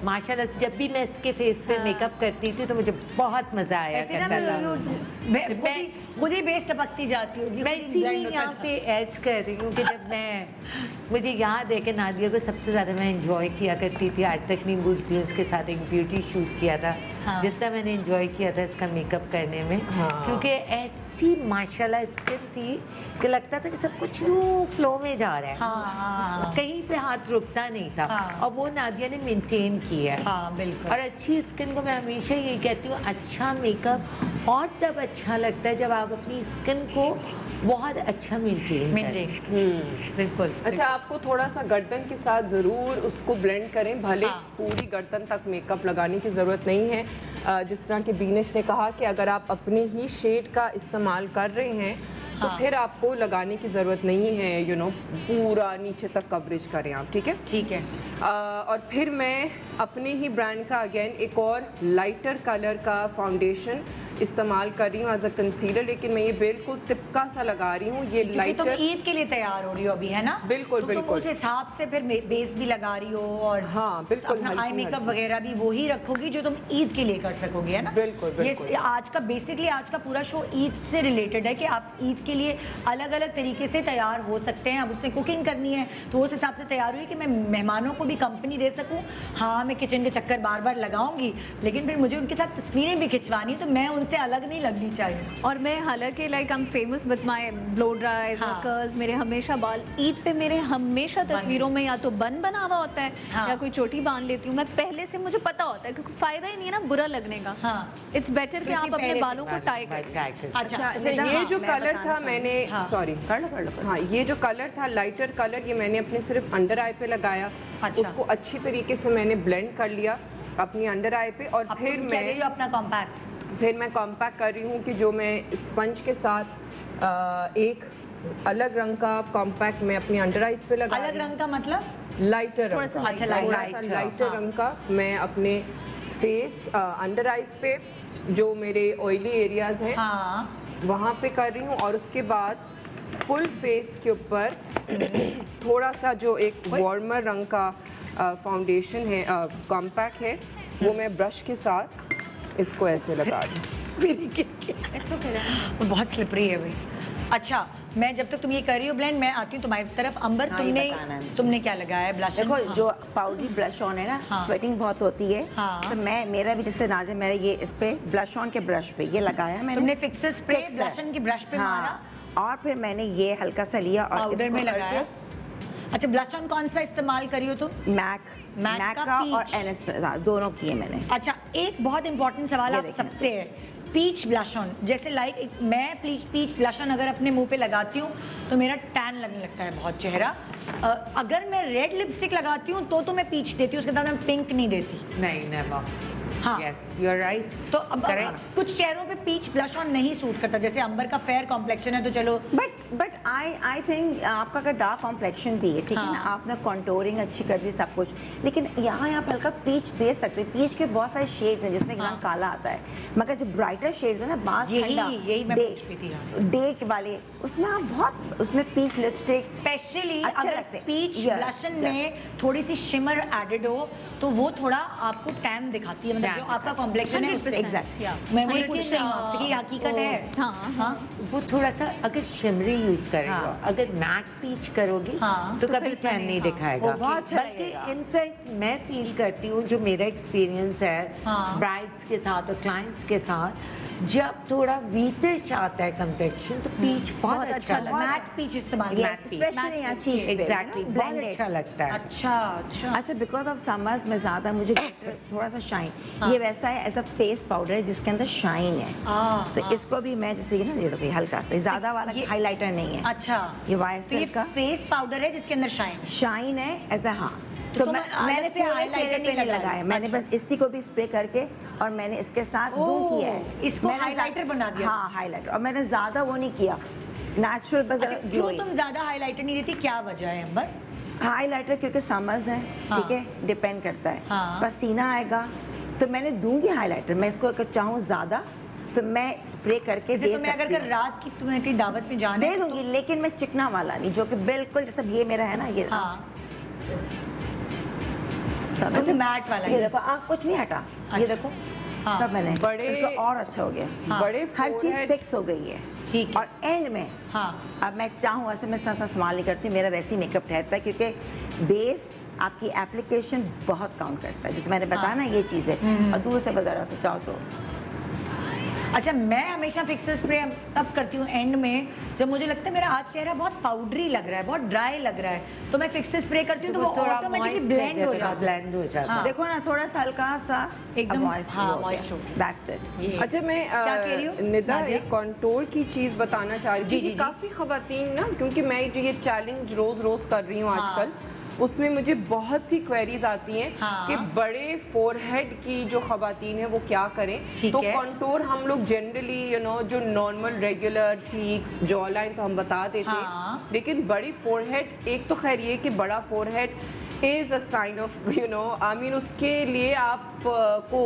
माशाल्लाह, जब भी मैं इसके फेस पे मेकअप करती थी तो मुझे बहुत मजा आया करता था। मैं खुद ही बेस टपकती जाती हूँ। मैं इसीलिए यहाँ पे ऐड कर रही हूँ कि जब मुझे याद है कि नादिया को सबसे ज़्यादा मैं इंजॉय किया करती थी, आज तक नहीं भूलती हूँ। उसके साथ एक ब्यूटी शूट किया था, जितना मैंने इंजॉय किया था इसका मेकअप करने में, क्योंकि ऐसी माशाल्लाह स्किन थी कि लगता था कि सब कुछ यूँ फ्लो में जा रहा है, कहीं पे हाथ रुकता नहीं था। और वो नादिया ने मेंटेन किया है। बिल्कुल। और अच्छी स्किन को मैं हमेशा यही कहती हूँ, अच्छा मेकअप और तब अच्छा लगता है जब आप अपनी स्किन को बहुत अच्छा मेंटेन बिल्कुल। अच्छा, आपको थोड़ा सा गर्दन के साथ ज़रूर उसको ब्लेंड करें, भले पूरी गर्दन तक मेकअप लगाने की ज़रूरत नहीं है। जिस तरह के बीनिश ने कहा कि अगर आप अपने ही शेड का इस्तेमाल कर रहे हैं तो फिर आपको लगाने की ज़रूरत नहीं है, यू नो, पूरा नीचे तक कवरेज करें आप, ठीक है। ठीक है। और फिर मैं अपने ही ब्रांड का अगेन एक और लाइटर कलर का फाउंडेशन इस्तेमाल कर रही हूँ एज अ कंसीलर, लेकिन मैं ये बिल्कुल तिपका सा लगा रही हूँ। ये क्योंकि लाइटर तुम ईद के लिए तैयार हो रही हो अभी, है ना? बिल्कुल, तो बिल्कुल। तुम उस हिसाब से फिर बेस भी लगा रही हो और हाँ, बिल्कुल, अपना आई हल्की, मेकअप हल्की। वगैरह भी वही रखोगी जो तुम ईद के लिए कर सकोगी, है ना? बिल्कुल, बिल्कुल। ये आज का बेसिकली आज का पूरा शो ईद से रिलेटेड है कि आप ईद के लिए अलग अलग तरीके से तैयार हो सकते हैं। अब उसने कुकिंग करनी है तो उस हिसाब से तैयार हुई कि मैं मेहमानों को भी कंपनी दे सकूं। हाँ, मैं किचन के चक्कर बार बार लगाऊंगी, लेकिन फिर मुझे उनके साथ तस्वीरें भी खिंचवानी है, तो मैं उनसे अलग नहीं लगनी चाहिए। और मैं हालांकि like I am famous with my blow ड्राइज और कर्ल्स, मेरे हमेशा बाल ईद पे मेरे हमेशा तस्वीरों में या तो बन बना हुआ होता है हाँ। या कोई चोटी बांध लेती हूँ मैं पहले से, मुझे पता होता है क्योंकि फायदा ही नहीं है ना बुरा लगने का। हाँ। इट्स बेटर कि आप अपने बालों को टाई करें। अच्छा, ये जो कलर था मैंने सॉरी कर लो। हाँ, ये जो कलर था लाइटर कलर, ये मैंने अपने सिर्फ अंडर आई पे लगाया। अच्छा। उसको अच्छी तरीके से मैंने ब्लेंड कर लिया अपनी अंडर आई पे, और अब फिर तुम क्या दे रही हो अपना कॉम्पैक्ट? फिर मैं कॉम्पैक्ट कर रही हूँ कि जो मैं स्पंज के साथ एक अलग रंग का कॉम्पैक्ट मैं अपनी अंडर आइज पे लगा अलग रंग का मतलब? लाइटर थोड़ा रंग सा का, lighter, थोड़ा सा लाइटर रंग का मैं अपने फेस अंडर आइज पे जो मेरे ऑयली एरियाज हैं हाँ, वहाँ पे कर रही हूँ, और उसके बाद फुल फेस के ऊपर थोड़ा सा जो एक वार्मर रंग का फाउंडेशन है, कॉम्पैक्ट है, वो मैं ब्रश के साथ इसको ऐसे लगा रही हूँ। It's okay. वो बहुत स्लिपरी है भाई। अच्छा, मैं जब तक तुम ये कर रही हो ब्लेंड, मैं आती हूँ तुम्हारी तरफ। अंबर, हाँ, ये बताना है मुझे। तुमने क्या लगाया है? ब्लश? देखो जो पाउडरी ब्लश ऑन है ना, हाँ। स्वेटिंग बहुत होती है, हाँ। तो मेरा भी जैसे नाज़े मेरा ये इस पे ब्लश ऑन के ब्रश पे ये लगाया मैंने। तुमने फिक्सर स्प्रे Fixer। ब्लशन की ब्रश पे हाँ। मारा, और फिर मैंने ये हल्का सा लिया और पाउडर इसको में लगाया। अच्छा, ब्लश ऑन कौन सा इस्तेमाल करी हो तुम? मैक का का और peach। एनेस्टेसा दोनों किए मैंने। अच्छा, एक बहुत इंपॉर्टेंट सवाल ये आप देखिए। सबसे है, पीच ब्लश ऑन। जैसे लाइक मैं पीच ब्लश ऑन अगर अपने मुंह पे लगाती हूँ तो मेरा टैन लगने लगता है बहुत चेहरा। अगर मैं रेड लिपस्टिक लगाती हूँ तो मैं पीच देती हूँ, उसके बाद मैं पिंक नहीं देती। नहीं, नेवर। हाँ। Yes, you are right. तो अब कुछ चेहरों पे पीच ब्लश ऑन नहीं सूट करता, जैसे अंबर का फेयर कॉम्प्लेक्शन है तो चलो। बट आई थिंक आपका अगर डार्क कॉम्प्लेक्शन भी है, ठीक है ना, हाँ। आपने कॉन्टोरिंग अच्छी कर दी सब कुछ, लेकिन यहाँ आप हल्का पीच दे सकते हैं। पीच के बहुत सारे शेड्स हैं जिसमें हाँ। रंग काला आता है, मगर जो ब्राइटर शेड्स है ना, बाज यही मैं पूछ रही थी। हाँ। डे वाले, उसमें आप बहुत उसमें पीच लिपस्टिक स्पेशली अच्छे अगर लगते हैं। Peach Yes, blush on yes. में थोड़ी सी शिमर एडेड हो तो वो थोड़ा आपको टैन दिखाती है, मतलब जो Tan आपका कॉम्प्लेक्शन है 100%, एग्जैक्ट। yeah. मैं वही लेकिन, पूछ रही हूँ आपसे कि हकीकत है। हाँ। हाँ, वो थोड़ा सा अगर शिमरी यूज करेगा, हाँ। अगर मैट पीच करोगी हाँ, तो तो कभी फिर टैन नहीं दिखाएगा। वो बहुत अच्छा बल्कि लगेगा। इनफैक्ट मैं फील करती हूँ, जो मेरा एक्सपीरियंस है हाँ। ब्राइड्स के साथ और क्लाइंट्स के साथ, जब थोड़ा वीटिश आता है कम्प्लेक्शन तो पीच बहुत अच्छा लगता है। मैट पीच इस्तेमाल Matte करती peach. है। स्पेशली यहाँ चीज एग्जैक्टली, बहुत अच्छा लगता है। अच्छा अच्छा। अच्छा, बिकॉज ऑफ समर्स में ज़्यादा मुझे थोड़ा सा शाइन, हाँ। ये वैसा है ऐसा फेस पाउडर है जिसके अंदर शाइन है, तो हाँ। इसको भी मैं जैसे ना ये देखो हल्का सा, ज़्यादा वाला ये- हाइलाइटर नहीं है, अच्छा, ये तो YSL ये का फेस पाउडर है जिसके अंदर शाइन। शाइन है ऐसा। हाँ, तो तो तुम मैंने अलग से पूरे highlighter चेहरे पे नहीं नहीं लगाया? लगाया, मैंने अच्छा। बस इसी को भी स्प्रे करके और मैंने इसके साथ दो ओह, किया है। इसको मैंने highlighter बना दिया? हाँ, हाईलाइटर, और मैंने ज़्यादा वो नहीं किया, नेचुरल बस अच्छा, क्यों तुम ज्यादा हाइलाइटर नहीं देती, क्या वजह है अंबर? हाईलाइटर क्योंकि समर्स है, हाँ। ठीक है, डिपेंड करता है। हाँ। पसीना आएगा तो मैंने दूंगी हाईलाइटर, मैं इसको अगर चाहूँ ज़्यादा तो मैं स्प्रे करके जैसे दे तुम्हें अगर सकती कल हूँ, रात की तुम्हें कहीं दावत में जाना दे है तो दूंगी, लेकिन मैं चिकना वाला नहीं, जो कि बिल्कुल जैसे ये मेरा है ना, ये हाँ, सब तो मैट वाला ये ही। देखो, आँख कुछ नहीं हटा, ये अच्छा। देखो हाँ। सब मैंने बड़े- इसको और अच्छा हो गया। हाँ। बड़े हर चीज़ forehead- फिक्स हो गई है, ठीक है। और एंड में हाँ, अब मैं चाहूँ ऐसे मैं इतना इस्तेमाल नहीं करती, मेरा वैसे ही मेकअप ठहरता है, क्योंकि बेस आपकी एप्लीकेशन बहुत काउंट करता है, जैसे मैंने बताया ना ये चीज़ है, और दूर से बाजार से चाहो तो अच्छा, मैं हमेशा फिक्सर स्प्रे तब करती हूँ एंड में जब मुझे लगता है मेरा आज चेहरा बहुत पाउडरी लग रहा है, बहुत ड्राई लग रहा है, तो मैं फिक्सर स्प्रे करती हूँ तो वो ऑटोमेटिकली ब्लेंड हो जाता है। ब्लेंड हो जाता हाँ। है। देखो ना थोड़ा सा हल्का सा एकदम, moist हाँ, हो गया। moist हो गया। That's it। ये। अच्छा, मैं क्या कह रही हो, निदा नादिया? एक कंट्रोल की चीज बताना चाह रही जी, थी जी, कि जी। काफी खवातीन ना, क्योंकि मैं जो ये चैलेंज रोज रोज कर रही हूँ हाँ। आजकल, उसमें मुझे बहुत सी क्वेरीज आती हैं हाँ। कि बड़े फोरहेड की जो खवातीन है वो क्या करें। ठीक तो है। कंटूर हम लोग जनरली जो normal regular cheeks, jaw line तो हम बता देते हाँ। हैं, लेकिन बड़ी फोरहेड, एक तो खैर ये कि बड़ा forehead is a sign of you know I mean उसके लिए आपको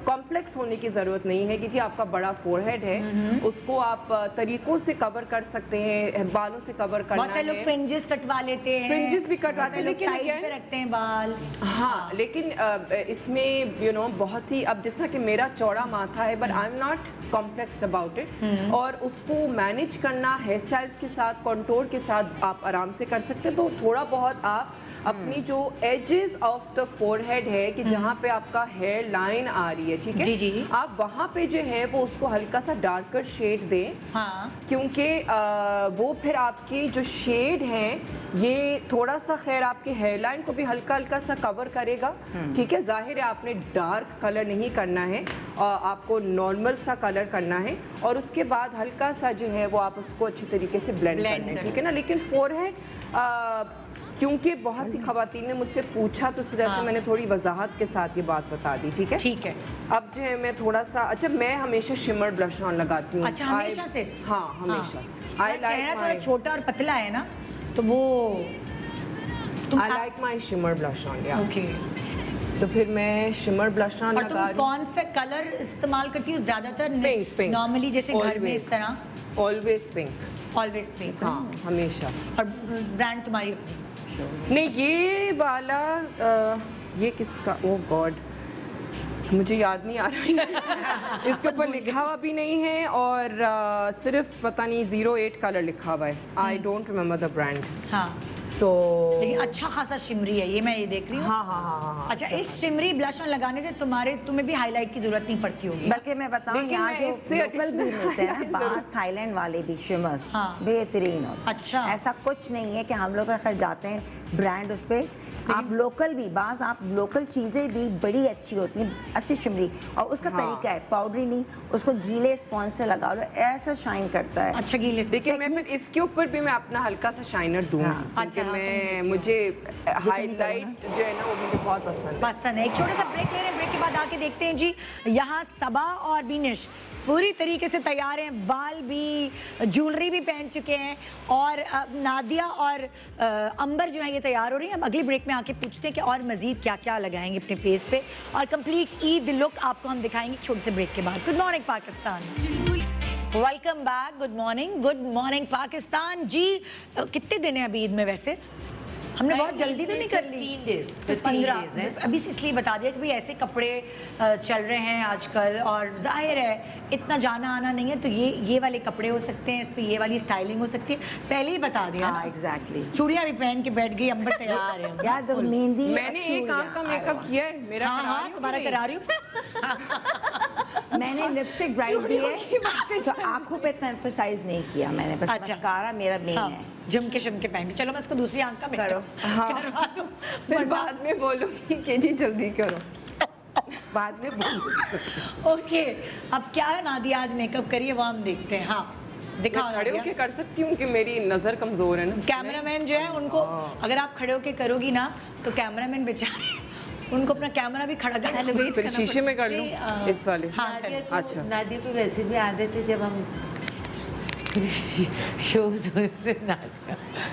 कॉम्प्लेक्स होने की ज़रूरत नहीं है कि जी आपका बड़ा फोरहेड है, उसको आप तरीकों से कवर कर सकते हैं, बालों से कवर करना बहुत से लोग है। फ्रिंजेस कटवा लेते हैं, फ्रिंजेस भी कटवाते हैं, लेकिन साइड again- पे रखते हैं बाल। हाँ, लेकिन इसमें यू नो बहुत सी, अब जैसा कि मेरा चौड़ा माथा है but I am not complexed about it, और उसको मैनेज करना हेयर स्टाइल्स के साथ, कॉन्टोर के साथ आप आराम से कर सकते हैं। तो थोड़ा बहुत आप अपनी जो एजेस ऑफ द फोरहेड है कि जहाँ पे आपका हेयर लाइन आ रही है, ठीक है जी, जी। आप वहाँ पे जो है वो उसको हल्का सा डार्कर शेड दें, हाँ, क्योंकि वो फिर आपकी जो शेड है ये थोड़ा सा खैर आपके हेयरलाइन को भी हल्का हल्का सा कवर करेगा, ठीक है। जाहिर है आपने डार्क कलर नहीं करना है, आपको नॉर्मल सा कलर करना है, और उसके बाद हल्का सा जो है वो आप उसको अच्छी तरीके से ब्लेंड करना है, ठीक है ना। लेकिन फोरहेड क्योंकि बहुत सी खवातीन ने मुझसे पूछा तो उसकी वजह से मैंने थोड़ी वजाहत के साथ ये बात बता दी, ठीक है। ठीक है। अब जो है मैं थोड़ा सा, अच्छा मैं हमेशा शिमर ब्लश ऑन लगाती हूँ। अच्छा, हमेशा से? हाँ, हमेशा। आई चेहरा थोड़ा छोटा और पतला है ना, तो वो I like my shimmer blush on, या ओके। तो फिर मैं शिमर ब्लश ऑन और लगा तुम रही हूँ। कौन सा कलर इस्तेमाल करती हो ज्यादातर? पिंक नॉर्मली जैसे घर में इस तरह? Always pink. Always pink. हाँ, हमेशा। और ब्रांड तुम्हारी अपनी? नहीं, ये वाला ये किसका, ओह गॉड मुझे याद नहीं आ रहा है। इसके ऊपर लिखा हुआ भी नहीं है, और सिर्फ पता नहीं 08 कलर लिखा हुआ है। I don't remember the brand. हाँ, सो लेकिन अच्छा खासा शिमरी है ये, मैं ये देख रही हूँ। हाँ हाँ हाँ हाँ। अच्छा, इस शिमरी ब्लश ऑन लगाने से तुम्हें भी हाईलाइट की जरूरत नहीं पड़ती होगी। बल्कि मैं बताऊं, लेकिन यहाँ मैं जो इससे लोकल भी additional मिलते हैं highlight ना, जरूर- बास थाईलैंड वाले भी शिमर्स हाँ। बेहतरीन होते हैं। अच्छा। ऐसा कुछ नहीं है कि हम लोग अगर जाते हैं ब्रांड उस पे, आप लोकल भी बास, आप लोकल चीज़ें भी बड़ी अच्छी होती हैं, अच्छी शिमरी, और उसका हाँ। तरीका है पाउडरी नहीं, उसको गीले स्पॉन्ज से लगा लो, ऐसा शाइन करता है। अच्छा, गीले से। लेकिन मैं फिर इसके ऊपर भी मैं अपना हल्का सा शाइनर दूंगी, हाँ। क्योंकि अच्छा, मैं मुझे हाईलाइट जो है ना वो मुझे बहुत पसंद है। पसंद है। एक छोटा सा ब्रेक ले रहे हैं, ब्रेक के बाद आके देखते हैं जी। यहाँ सबा और बीनिश पूरी तरीके से तैयार हैं, बाल भी, ज्वेलरी भी पहन चुके हैं, और नादिया और अंबर जो है ये तैयार हो रही हैं। अब अगली ब्रेक में आके पूछते हैं कि और मजीद क्या क्या लगाएंगे अपने फेस पे, और कंप्लीट ईद लुक आपको हम दिखाएंगे छोटे से ब्रेक के बाद। Good morning Pakistan, welcome back. Good morning Pakistan ji. कितने दिन है अभी ईद में? वैसे हमने बहुत जल्दी तो नहीं कर ली। 15 days, 15 15 days है। अभी से इसलिए बता दिया कि भाई ऐसे कपड़े चल रहे हैं आजकल, और जाहिर है इतना जाना आना नहीं है, तो ये वाले कपड़े हो सकते हैं, इस पे ये वाली स्टाइलिंग हो सकती है, पहले ही बता दिया। हाँ, एग्जैक्टली। चूड़ियाँ भी पहन के बैठ गई, अंबर तैयार है। यार तो मेहंदी, मैंने एक आंख का मेकअप किया है, मेरा हाँ करा हाँ, रही हूँ तुम्हारा कि करा रही हूँ। मैंने लिपस्टिक ब्राइट दी है, तो आंखों पे इतना एम्फसाइज नहीं किया मैंने, बस अच्छा। मस्कारा मेरा मेन हाँ, है। झुमके शुमके पहन के। चलो मैं इसको दूसरी आंख का करो। हाँ, फिर बाद में बोलूँगी कि जी जल्दी करो। बाद में बोलूंगी। ओके, अब क्या है नादिया आज मेकअप करिए, वो हम देखते हैं। हाँ, दिखाओ मैं खड़े नादिया। होके कर सकती हूँ कि मेरी नज़र कमज़ोर है ना। कैमरामैन जो है उनको, अगर आप खड़े होके करोगी ना तो कैमरामैन बेचारे, उनको अपना कैमरा भी खड़ा कर एलिवेट फिर शीशे में कर लूँ नहीं, इस वाले। हाँ, नादिया कर। को, अच्छा। नादिया को वैसे भी आदत है जब हम शोज होते नाच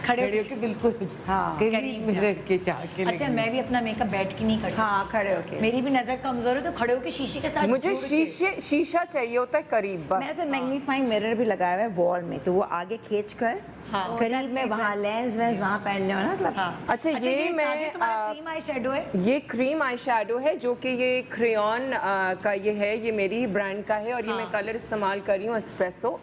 खड़े खड़े होके बिल्कुल हाँ, करीब में रख के चाके अच्छा, मैं भी अपना मेकअप बैठ के नहीं करती। हाँ, खड़े होके। मेरी भी नजर कमजोर है, तो खड़े होके शीशे के साथ मुझे जुड़ के- शीशा चाहिए होता है करीब, बस। मैंने तो मैग्नीफाइंग मिरर भी लगाया हुआ है वॉल में, तो वो आगे खींच कर हाँ। करीब में वहाँ लेंस वेंस वहाँ पहन लो ना, मतलब। हाँ। अच्छा, ये मैं क्रीम आई शेडो है। ये क्रीम आई शेडो है, जो कि ये क्रेयॉन का ये है, ये मेरी ही ब्रांड का है, और ये मैं कलर इस्तेमाल कर रही हूँ एस्प्रेसो।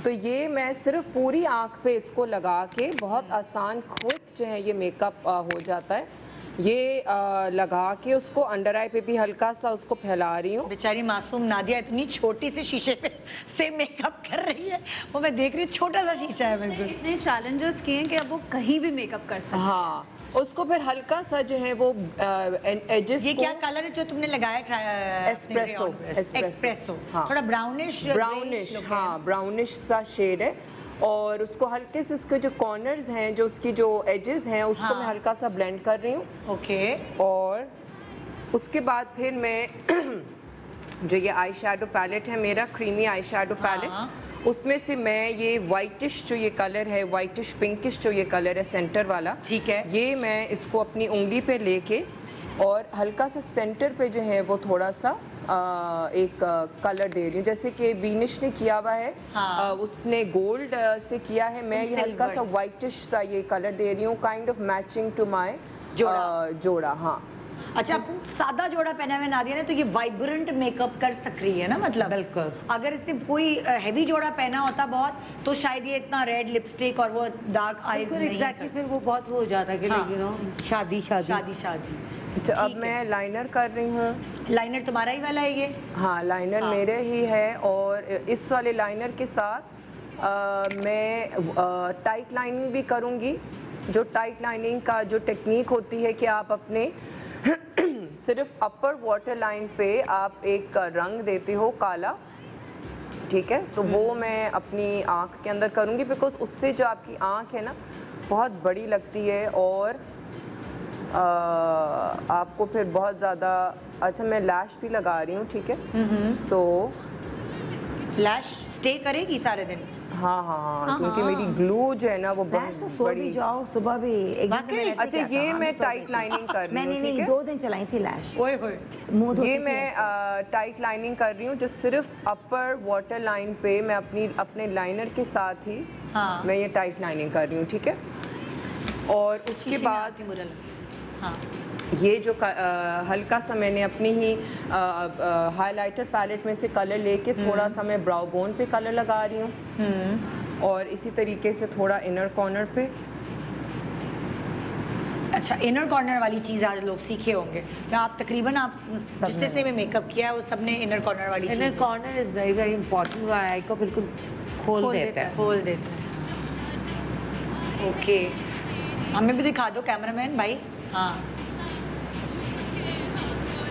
तो ये मैं सिर्फ पूरी आँख पे इसको लगा के, बहुत आसान क्विक जो है ये मेकअप हो जाता है। ये लगा के उसको अंडर आई पे भी हल्का सा उसको फैला रही हूँ। बेचारी मासूम नादिया इतनी छोटी सी शीशे पे से मेकअप कर रही है, वो मैं देख रही हूँ, छोटा सा शीशा है बिल्कुल। इतने चैलेंजेस किए हैं कि अब वो कहीं भी मेकअप कर सकते हैं। हाँ, उसको फिर हल्का सा जो है वो एजेस ये क्या कलर है जो तुमने लगाया? एस्प्रेसो। एस्प्रेसो। हाँ। थोड़ा ब्राउनिश ब्राउनिश, हाँ, ब्राउनिश सा शेड है, और उसको हल्के से उसके जो कॉर्नर्स हैं, जो उसकी जो एजेस हैं, उसको हाँ। मैं हल्का सा ब्लेंड कर रही हूँ। ओके। और उसके बाद फिर मैं जो ये आई शेडो पैलेट है मेरा, क्रीमी आई शेडो पैलेट, उसमें से मैं ये वाइटिश जो ये कलर है, वाइटिश पिंकिश जो ये कलर है सेंटर वाला, ठीक है, ये मैं इसको अपनी उंगली पे लेके और हल्का सा सेंटर पे जो है वो थोड़ा सा एक कलर दे रही हूँ, जैसे कि बीनिश ने किया हुआ है। हाँ। उसने गोल्ड से किया है, मैं ये हल्का सा वाइटिश सा ये कलर दे रही हूँ, kind of matching to my जोड़ा। हाँ, अच्छा, सादा जोड़ा पहना हुआ नादिया ने तो ये वाइब्रेंट मेकअप कर सक रही है ना, मतलब बिल्कुल। अगर इसने कोई हैवी जोड़ा पहना होता बहुत तो शायद ये इतना रेड लिपस्टिक और वो डार्क आईज नहीं एग्जैक्टली, फिर वो बहुत हो जाता है कि हाँ। यू नो शादी शादी शादी शादी। तो अब मैं लाइनर कर रही हूँ। लाइनर तुम्हारा ही वाला है ये? हाँ, लाइनर मेरे ही है, और इस वाले लाइनर के साथ मैं टाइट लाइनिंग भी करूँगी। जो टाइट लाइनिंग का जो टेक्निक होती है कि आप अपने सिर्फ अपर वाटर लाइन पे आप एक रंग देते हो काला, ठीक है, तो वो मैं अपनी आँख के अंदर करूँगी, बिकॉज उससे जो आपकी आँख है ना बहुत बड़ी लगती है और आपको फिर बहुत ज़्यादा। अच्छा, मैं लैश भी लगा रही हूँ, ठीक है, सो लैश स्टे करेगी सारे दिन? हाँ हाँ हाँ, क्योंकि मेरी ग्लू जो है ना वो लैश तो बहुत सो भी बड़ी। जाओ, सुबह भी एक दिन तो मैं ऐसे अच्छा, किया था, ये हाँ, मैं सो टाइट गई थी। लाइनिंग कर रही मैंने हूँ, नहीं ठीक है, 2 दिन चलाई थी लैश। ओए होए, मुंह धोती ये थी मैं ऐसे। टाइट लाइनिंग कर रही हूँ, जो सिर्फ अपर वाटर लाइन पे मैं अपने लाइनर के साथ ही हाँ। मैं ये टाइट लाइनिंग कर रही हूँ, ठीक है। और उसके शीशे में बाद आती मुरल। हाँ, ये जो हल्का सा मैंने अपनी ही हाइलाइटर पैलेट में से कलर लेके थोड़ा सा मैं ब्राउ बोन पे कलर लगा रही हूँ, और इसी तरीके से थोड़ा इनर कॉर्नर पे। अच्छा, इनर कॉर्नर वाली चीज़ आज लोग सीखे होंगे, या आप तकरीबन आप जिससे में मेकअप किया है वो सबने इनर कॉर्नर वाली inner cheese corner is very very important. वो आई को बिल्कुल खोल देता है। खोल देते हैं। ओके, हमें भी दिखा दो कैमरामैन भाई। हाँ,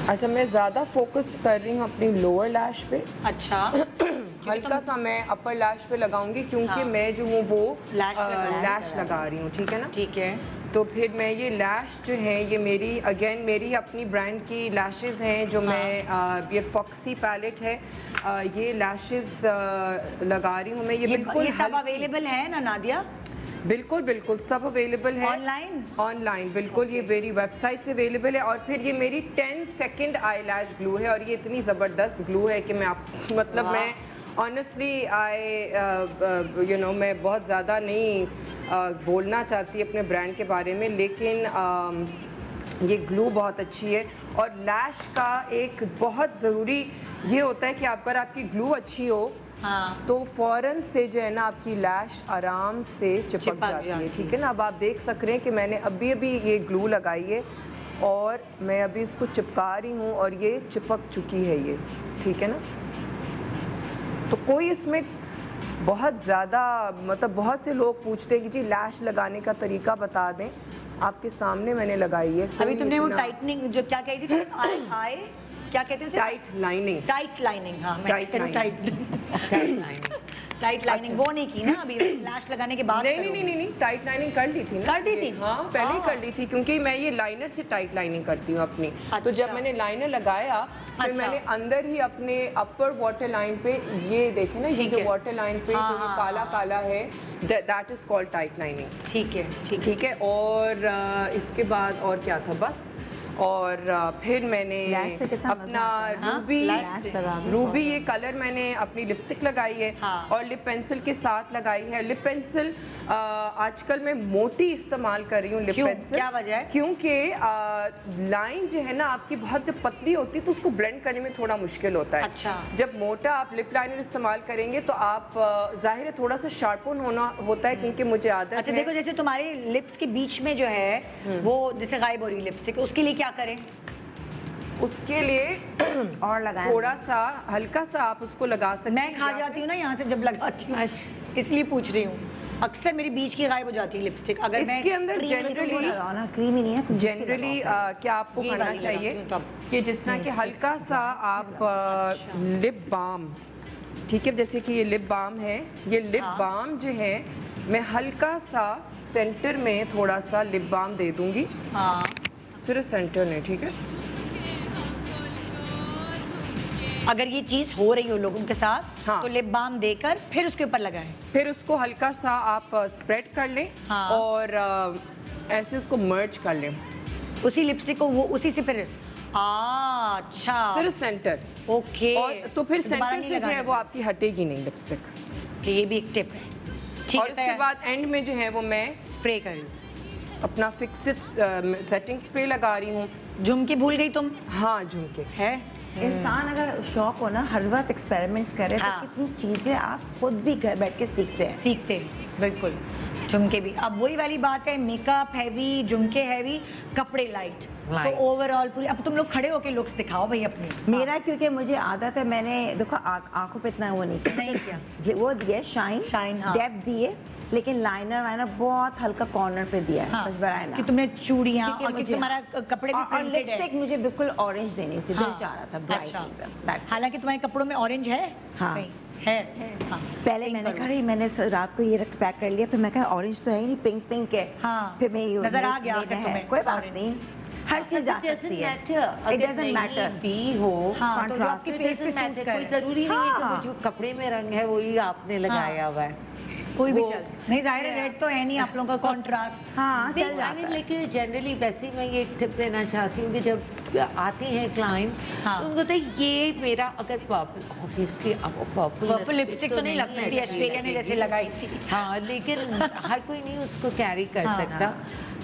अच्छा, मैं ज़्यादा फोकस कर रही हूँ अपनी लोअर लैश पे, अच्छा, हल्का सा मैं अपर लैश पे लगाऊंगी, क्योंकि हाँ। मैं जो हूँ वो लैश लगा रही हूँ, ठीक है ना। ठीक है, तो फिर मैं ये लैश जो है ये मेरी अगेन मेरी अपनी ब्रांड की लैशेस हैं, जो मैं ये फॉक्सी पैलेट है, ये लैशेस लगा रही हूँ मैं। ये बिल्कुल ये सब अवेलेबल है ना नादिया? बिल्कुल बिल्कुल सब अवेलेबल है ऑनलाइन बिल्कुल, ये मेरी वेबसाइट से अवेलेबल है। और फिर ये मेरी 10 सेकंड आई लैश ग्लू है, और ये इतनी ज़बरदस्त ग्लू है कि मैं आप मतलब मैं ऑनेस्टली मैं बहुत ज़्यादा नहीं बोलना चाहती अपने ब्रांड के बारे में, लेकिन ये ग्लू बहुत अच्छी है। और लैश का एक बहुत ज़रूरी ये होता है कि अगर आपकी ग्लू अच्छी हो, हाँ, तो फ़ौरन से जो है ना आपकी लैश आराम से चिपक जाती है, ठीक है ना। अब आप देख सक रहे हैं कि मैंने अभी ये ग्लू लगाई है और मैं अभी इसको चिपका रही हूँ और ये चिपक चुकी है ये, ठीक है ना। तो कोई इसमें बहुत ज़्यादा मतलब बहुत से लोग पूछते हैं कि जी लैश लगाने का तरीका बता दें, आपके सामने मैंने लगाई है। अभी तुमने वो टाइटनिंग जो क्या कही थी, आई क्या कहते हैं, टाइट लाइनिंग, हाँ, टाइट लाइनिंग वो नहीं की ना अभी लैश लगाने के बाद? नहीं, टाइट लाइनिंग कर ली थी ना, कर दी थी? हाँ, पहले ही कर ली थी, क्योंकि मैं ये लाइनर से टाइट लाइनिंग करती हूँ अपनी। तो जब मैंने लाइनर लगाया फिर मैंने अंदर ही अपने अपर वाटर लाइन पे ये देखे ना, ये जो वाटर लाइन पे जो ये काला काला है, that is called tight lining. ठीक है। और इसके बाद और क्या था, बस और फिर मैंने अपना रूबी ये कलर मैंने अपनी लिपस्टिक लगाई है, और लिप पेंसिल के साथ लगाई है। लिप पेंसिल आजकल मैं मोटी इस्तेमाल कर रही हूँ लिप पेंसिल। क्या वजह है? क्योंकि लाइन जो है ना आपकी बहुत जब पतली होती है तो उसको ब्लेंड करने में थोड़ा मुश्किल होता है। अच्छा। जब मोटा आप लिप लाइनर इस्तेमाल करेंगे तो आप जाहिर है थोड़ा सा शार्पन होना होता है, क्योंकि मुझे आदत है। अच्छा, देखो जैसे तुम्हारे लिप्स के बीच में जो है वो जैसे गायब हो रही लिपस्टिक, उसके लिए क्या करें? उसके लिए और लगाएं, थोड़ा सा हल्का सा आप उसको लगा सकते हैं। मैं खा जाती हूँ ना यहाँ से जब लगाती हूँ, इसलिए पूछ रही हूँ। अक्सर मेरी बीच की गायब हो जाती है लिपस्टिक। अगर मैं इसके अंदर क्रीमी नहीं है जनरली क्या आपको करना चाहिए कि जिस तरह कि हल्का सा आप लिप बाम, ठीक है, जैसे कि ये लिप बाम है, ये लिप बाम जो है मैं हल्का सा सेंटर में थोड़ा सा लिप बाम दे दूंगी। सिर्फ सेंटर में, ठीक है। अगर ये चीज हो रही हो लोगों के साथ हाँ। तो लिप बाम देकर फिर उसके ऊपर लगाएं। फिर उसको हल्का सा आप स्प्रेड कर लें हाँ। और ऐसे उसको मर्ज कर लें, उसी लिपस्टिक को वो उसी से फिर अच्छा सिर्फ सेंटर। ओके। और तो फिर दोबारा सेंटर नहीं से जो है लगाना। वो आपकी हटेगी नहीं लिपस्टिक। कि ये भी एक टिप है। ठीक और है, उसके बाद एंड में जो है वो मैं स्प्रे कर अपना फिक्सिड सेटिंग स्प्रे लगा रही हूँ। झुमकी भूल गई तुम हाँ, झुमके है। इंसान अगर शौक हो ना हर वक्त एक्सपेरिमेंट्स करे हाँ। तो कितनी चीजें आप खुद भी घर बैठ के सीखते हैं। सीखते हैं बिल्कुल। झुमके भी अब वही वाली बात है, मेकअप हैवी, झुमके हैवी, कपड़े लाइट, तो Light. ओवरऑल पूरी। अब तुम लोग खड़े होके लुक्स दिखाओ भाई अपनी। मेरा क्योंकि मुझे आदत है, मैंने देखो आंखों पे इतना वो नहीं नहीं किया, वो दिया शाइन Shine, हाँ। डेप्थ दिए, लेकिन लाइनर वाइनर बहुत हल्का कॉर्नर पे दिया है, हाँ, बस बढ़ाया ना कि तुमने चूड़ियां क्योंकि और कि मुझे- तुम्हारा कपड़े भी और प्रिंटेड है। लिपस्टिक मुझे बिल्कुल ऑरेंज देनी थी, दिल हाँ। चाह रहा था ब्राइट अच्छा। एकदम। That's it। हालांकि तुम्हारे कपड़ों में ऑरेंज है। हाँ। कहीं? है हाँ। पहले Pink मैंने करो। कहा मैंने रात को ये पैक कर लिया, फिर मैं कहा ऑरेंज तो है ही नहीं, पिंक पिंक है। हाँ। फिर मैं ये नजर आ गया मेरे आखिर है, तुम्हें, कोई बात orange। नहीं, हर चीज जा सकती है। It doesn't matter। भी हो हाँ, तो जो आपकी contrast, face it पे doesn't suit matter। कोई करे। जरूरी नहीं है कि हाँ। वो जो कपड़े में रंग है वही आपने लगाया हुआ है। कोई भी वो- चल नहीं, जाहिर है रेड तो है नहीं आप लोगों का कॉन्ट्रास्ट। हाँ चल नहीं, I जाता mean, है। लेकिन जनरली वैसे ही मैं ये टिप देना चाहती हूँ कि जब आते हैं क्लाइंट्स हाँ। तो उनको तो ये मेरा अगर पर्पल ऑब्वियसली अब पर्पल लिपस्टिक तो नहीं लग सकती, अच्छी ऑस्ट्रेलिया ने जैसे लगेगी। लगाई थी। हाँ, लेकिन हर कोई नहीं उसको कैरी कर हाँ, सकता।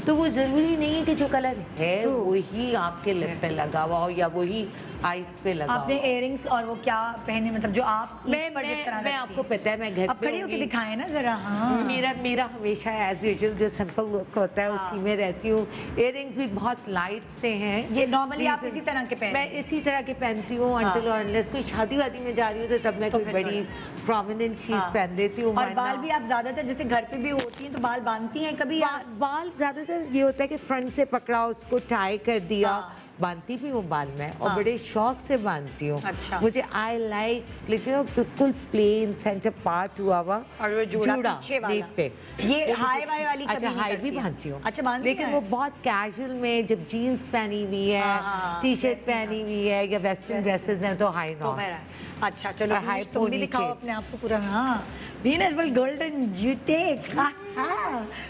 तो वो जरूरी नहीं है कि जो कलर है वही आपके लिप पे लगा हुआ हो या वही आईज पे लगा आपने हुआ हो। इयरिंग्स और वो क्या पहने, मतलब जो आप मैं ईद पर जिस तरह मैं रखती आपको हैं। पता है मैं घर अब पे खड़ी होके होंगी। दिखाएं ना जरा। हाँ मेरा हमेशा एज यूजुअल जो सिंपल लुक होता है हाँ। उसी में रहती हूँ। इयररिंग्स भी बहुत लाइट से हैं। ये normally आप Please, इसी तरह के पहनती मैं इसी तरह के पहनती हूँ हाँ। until or unless कोई शादी वादी में जा रही हूँ तो तब मैं तो कोई फिर बड़ी प्रोमिनेंट चीज हाँ। पहन देती हूँ। और वरना- बाल भी आप ज्यादातर जैसे घर पे भी होती हैं तो बाल बांधती हैं कभी? बाल ज्यादातर ये होता है कि फ्रंट से पकड़ा उसको टाई कर दिया। हाँ। बांधती भी हूँ बाल में और हाँ। बड़े शौक से बांधती हूँ। अच्छा। मुझे आई लाइक लेकिन वो बिल्कुल प्लेन सेंटर पार्ट हुआ हुआ और वो जूड़ा पीछे वाला। नीफ पे। ये वो हाई मुझे- वाई वाली कभी अच्छा नहीं हाई भी करती हैं? बांधती हूँ। अच्छा, बांधती लेकिन हैं? वो बहुत कैजुअल में जब जीन्स पहनी हुई है, हाँ, टी शर्ट वैसी पहनी हुई है या वेस्टर्न ड्रेसेस हैं तो हाई तो नॉट। मेरा अच्छा चलो और high वीनस, तुम भी pony दिखाओ chain। अपने आप को पूरा। हाँ Venus will golden you take.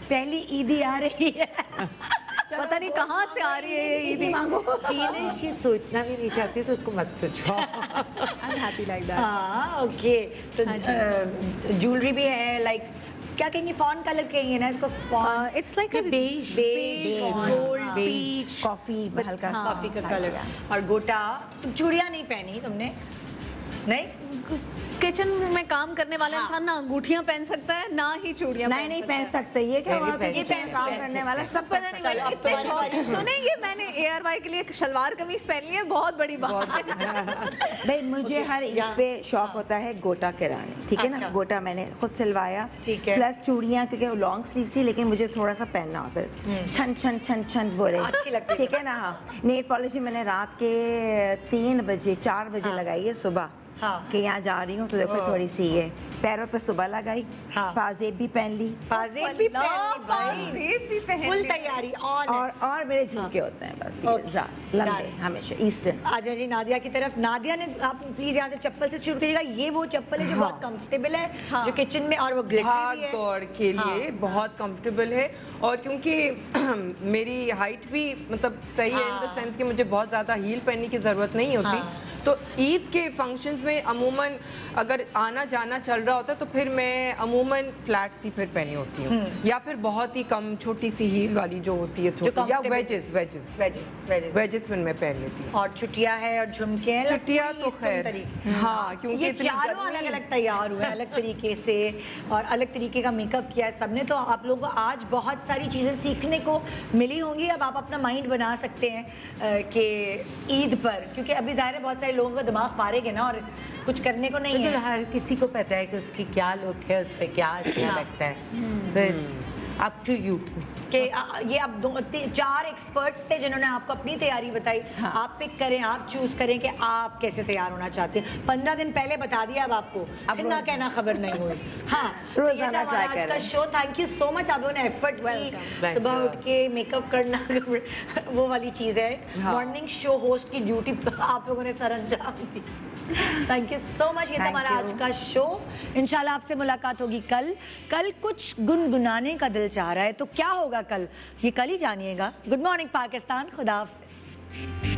पहली ईदी आ रही है। पता नहीं कहाँ से आ रही है ये ईदी। टीनेज ये सोचना भी नहीं चाहती तो उसको मत सोचो। I'm happy like that. हाँ ओके। तो हाँ ज्वेलरी भी है, लाइक क्या कहेंगे, फॉन कलर कहेंगे ना इसको? Fawn It's like a beige, gold, beige, peach. Coffee But हल्का हाँ। सा कॉफी का कलर। और गोटा। तुम चूड़ियां नहीं पहनी तुमने? नहीं किचन में काम करने वाला हाँ। इंसान ना अंगूठियां पहन सकता है ना ही चूड़ियां नहीं पहन सकते, ये क्या नहीं हुआ पहन कि सकते, काम पहन करने वाला सब सब पता नहीं चलो, अब तो इतने बारी शौक सुनेंगे। मैंने ARY के लिए एक शलवार कमीज पहन ली है, बहुत बड़ी बात है। भाई मुझे हर ईद पे शौक होता है गोटा कराने, ठीक है ना। अच्छा। गोटा मैंने खुद सिलवाया, ठीक है। प्लस चूड़ियाँ, क्योंकि लॉन्ग स्लीव थी लेकिन मुझे थोड़ा सा पहनना होता है, छन छन छन छन बोले अच्छी लगती है। ठीक है ना। हाँ, नेल पॉलिश मैंने रात के 3 बजे 4 बजे हाँ। लगाई है सुबह, हाँ। कि यहाँ जा रही हूँ तो देखो ओह। थोड़ी सी है। पैरों पे सुबह लगाई, हाँ। पाजेब भी पहन ली, पाजेब भी पहन ली भाई, पाजेब भी पहन फुल ली। तैयारी ऑन। और मेरे झुमके होते हैं बस ओके। ये लंबे Done। हमेशा ईस्टर्न। आजा जी नादिया की तरफ। नादिया ने, आप प्लीज यहाँ से चप्पल से शुरू करिएगा। ये वो चप्पल है जो बहुत कंफर्टेबल है, हाँ। जो किचन में, और वो ग्लिटरी भाग भी है। दौड़ के लिए हाँ। बहुत कंफर्टेबल है। और क्योंकि मेरी हाइट भी मतलब सही है इन द हाँ। सेंस कि मुझे बहुत ज़्यादा हील पहनने की ज़रूरत नहीं होती। हाँ। तो ईद के फंक्शंस में अमूमन अगर आना जाना चल रहा होता है तो फिर मैं अमूमन फ्लैट सी फिर पहनी होती हूँ, या फिर बहुत ही कम छोटी सी हील वाली जो होती है छोटी, या comfortable- wages wages wages wages में मैं पहन लेती हूँ। और छुट्टियां है और झुमके हैं। छुट्टियां पूरी तो Eastern खैर, तरीके। हाँ, क्योंकि ये इतनी चारों गर्मी- अलग अलग तैयार हुए हैं, अलग तरीके से, और अलग तरीके का मेकअप किया है सबने। तो आप लोगों को आज बहुत सारी चीज़ें सीखने को मिली होंगी। अब आप अपना माइंड बना सकते हैं कि ईद पर, क्योंकि अभी ज़ाहिर है बहुत सारे लोगों का दिमाग फारिग है ना, और कुछ करने को नहीं लेकिन है। हर किसी को पता है कि उसकी क्या लुक है, उस पर क्या अच्छा लगता है। तो अप टू यू। कि ये अब 4 एक्सपर्ट्स थे जिन्होंने आपको अपनी तैयारी बताई। हाँ। आप पिक करें, आप चूज करें कि आप कैसे तैयार होना चाहते हैं। 15 दिन पहले बता दिया अब आपको, अब फिर ना रोज- कहना खबर नहीं हुई। हाँ, तो ये रोजाना था हमारा try आज का करें। Show. Thank you so much, आप लोगों ने एफर्ट की, Welcome. सुबह उठ के मेकअप करना वो वाली चीज़ है। हाँ। मॉर्निंग शो होस्ट की ड्यूटी आप लोगों ने सर अंजाम दी। Thank you so much. ये था Thank हमारा you. आज का शो। इंशाल्लाह आपसे मुलाकात होगी कल। कल कुछ गुनगुनाने का दिल चाह रहा है, तो क्या होगा कल, ये कल ही जानिएगा। गुड मॉर्निंग पाकिस्तान, खुदा हाफिज़।